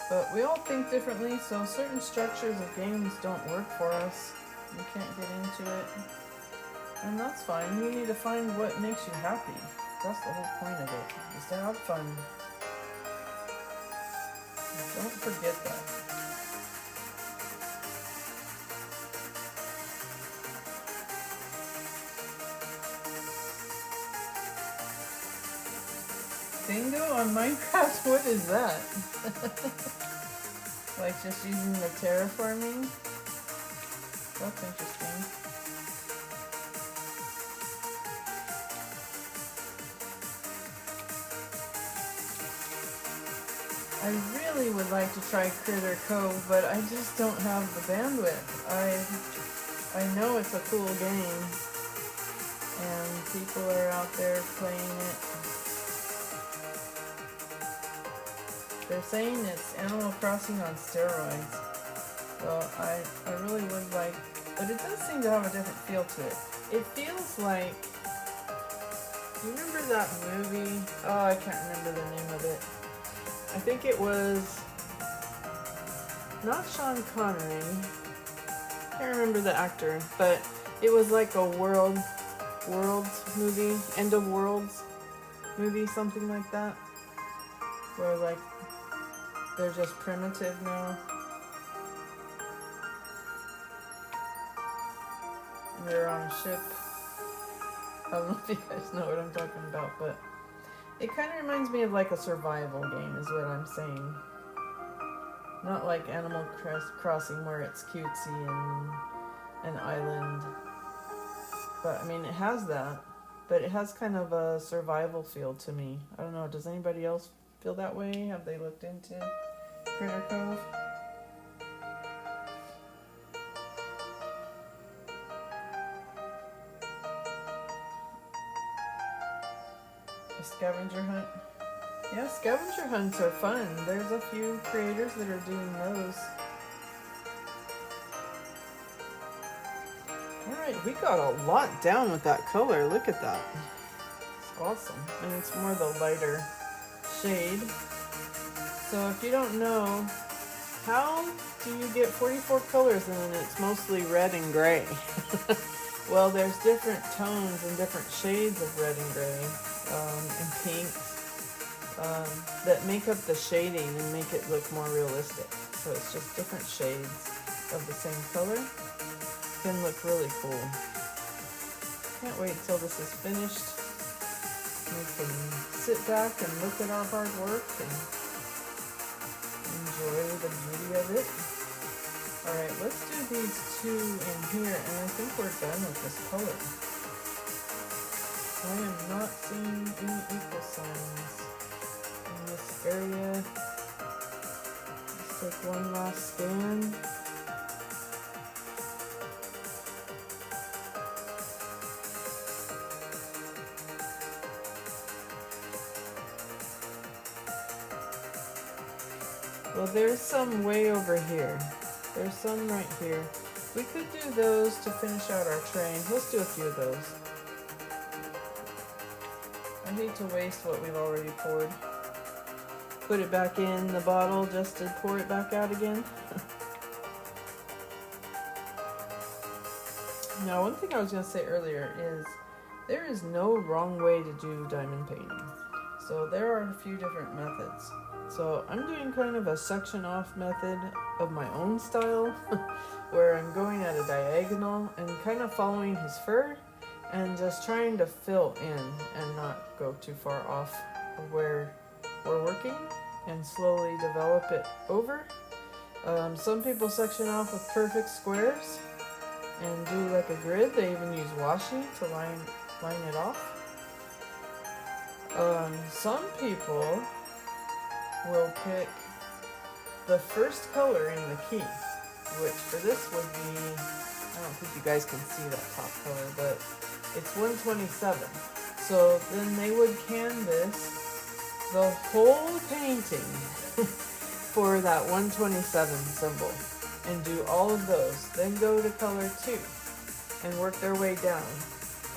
But we all think differently, so certain structures of games don't work for us. You can't get into it. And that's fine. You need to find what makes you happy. That's the whole point of it, is to have fun. Don't forget that. Bingo on Minecraft? What is that? Like just using the terraforming? That's interesting. I really would like to try Critter Cove, but I just don't have the bandwidth. I know it's a cool game, and people are out there playing it. They're saying it's Animal Crossing on steroids. Well, I really would like, but it does seem to have a different feel to it. It feels like, you remember that movie? Oh, I can't remember the name of it. I think it was not Sean Connery. I can't remember the actor, but it was like a worlds movie, end of worlds movie, something like that, where like they're just primitive now. They're on a ship. I don't know if you guys know what I'm talking about, but it kind of reminds me of like a survival game is what I'm saying. Not like Animal Crossing where it's cutesy and an island. But I mean, it has that, but it has kind of a survival feel to me. I don't know, does anybody else feel that way? Have they looked into Critter Cove? A scavenger hunt? Yeah, scavenger hunts are fun. There's a few creators that are doing those. Alright, we got a lot down with that color. Look at that. It's awesome. And it's more the lighter shade. So if you don't know, how do you get 44 colors and then it's mostly red and gray? Well, there's different tones and different shades of red and gray and pink that make up the shading and make it look more realistic. So it's just different shades of the same color. Can look really cool. Can't wait till this is finished. We can sit back and look at our hard work and enjoy the beauty of it. Alright, let's do these two in here, and I think we're done with this color. I am not seeing any equal signs in this area. Let's take one last scan. Well, there's some way over here. There's some right here. We could do those to finish out our train. Let's do a few of those. I hate to waste what we've already poured. Put it back in the bottle just to pour it back out again. Now, one thing I was going to say earlier is there is no wrong way to do diamond painting. So there are a few different methods. So I'm doing kind of a section off method of my own style where I'm going at a diagonal and kind of following his fur and just trying to fill in and not go too far off of where we're working and slowly develop it over. Some people section off with perfect squares and do like a grid. They even use washi to line it off. Some people will pick the first color in the key, which for this would be, I don't think you guys can see that top color, but it's 127. So then they would canvas the whole painting for that 127 symbol and do all of those. Then go to color 2 and work their way down.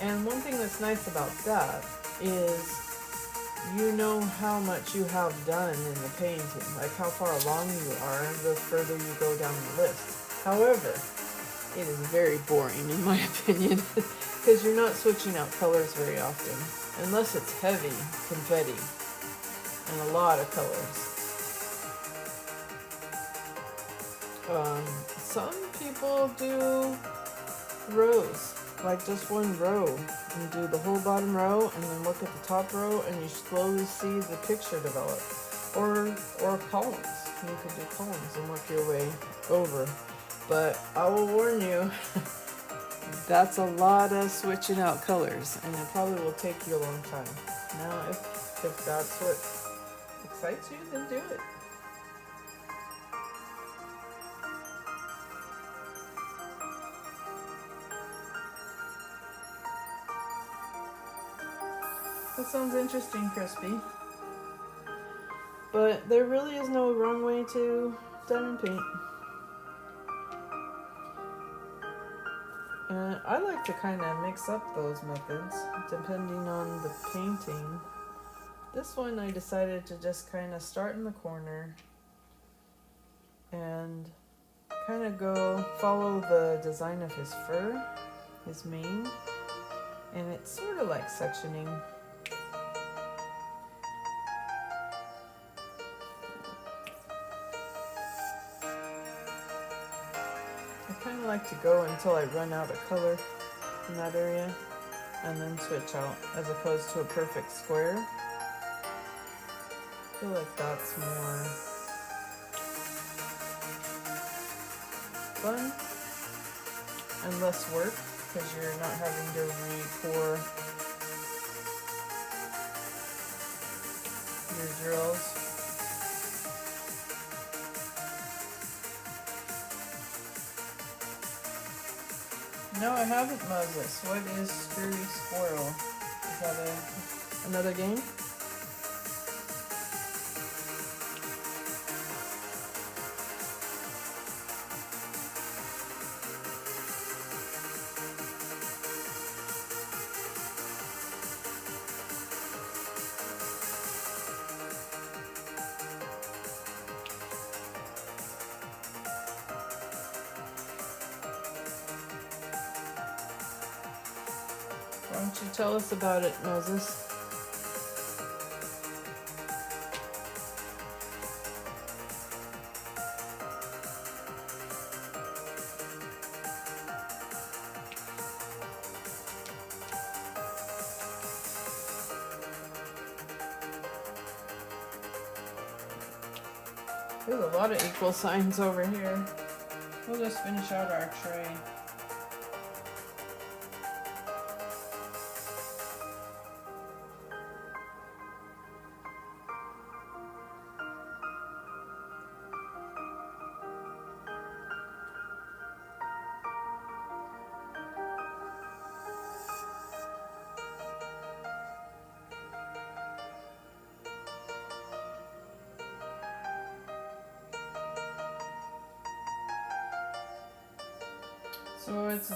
And one thing that's nice about that is you know how much you have done in the painting, like how far along you are the further you go down the list. However, it is very boring in my opinion because you're not switching out colors very often unless it's heavy confetti and a lot of colors. Some people do rows, like just one row. You do the whole bottom row and then look at the top row and you slowly see the picture develop. Or columns. You could do columns and work your way over. But I will warn you, that's a lot of switching out colors and it probably will take you a long time. Now if that's what excites you, then do it. That sounds interesting, Crispy. But there really is no wrong way to diamond paint. And I like to kind of mix up those methods depending on the painting. This one I decided to just kind of start in the corner and kind of follow the design of his fur, his mane, and it's sort of like sectioning. I kind of like to go until I run out of color in that area and then switch out as opposed to a perfect square. I feel like that's more fun and less work because you're not having to re-pour your drills. No, I haven't, Moses. What is Screwy Squirrel? Is that another game? Why don't you tell us about it, Moses? There's a lot of equal signs over here. We'll just finish out our tray. So that's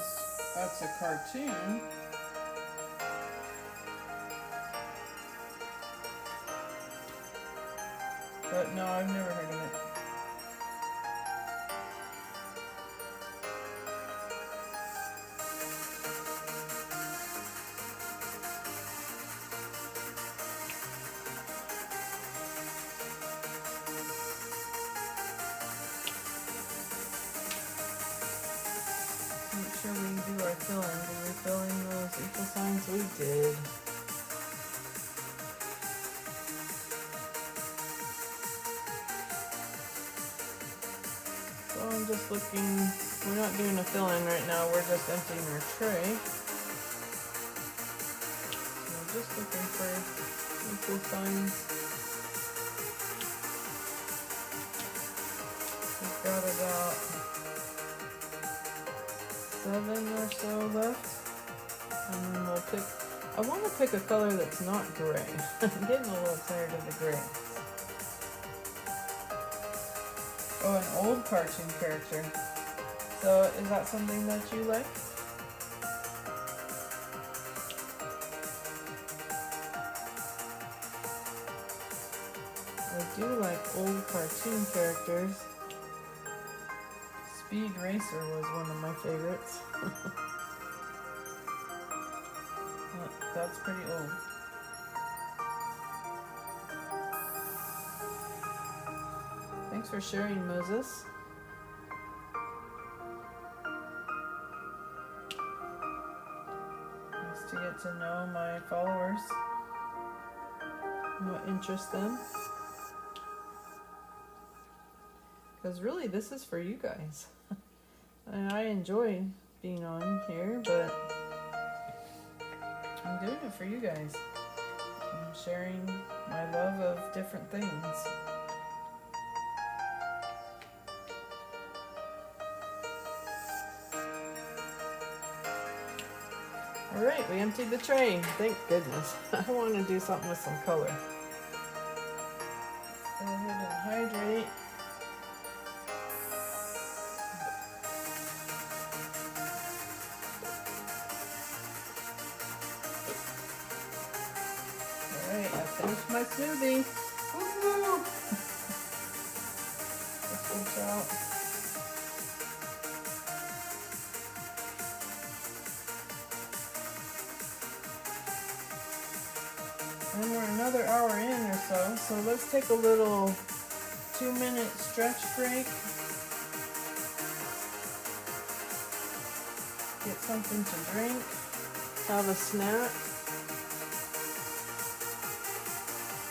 a cartoon. But no, I've never heard of it. Make sure we do our filling. Did we fill in those equal signs? We did. So I'm just looking, we're not doing a fill-in right now, we're just emptying our tray. So I'm just looking for equal signs. We've got about 7 or so left. And then we'll pick, I want to pick a color that's not gray. I'm getting a little tired of the gray. Oh, an old cartoon character. So, is that something that you like? I do like old cartoon characters. Speed Racer was one of my favorites. That's pretty old. Thanks for sharing, Moses. to get to know my followers and what interests them. Because really, this is for you guys. And I enjoy being on here, but I'm doing it for you guys. I'm sharing my love of different things. Alright, we emptied the tray. Thank goodness. I want to do something with some color. Let's go ahead and hydrate. Alright, I finished my smoothie. Woo-hoo! Let's switch out. And we're another hour in or so let's take a little 2-minute stretch break. Get something to drink, have a snack.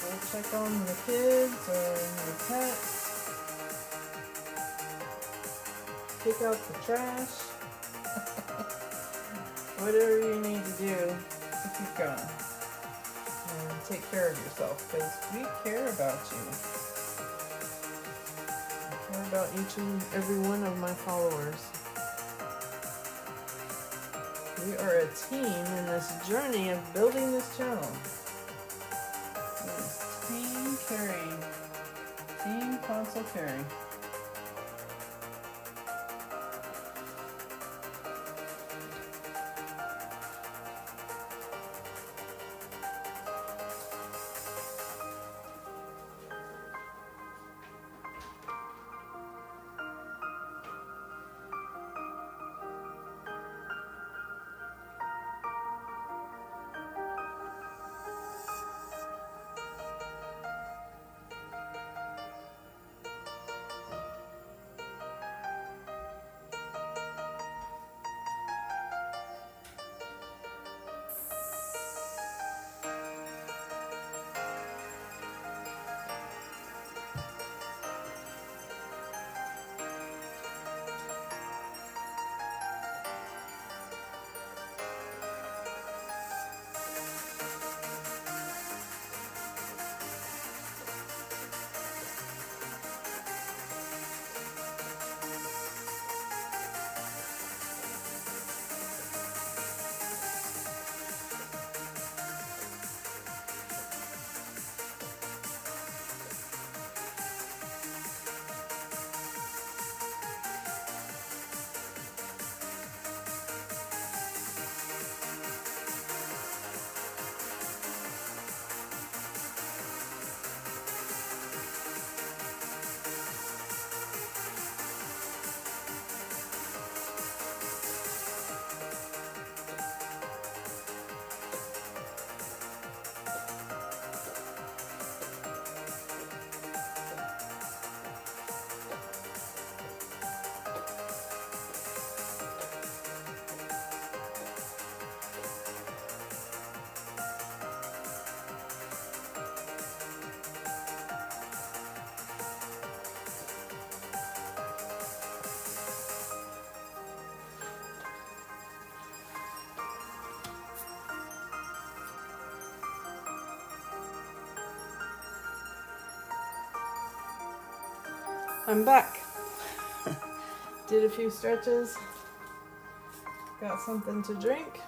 Go check on the kids or your pets. Take out the trash. Whatever you need to do to keep going. And take care of yourself, because we care about you. I care about each and every one of my followers. We are a team in this journey of building this channel. It is Team Carrie. Team Console Carrie. I'm back. Did a few stretches. Got something to drink.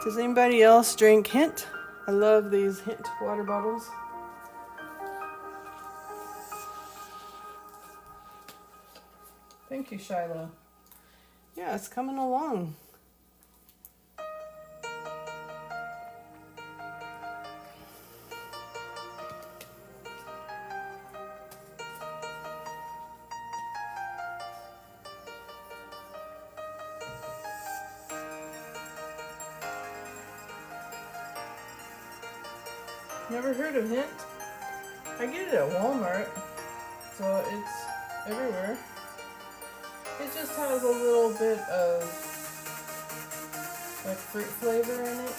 Does anybody else drink Hint? I love these Hint water bottles. Thank you, Shiloh. Yeah, it's coming along. Never heard of Hint? I get it at Walmart, so it's everywhere. It just has a little bit of like fruit flavor in it,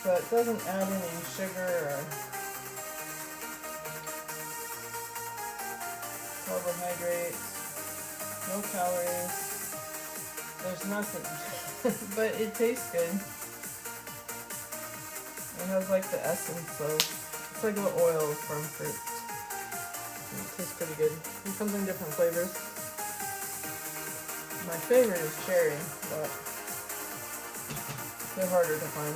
but it doesn't add any sugar or carbohydrates, no calories. There's nothing, but it tastes good. It has like the essence of, it's like a little oil from fruit. It tastes pretty good. It comes in different flavors. My favorite is cherry, but they're harder to find.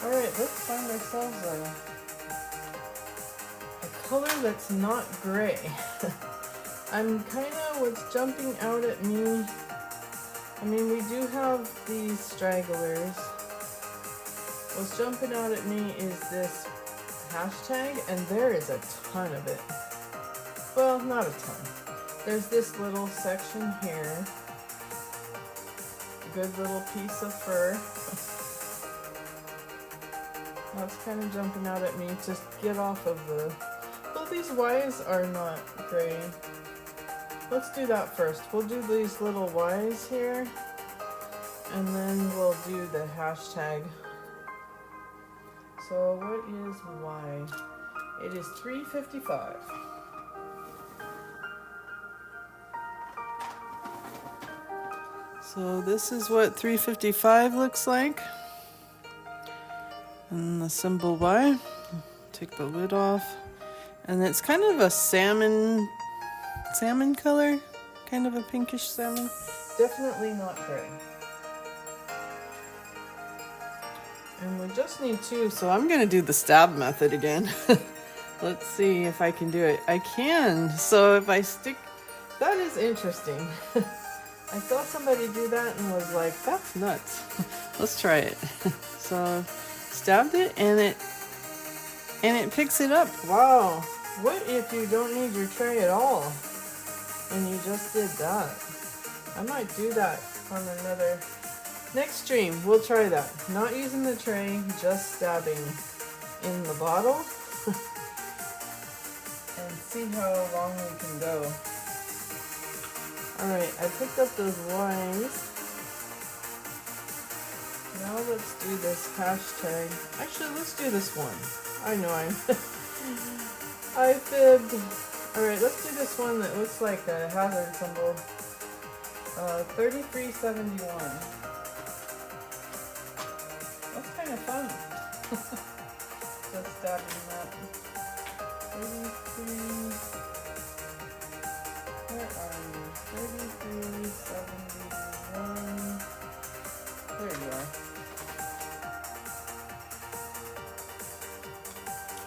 Alright, let's find ourselves a color that's not gray. I'm kind of, what's jumping out at me, I mean, we do have these stragglers. What's jumping out at me is this hashtag, and there is a ton of it. Well, not a ton. There's this little section here. Good little piece of fur. That's kind of jumping out at me. Just get off of the... Well, these Ys are not gray. Let's do that first. We'll do these little Ys here, and then we'll do the hashtag. So what is Y? It is 355. So this is what 355 looks like. And the symbol Y. Take the lid off. And it's kind of a salmon color. Kind of a pinkish salmon. Definitely not gray. And we just need two, so I'm going to do the stab method again. Let's see if I can do it. I can. So if I stick... That is interesting. I saw somebody do that and was like, that's nuts. Let's try it. So stabbed it and it picks it up. Wow. What if you don't need your tray at all and you just did that? I might do that on another... Next stream, we'll try that. Not using the tray, just stabbing in the bottle. And see how long we can go. Alright, I picked up those Ys. Now let's do this hashtag. Actually, let's do this one. I know I fibbed. Alright, let's do this one that looks like a hazard symbol. 3371. That's kind of fun. Just stabbing that. 33. Where are you? 3371. There you are.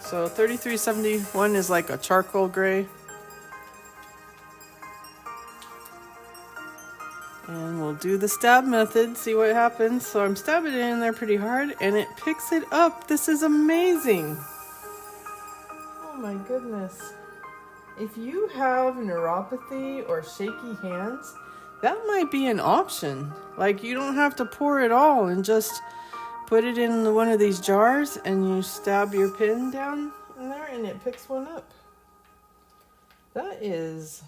So 3371 is like a charcoal gray. And we'll do the stab method, see what happens. So I'm stabbing it in there pretty hard and it picks it up. This is amazing. Oh my goodness. If you have neuropathy or shaky hands, that might be an option. Like, you don't have to pour it all and just put it in one of these jars and you stab your pin down in there and it picks one up. That is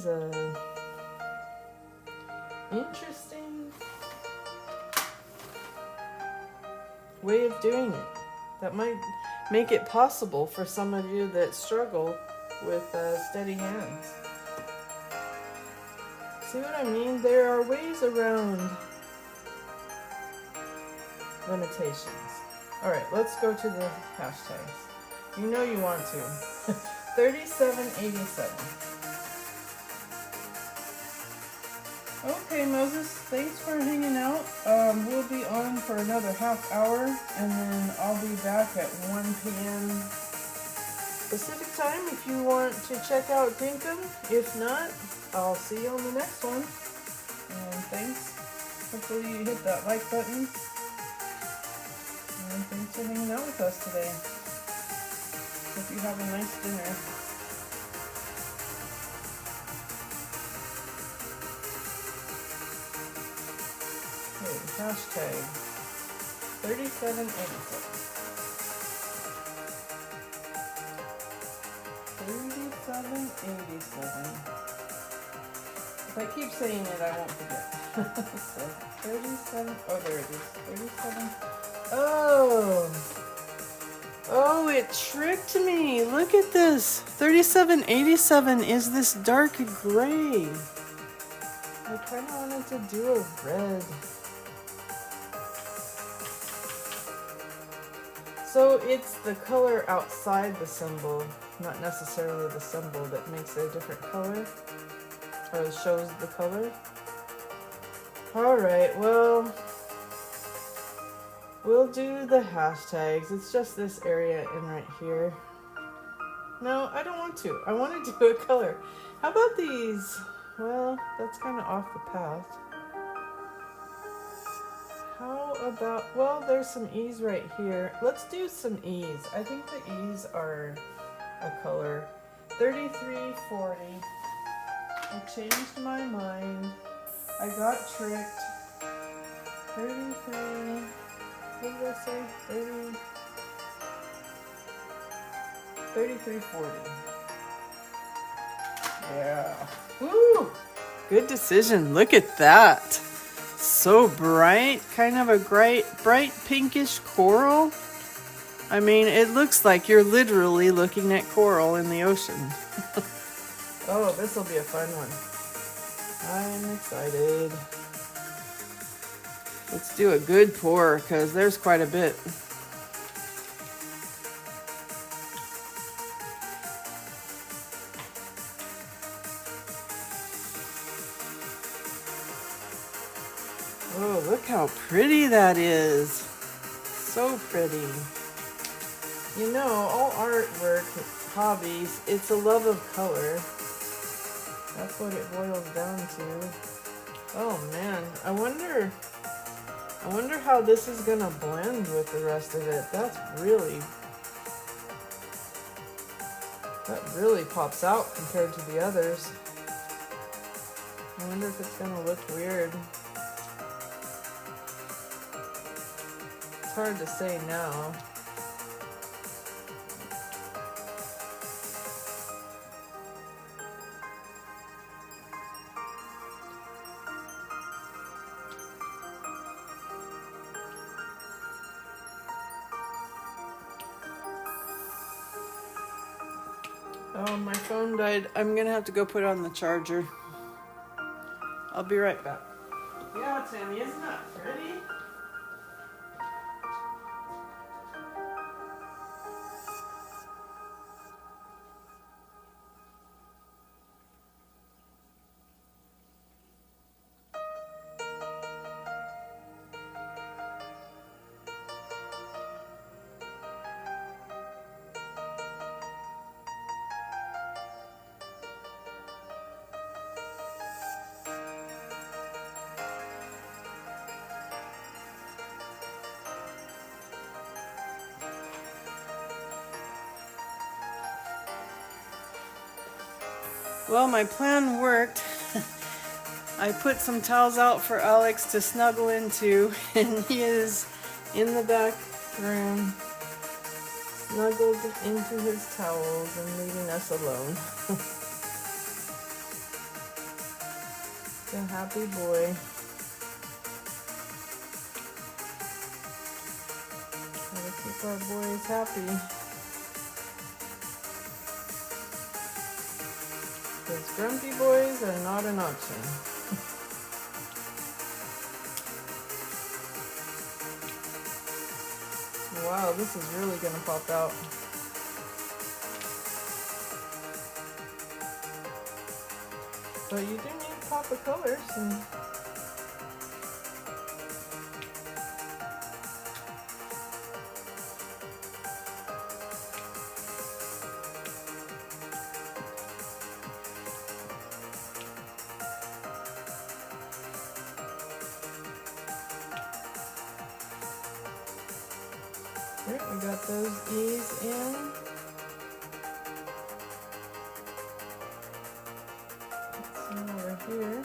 a interesting way of doing it. That might make it possible for some of you that struggle with steady hands. See what I mean? There are ways around limitations. Alright, let's go to the hashtags. You know you want to. 3787. Okay, Moses, thanks for hanging out. We'll be on for another half hour, and then I'll be back at 1 p.m. Pacific time if you want to check out Dinkum. If not, I'll see you on the next one. And thanks. Hopefully you hit that like button. And thanks for hanging out with us today. Hope you have a nice dinner. Hashtag 3787. 3787. If I keep saying it, I won't forget. So 37. Oh, there it is. 37. Oh. Oh, it tricked me. Look at this. 3787 is this dark gray. I kind of wanted to do a red. So it's the color outside the symbol, not necessarily the symbol, that makes it a different color, or shows the color. Alright, well, we'll do the hashtags. It's just this area and right here. No, I don't want to. I want to do a color. How about these? Well, that's kind of off the path. How about, well, there's some E's right here. Let's do some E's. I think the E's are a color. 3340. I changed my mind. I got tricked. 33. What did I say? 3340. Yeah. Woo! Good decision. Look at that. So bright, kind of a bright pinkish coral. I mean, it looks like you're literally looking at coral in the ocean. Oh, this will be a fun one. I'm excited. Let's do a good pour, because there's quite a bit. Oh, look how pretty that is. So pretty. You know, all artwork, hobbies, it's a love of color. That's what it boils down to. Oh man, I wonder how this is gonna blend with the rest of it. That really pops out compared to the others. I wonder if it's gonna look weird. It's hard to say now. Oh, my phone died. I'm gonna have to go put it on the charger. I'll be right back. Yeah, Tammy, isn't that pretty? Well, my plan worked. I put some towels out for Alex to snuggle into, and he is in the back room, snuggled into his towels and leaving us alone. A happy boy. Gotta keep our boys happy. Because grumpy boys are not an option. Wow, this is really gonna pop out. But you do need to pop the colors and right, we got those E's in. Let's see over here.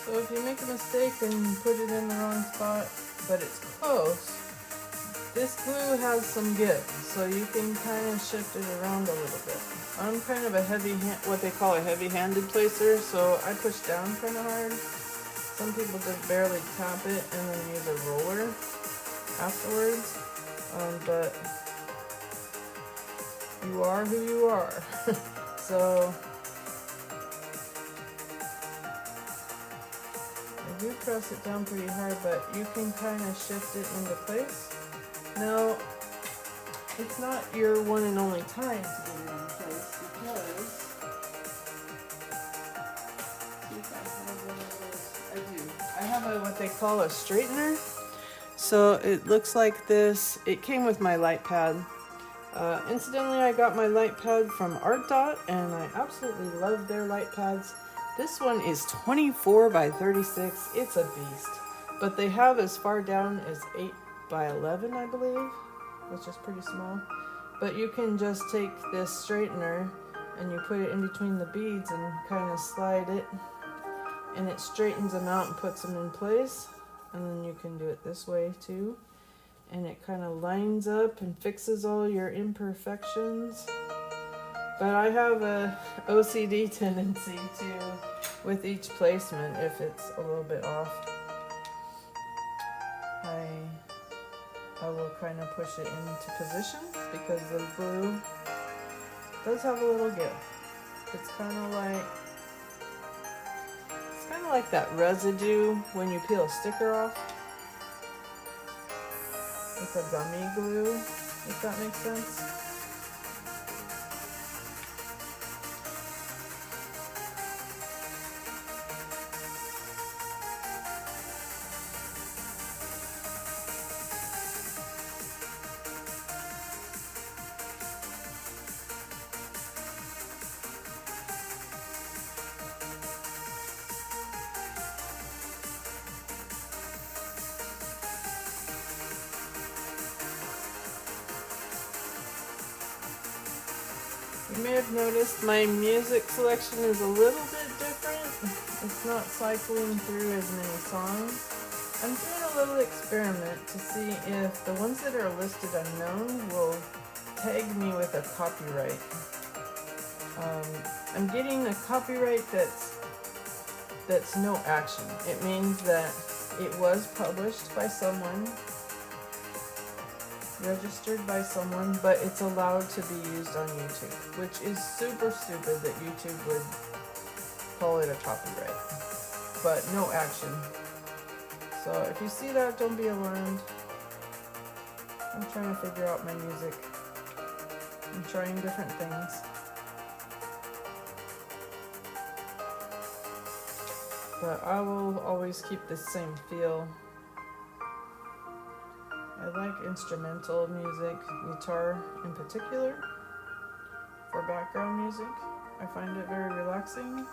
So if you make a mistake and put it in the wrong spot, but it's close, this glue has some give, so you can kind of shift it around a little bit. I'm kind of a what they call a heavy-handed placer, so I push down kind of hard. Some people just barely tap it and then use a roller afterwards, but you are who you are. So I do press it down pretty hard, but you can kind of shift it into place. Now, it's not your one and only time to get it in place because, see if I have one of those. I do. I have what they call a straightener. So it looks like this. It came with my light pad. Incidentally, I got my light pad from Art Dot, and I absolutely love their light pads. This one is 24 by 36. It's a beast. But they have as far down as 8 by 11, I believe, which is pretty small. But you can just take this straightener and you put it in between the beads and kind of slide it, and it straightens them out and puts them in place. And then you can do it this way too, and it kind of lines up and fixes all your imperfections. But I have a OCD tendency with each placement, if it's a little bit off, I will kind of push it into position because the glue does have a little give. It's kind of like that residue when you peel a sticker off. It's a gummy glue, if that makes sense. You may have noticed my music selection is a little bit different. It's not cycling through as many songs. I'm doing a little experiment to see if the ones that are listed unknown will tag me with a copyright. I'm getting a copyright that's no action. It means that it was published by someone, registered by someone, but it's allowed to be used on YouTube, which is super stupid that YouTube would call it a copyright, but no action. So if you see that, don't be alarmed. I'm trying to figure out my music. I'm trying different things. But I will always keep the same feel. I like instrumental music, guitar in particular, for background music. I find it very relaxing.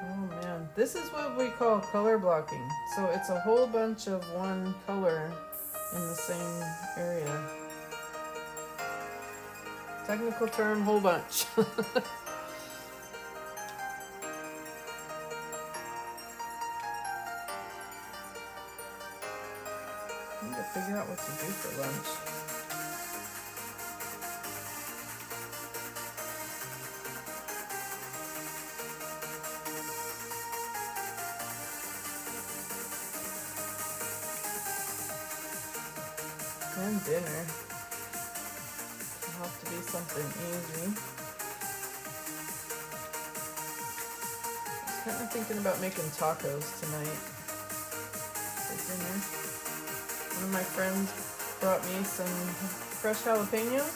Oh man, this is what we call color blocking. So it's a whole bunch of one color in the same area. Technical term, whole bunch. I need to figure out what to do for lunch. And dinner. It'll have to be something easy. I was kind of thinking about making tacos tonight for dinner. One of my friends brought me some fresh jalapenos,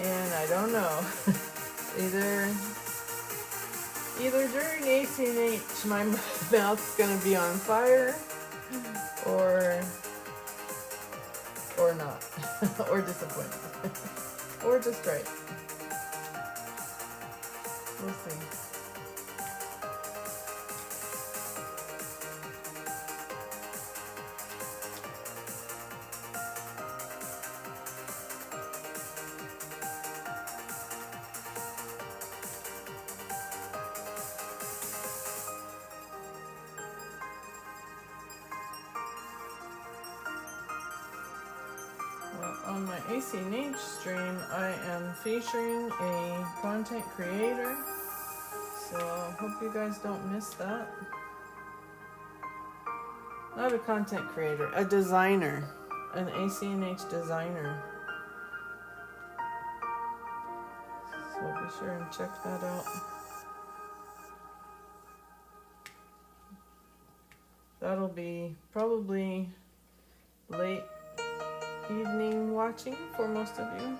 and I don't know. either during ACNH my mouth's gonna be on fire, or not, or disappointed, or just right. We'll see. on my ACNH stream, I am featuring a content creator. So I hope you guys don't miss that. Not a content creator, a designer. An ACNH designer. So be sure and check that out. That'll be probably late evening watching for most of you.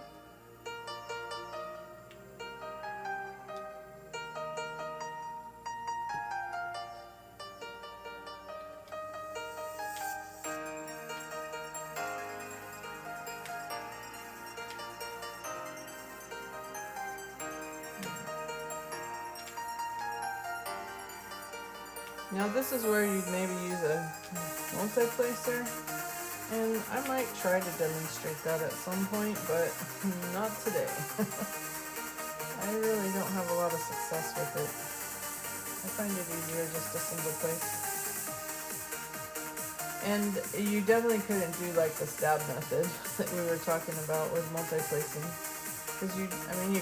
Now this is where you'd maybe use a multiplacer, and I might try to demonstrate that at some point, but not today. I really don't have a lot of success with it. I find it easier just a single place. And you definitely couldn't do like the stab method that we were talking about with multiplacing, because you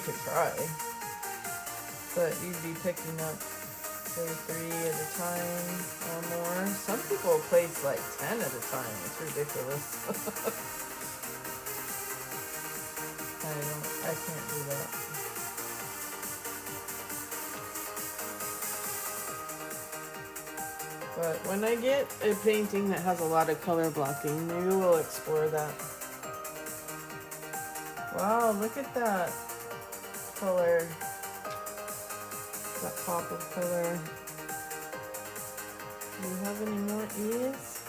could try, but you'd be picking up 3 at a time or more. Some people place like 10 at a time. It's ridiculous. I can't do that. But when I get a painting that has a lot of color blocking, maybe we'll explore that. Wow, look at that color. That pop of color. Do you have any more E's?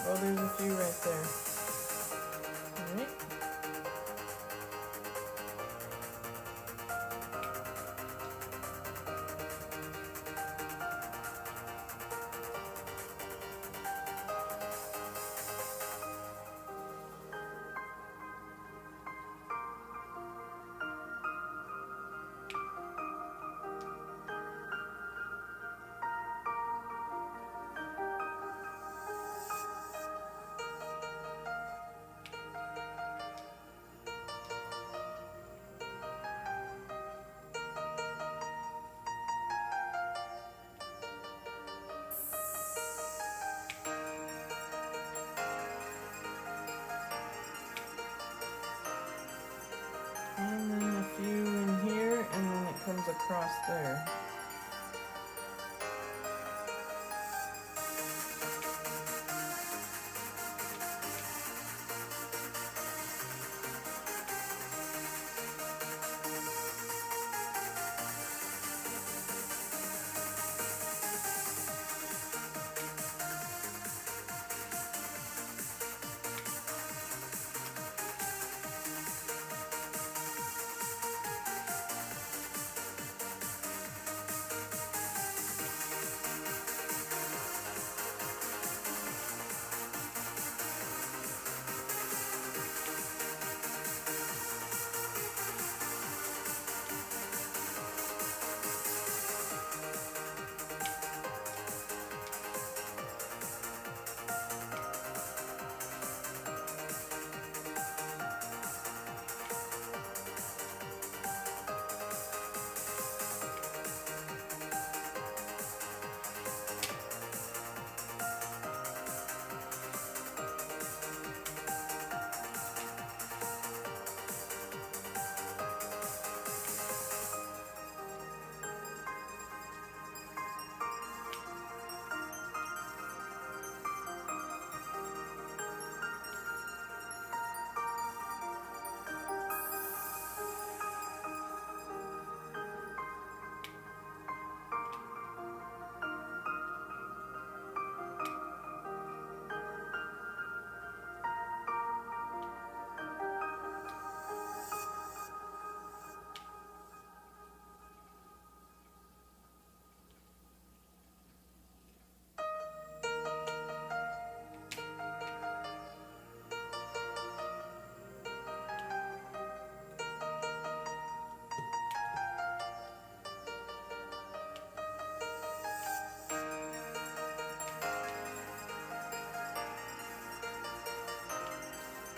Oh, there's a few right there. Alright.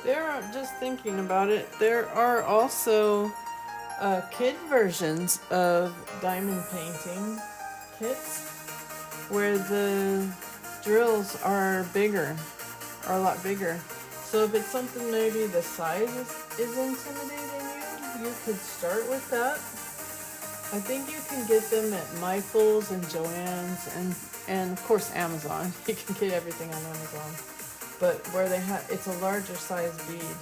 There are, just thinking about it, there are also kid versions of diamond painting kits where the drills are bigger, are a lot bigger. So if it's something maybe the size is intimidating you, you could start with that. I think you can get them at Michael's and Joann's and of course Amazon. You can get everything on Amazon. But where they have, it's a larger size bead.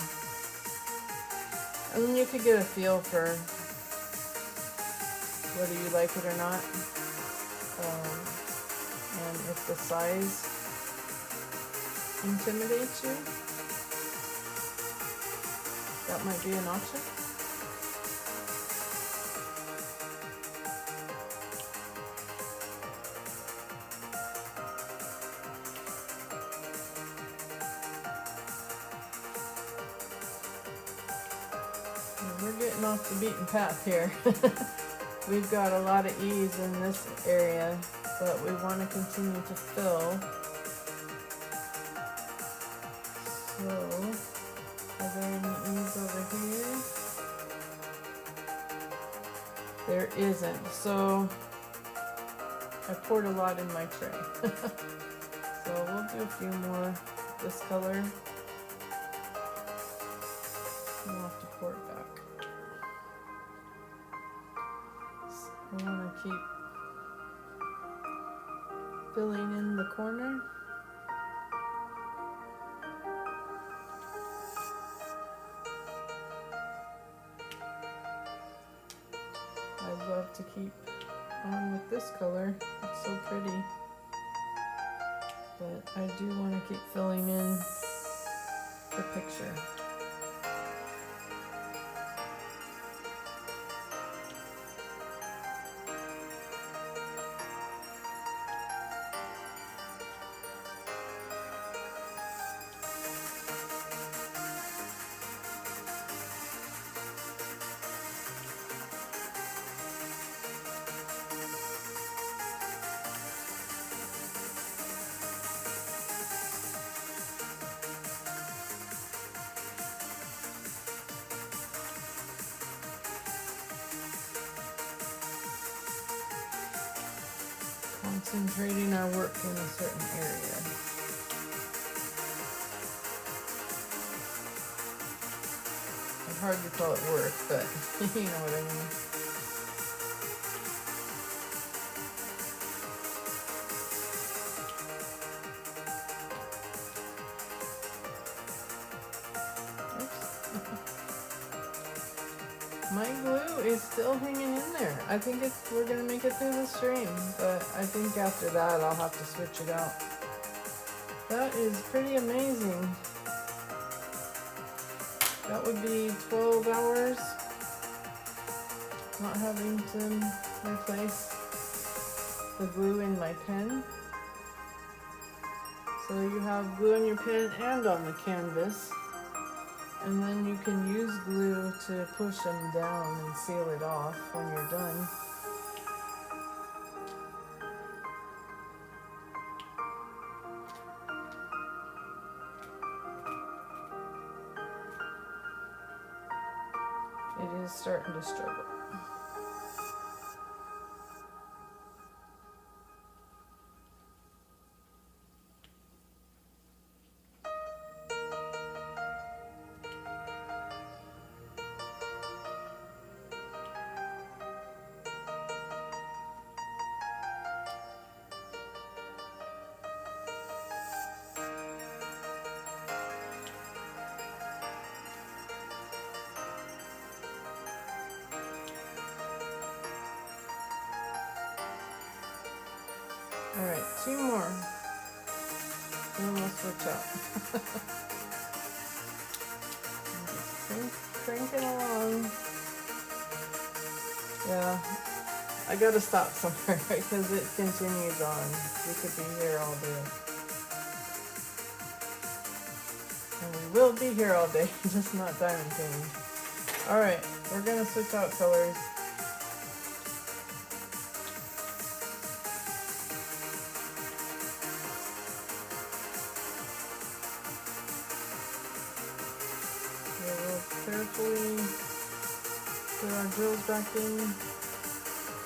And then you could get a feel for whether you like it or not. And if the size intimidates you, that might be an option. We're getting off the beaten path here. We've got a lot of ease in this area, but we want to continue to fill. So, are there any ease over here? There isn't. So, I poured a lot in my tray. So we'll do a few more this color. We'll have to pour it back. I want to keep filling in the corner. I'd love to keep on with this color. It's so pretty. But I do want to keep filling in the picture. Concentrating our work in a certain area. It's hard to call it work, but you know what I mean. My glue is still hanging in there. I think we're gonna make it through the stream, but I think after that I'll have to switch it out. That is pretty amazing. That would be 12 hours not having to replace the glue in my pen. So you have glue in your pen and on the canvas. And then you can use glue to push them down and seal it off when you're done. It is starting to struggle. Alright, 2 more. Then we'll switch out. Cranking along. Yeah, I gotta stop somewhere because it continues on. We could be here all day. And we will be here all day, just not diamond painting. Alright, we're gonna switch out colors. carefully put our drills back in.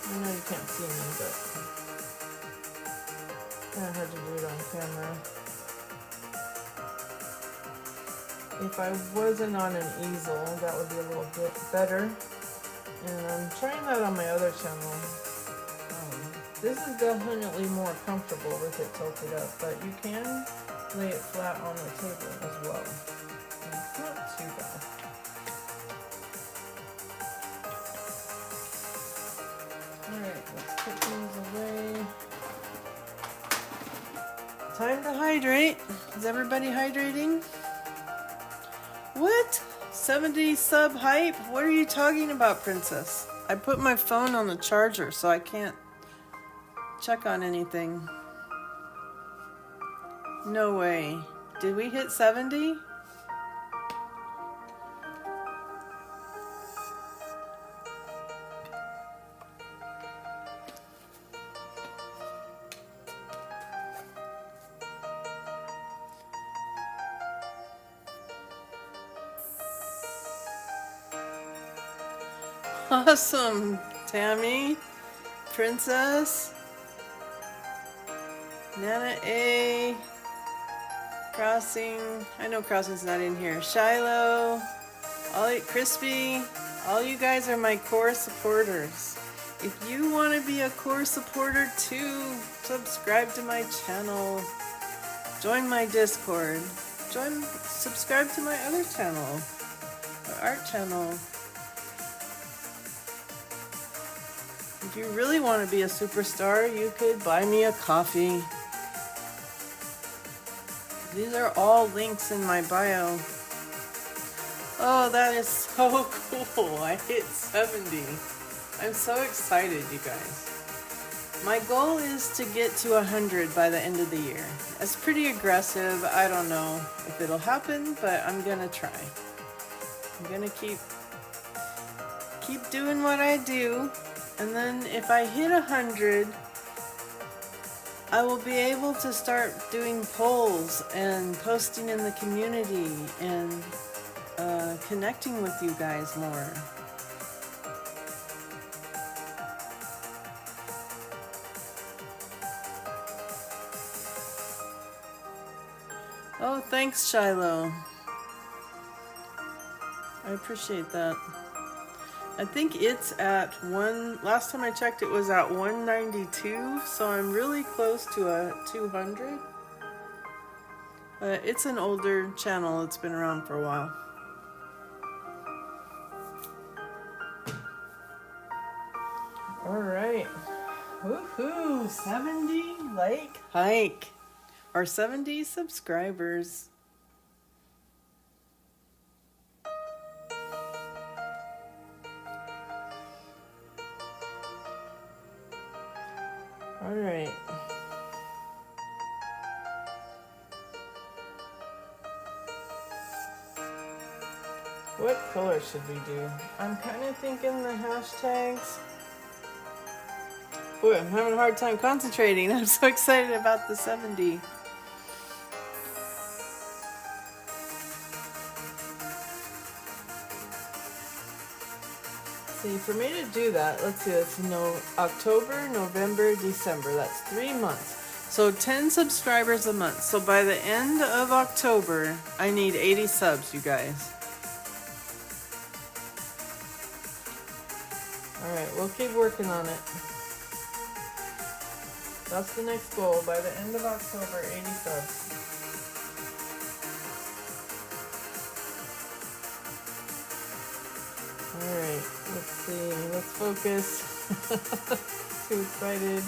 I know you can't see me, but kind of hard to do it on camera. If I wasn't on an easel, that would be a little bit better. And I'm trying that on my other channel. This is definitely more comfortable with it tilted up, but you can lay it flat on the table as well. It's not too bad. Alright, let's put these away. Time to hydrate. Is everybody hydrating? What? 70 sub hype? What are you talking about, Princess? I put my phone on the charger, so I can't check on anything. No way. Did we hit 70? Awesome, Tammy, Princess, Nana A, Crossing. I know Crossing's not in here. Shiloh, Crispy. All you guys are my core supporters. If you want to be a core supporter too, subscribe to my channel. Join my Discord. Subscribe to my other channel, my art channel. If you really want to be a superstar, you could buy me a coffee. These are all links in my bio. Oh, that is so cool. I hit 70. I'm so excited, you guys. My goal is to get to 100 by the end of the year. It's pretty aggressive. I don't know if it'll happen, but I'm gonna try. I'm gonna keep doing what I do. And then if I hit 100, I will be able to start doing polls and posting in the community and connecting with you guys more. Oh, thanks, Shiloh. I appreciate that. I think it's at last time I checked it was at 192, so I'm really close to a 200. It's an older channel, it's been around for a while. Alright. Woohoo! 70 like hike. Or 70 subscribers. All right. What color should we do? I'm kind of thinking the hashtags. Boy, I'm having a hard time concentrating. I'm so excited about the 70. See, for me to do that, let's see, that's October, November, December. That's 3 months. So 10 subscribers a month. So by the end of October, I need 80 subs, you guys. Alright, we'll keep working on it. That's the next goal. By the end of October, 80 subs. Alright, let's see. Let's focus. Too excited.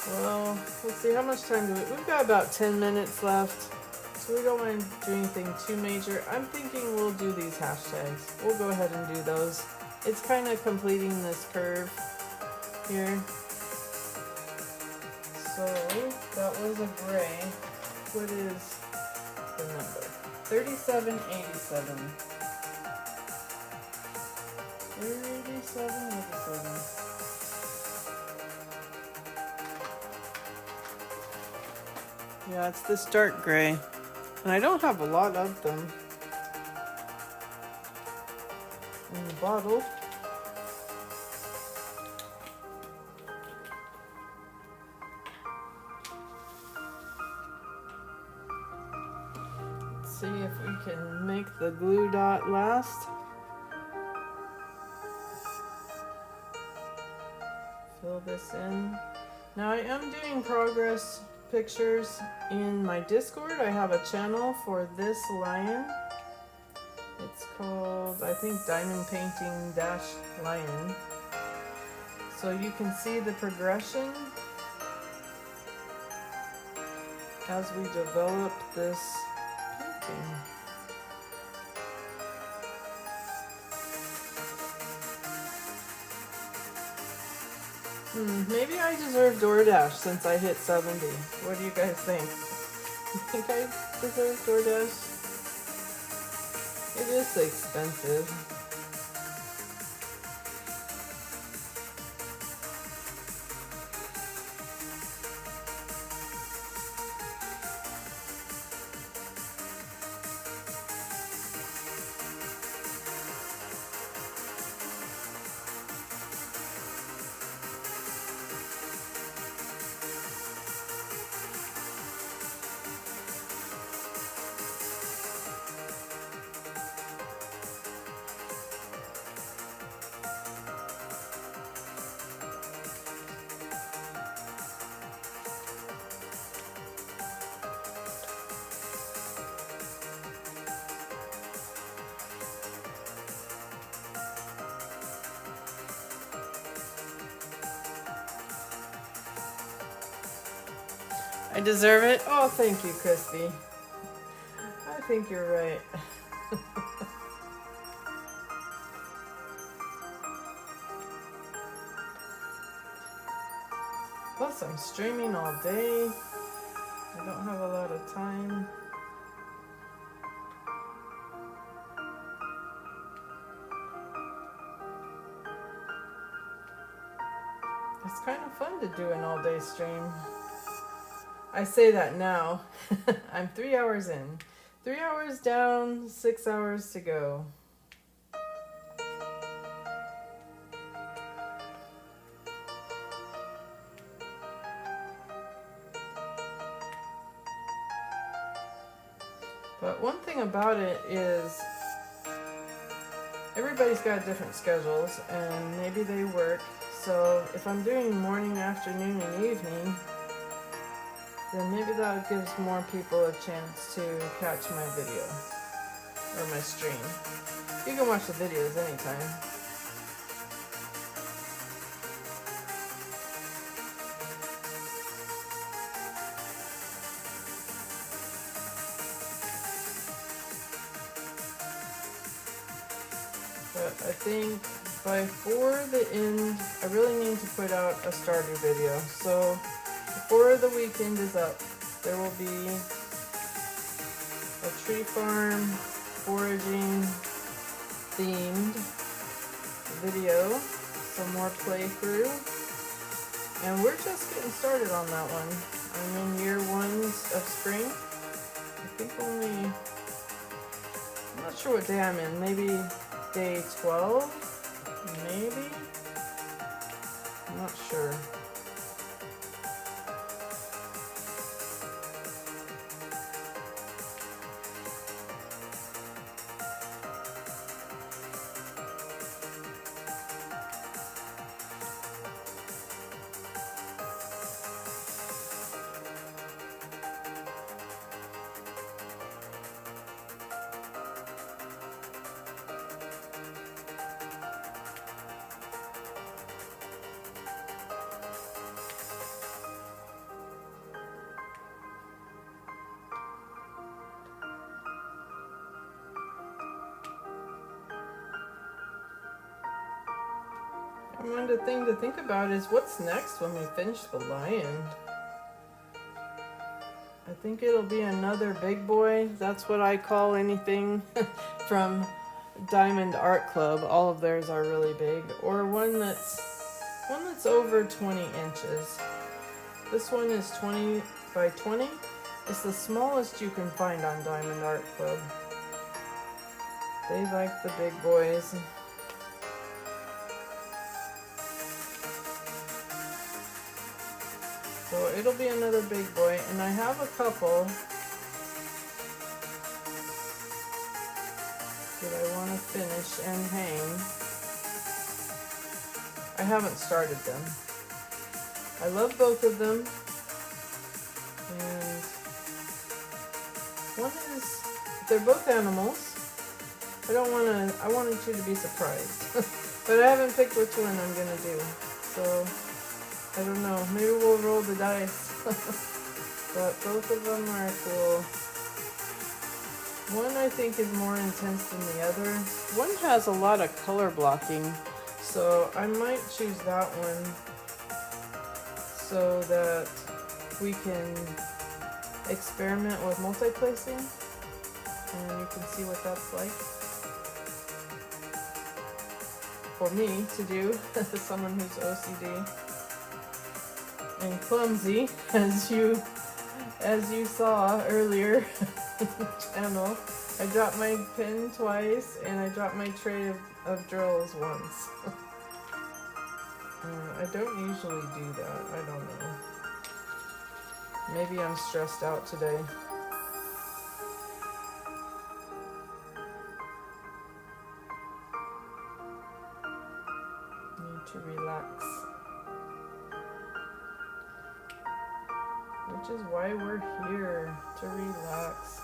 Well, let's see. How much time do we've got about 10 minutes left. So we don't mind doing anything too major. I'm thinking we'll do these hashtags. We'll go ahead and do those. It's kind of completing this curve here. So that was a gray. What is the number? 3787. 3787. Yeah, it's this dark gray. And I don't have a lot of them. in the bottle. Let's see if we can make the glue dot last. Fill this in. Now I am doing progress pictures in my Discord. I have a channel for this lion. It's called, I think, Diamond Painting Lion. So you can see the progression as we develop this painting. Maybe I deserve DoorDash since I hit 70. What do you guys think? You think I deserve DoorDash? It is expensive. I deserve it? Oh, thank you, Christy. I think you're right. Plus, I'm streaming all day. I don't have a lot of time. It's kind of fun to do an all-day stream. I say that now. I'm 3 hours in. 3 hours down, 6 hours to go. But one thing about it is everybody's got different schedules and maybe they work. So if I'm doing morning, afternoon, and evening, then maybe that gives more people a chance to catch my video or my stream. You can watch the videos anytime. But I think before the end, I really need to put out a Stardew video. So before the weekend is up, there will be a tree farm foraging themed video, some more playthrough, and we're just getting started on that one. I'm in year 1 of spring. I think only, I'm not sure what day I'm in, maybe day 12, maybe? I'm not sure. One thing to think about is what's next when we finish the lion. I think it'll be another big boy. That's what I call anything from Diamond Art Club. All of theirs are really big. Or one that's over 20 inches. This one is 20 by 20. It's the smallest you can find on Diamond Art Club. They like the big boys. So it'll be another big boy, and I have a couple that I want to finish and hang. I haven't started them. I love both of them, and one is, they're both animals. I wanted you to be surprised, but I haven't picked which one I'm gonna do, so I don't know, maybe we'll roll the dice. But both of them are cool. One I think is more intense than the other. One has a lot of color blocking, so I might choose that one so that we can experiment with multi-placing and you can see what that's like for me to do as someone who's OCD and clumsy, as you saw earlier in the channel. I dropped my pen twice and I dropped my tray of drills once. I don't usually do that. I don't know. Maybe I'm stressed out today. Need to relax. Which is why we're here, to relax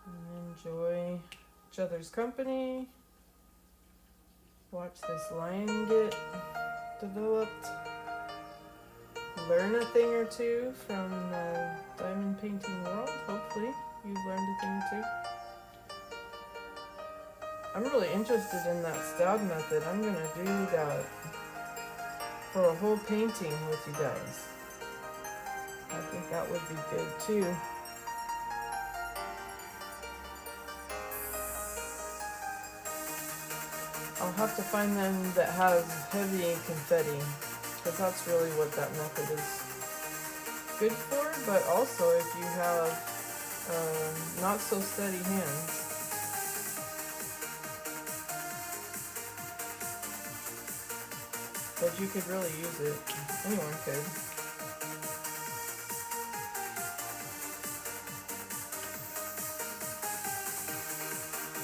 and enjoy each other's company. Watch this line get developed. Learn a thing or two from the diamond painting world. Hopefully you've learned a thing or two. I'm really interested in that stab method. I'm gonna do that for a whole painting with you guys. I think that would be good too. I'll have to find them that have heavy confetti, because that's really what that method is good for, but also if you have not so steady hands. But you could really use it. Anyone could.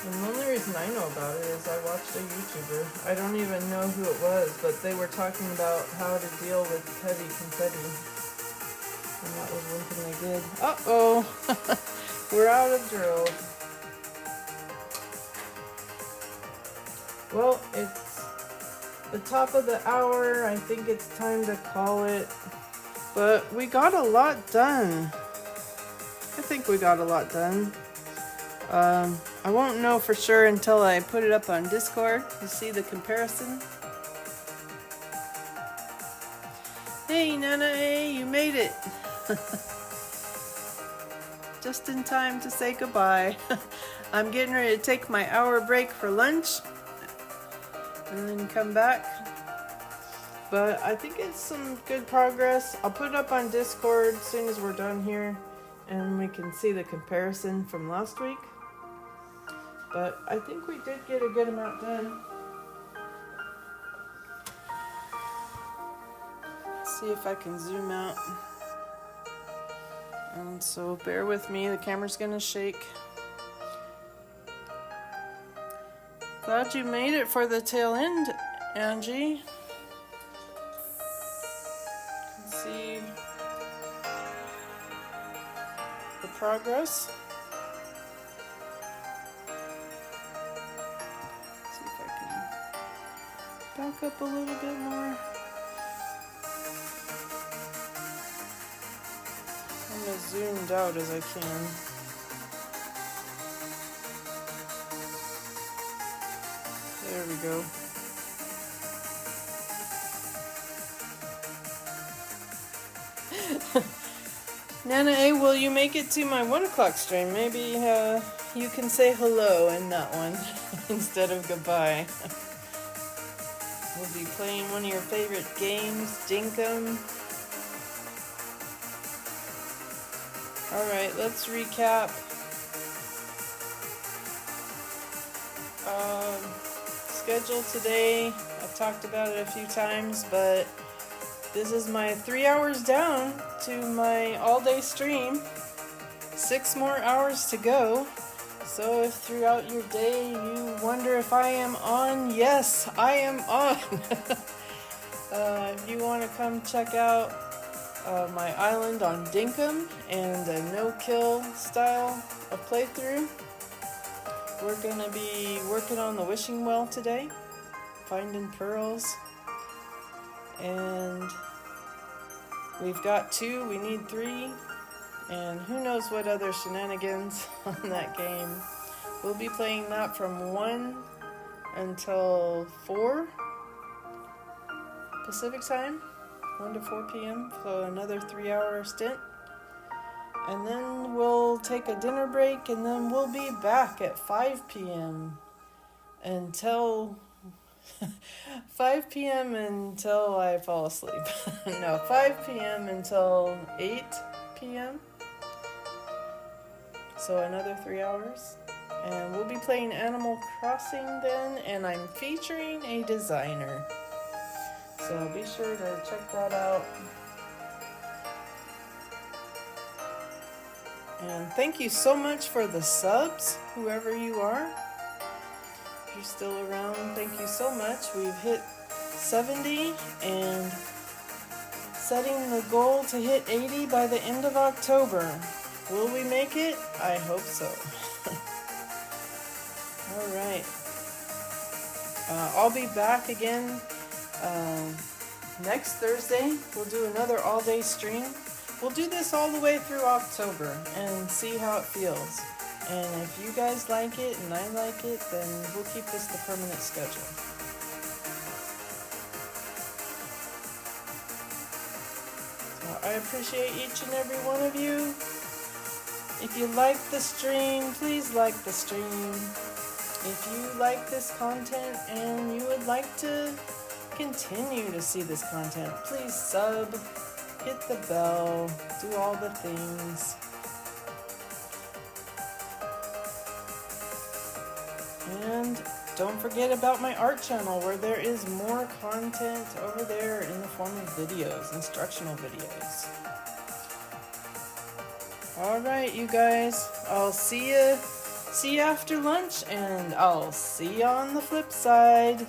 And the only reason I know about it is I watched a YouTuber. I don't even know who it was, but they were talking about how to deal with heavy confetti. And that was one thing they did. Uh-oh! We're out of drill. Well, it's the top of the hour. I think it's time to call it. But we got a lot done. I think we got a lot done. I won't know for sure until I put it up on Discord to see the comparison. Hey Nana, hey, you made it! Just in time to say goodbye. I'm getting ready to take my hour break for lunch and then come back. But I think it's some good progress. I'll put it up on Discord as soon as we're done here and we can see the comparison from last week. But I think we did get a good amount done. Let's see if I can zoom out. And so bear with me, the camera's gonna shake. Glad you made it for the tail end, Angie. Can see the progress. Back up a little bit more. I'm as zoomed out as I can. There we go. Nana A, will you make it to my 1 o'clock stream? Maybe you can say hello in that one instead of goodbye. We'll be playing one of your favorite games, Dinkum. Alright, let's recap. Schedule today, I've talked about it a few times, but This is my 3 hours down to my all-day stream. 6 more hours to go. So if throughout your day you wonder if I am on, yes, I am on. If you want to come check out my island on Dinkum and a no-kill style of playthrough, we're going to be working on the wishing well today, finding pearls, and we've got 2, we need 3. And who knows what other shenanigans on that game. We'll be playing that from 1 until 4 Pacific time. 1 to 4 p.m. So another 3-hour stint. And then we'll take a dinner break and then we'll be back at 5 p.m. until 5 p.m. until I fall asleep. No, 5 p.m. until 8 p.m. So another 3 hours. And we'll be playing Animal Crossing then, and I'm featuring a designer. So be sure to check that out. And thank you so much for the subs, whoever you are. If you're still around, thank you so much. We've hit 70 and setting the goal to hit 80 by the end of October. Will we make it? I hope so. Alright. I'll be back again next Thursday. We'll do another all-day stream. We'll do this all the way through October and see how it feels. And if you guys like it and I like it, then we'll keep this the permanent schedule. I appreciate each and every one of you. If you like the stream, please like the stream. If you like this content and you would like to continue to see this content, please sub, hit the bell, do all the things. And don't forget about my art channel where there is more content over there in the form of videos, instructional videos. Alright, you guys, I'll see you after lunch, and I'll see you on the flip side.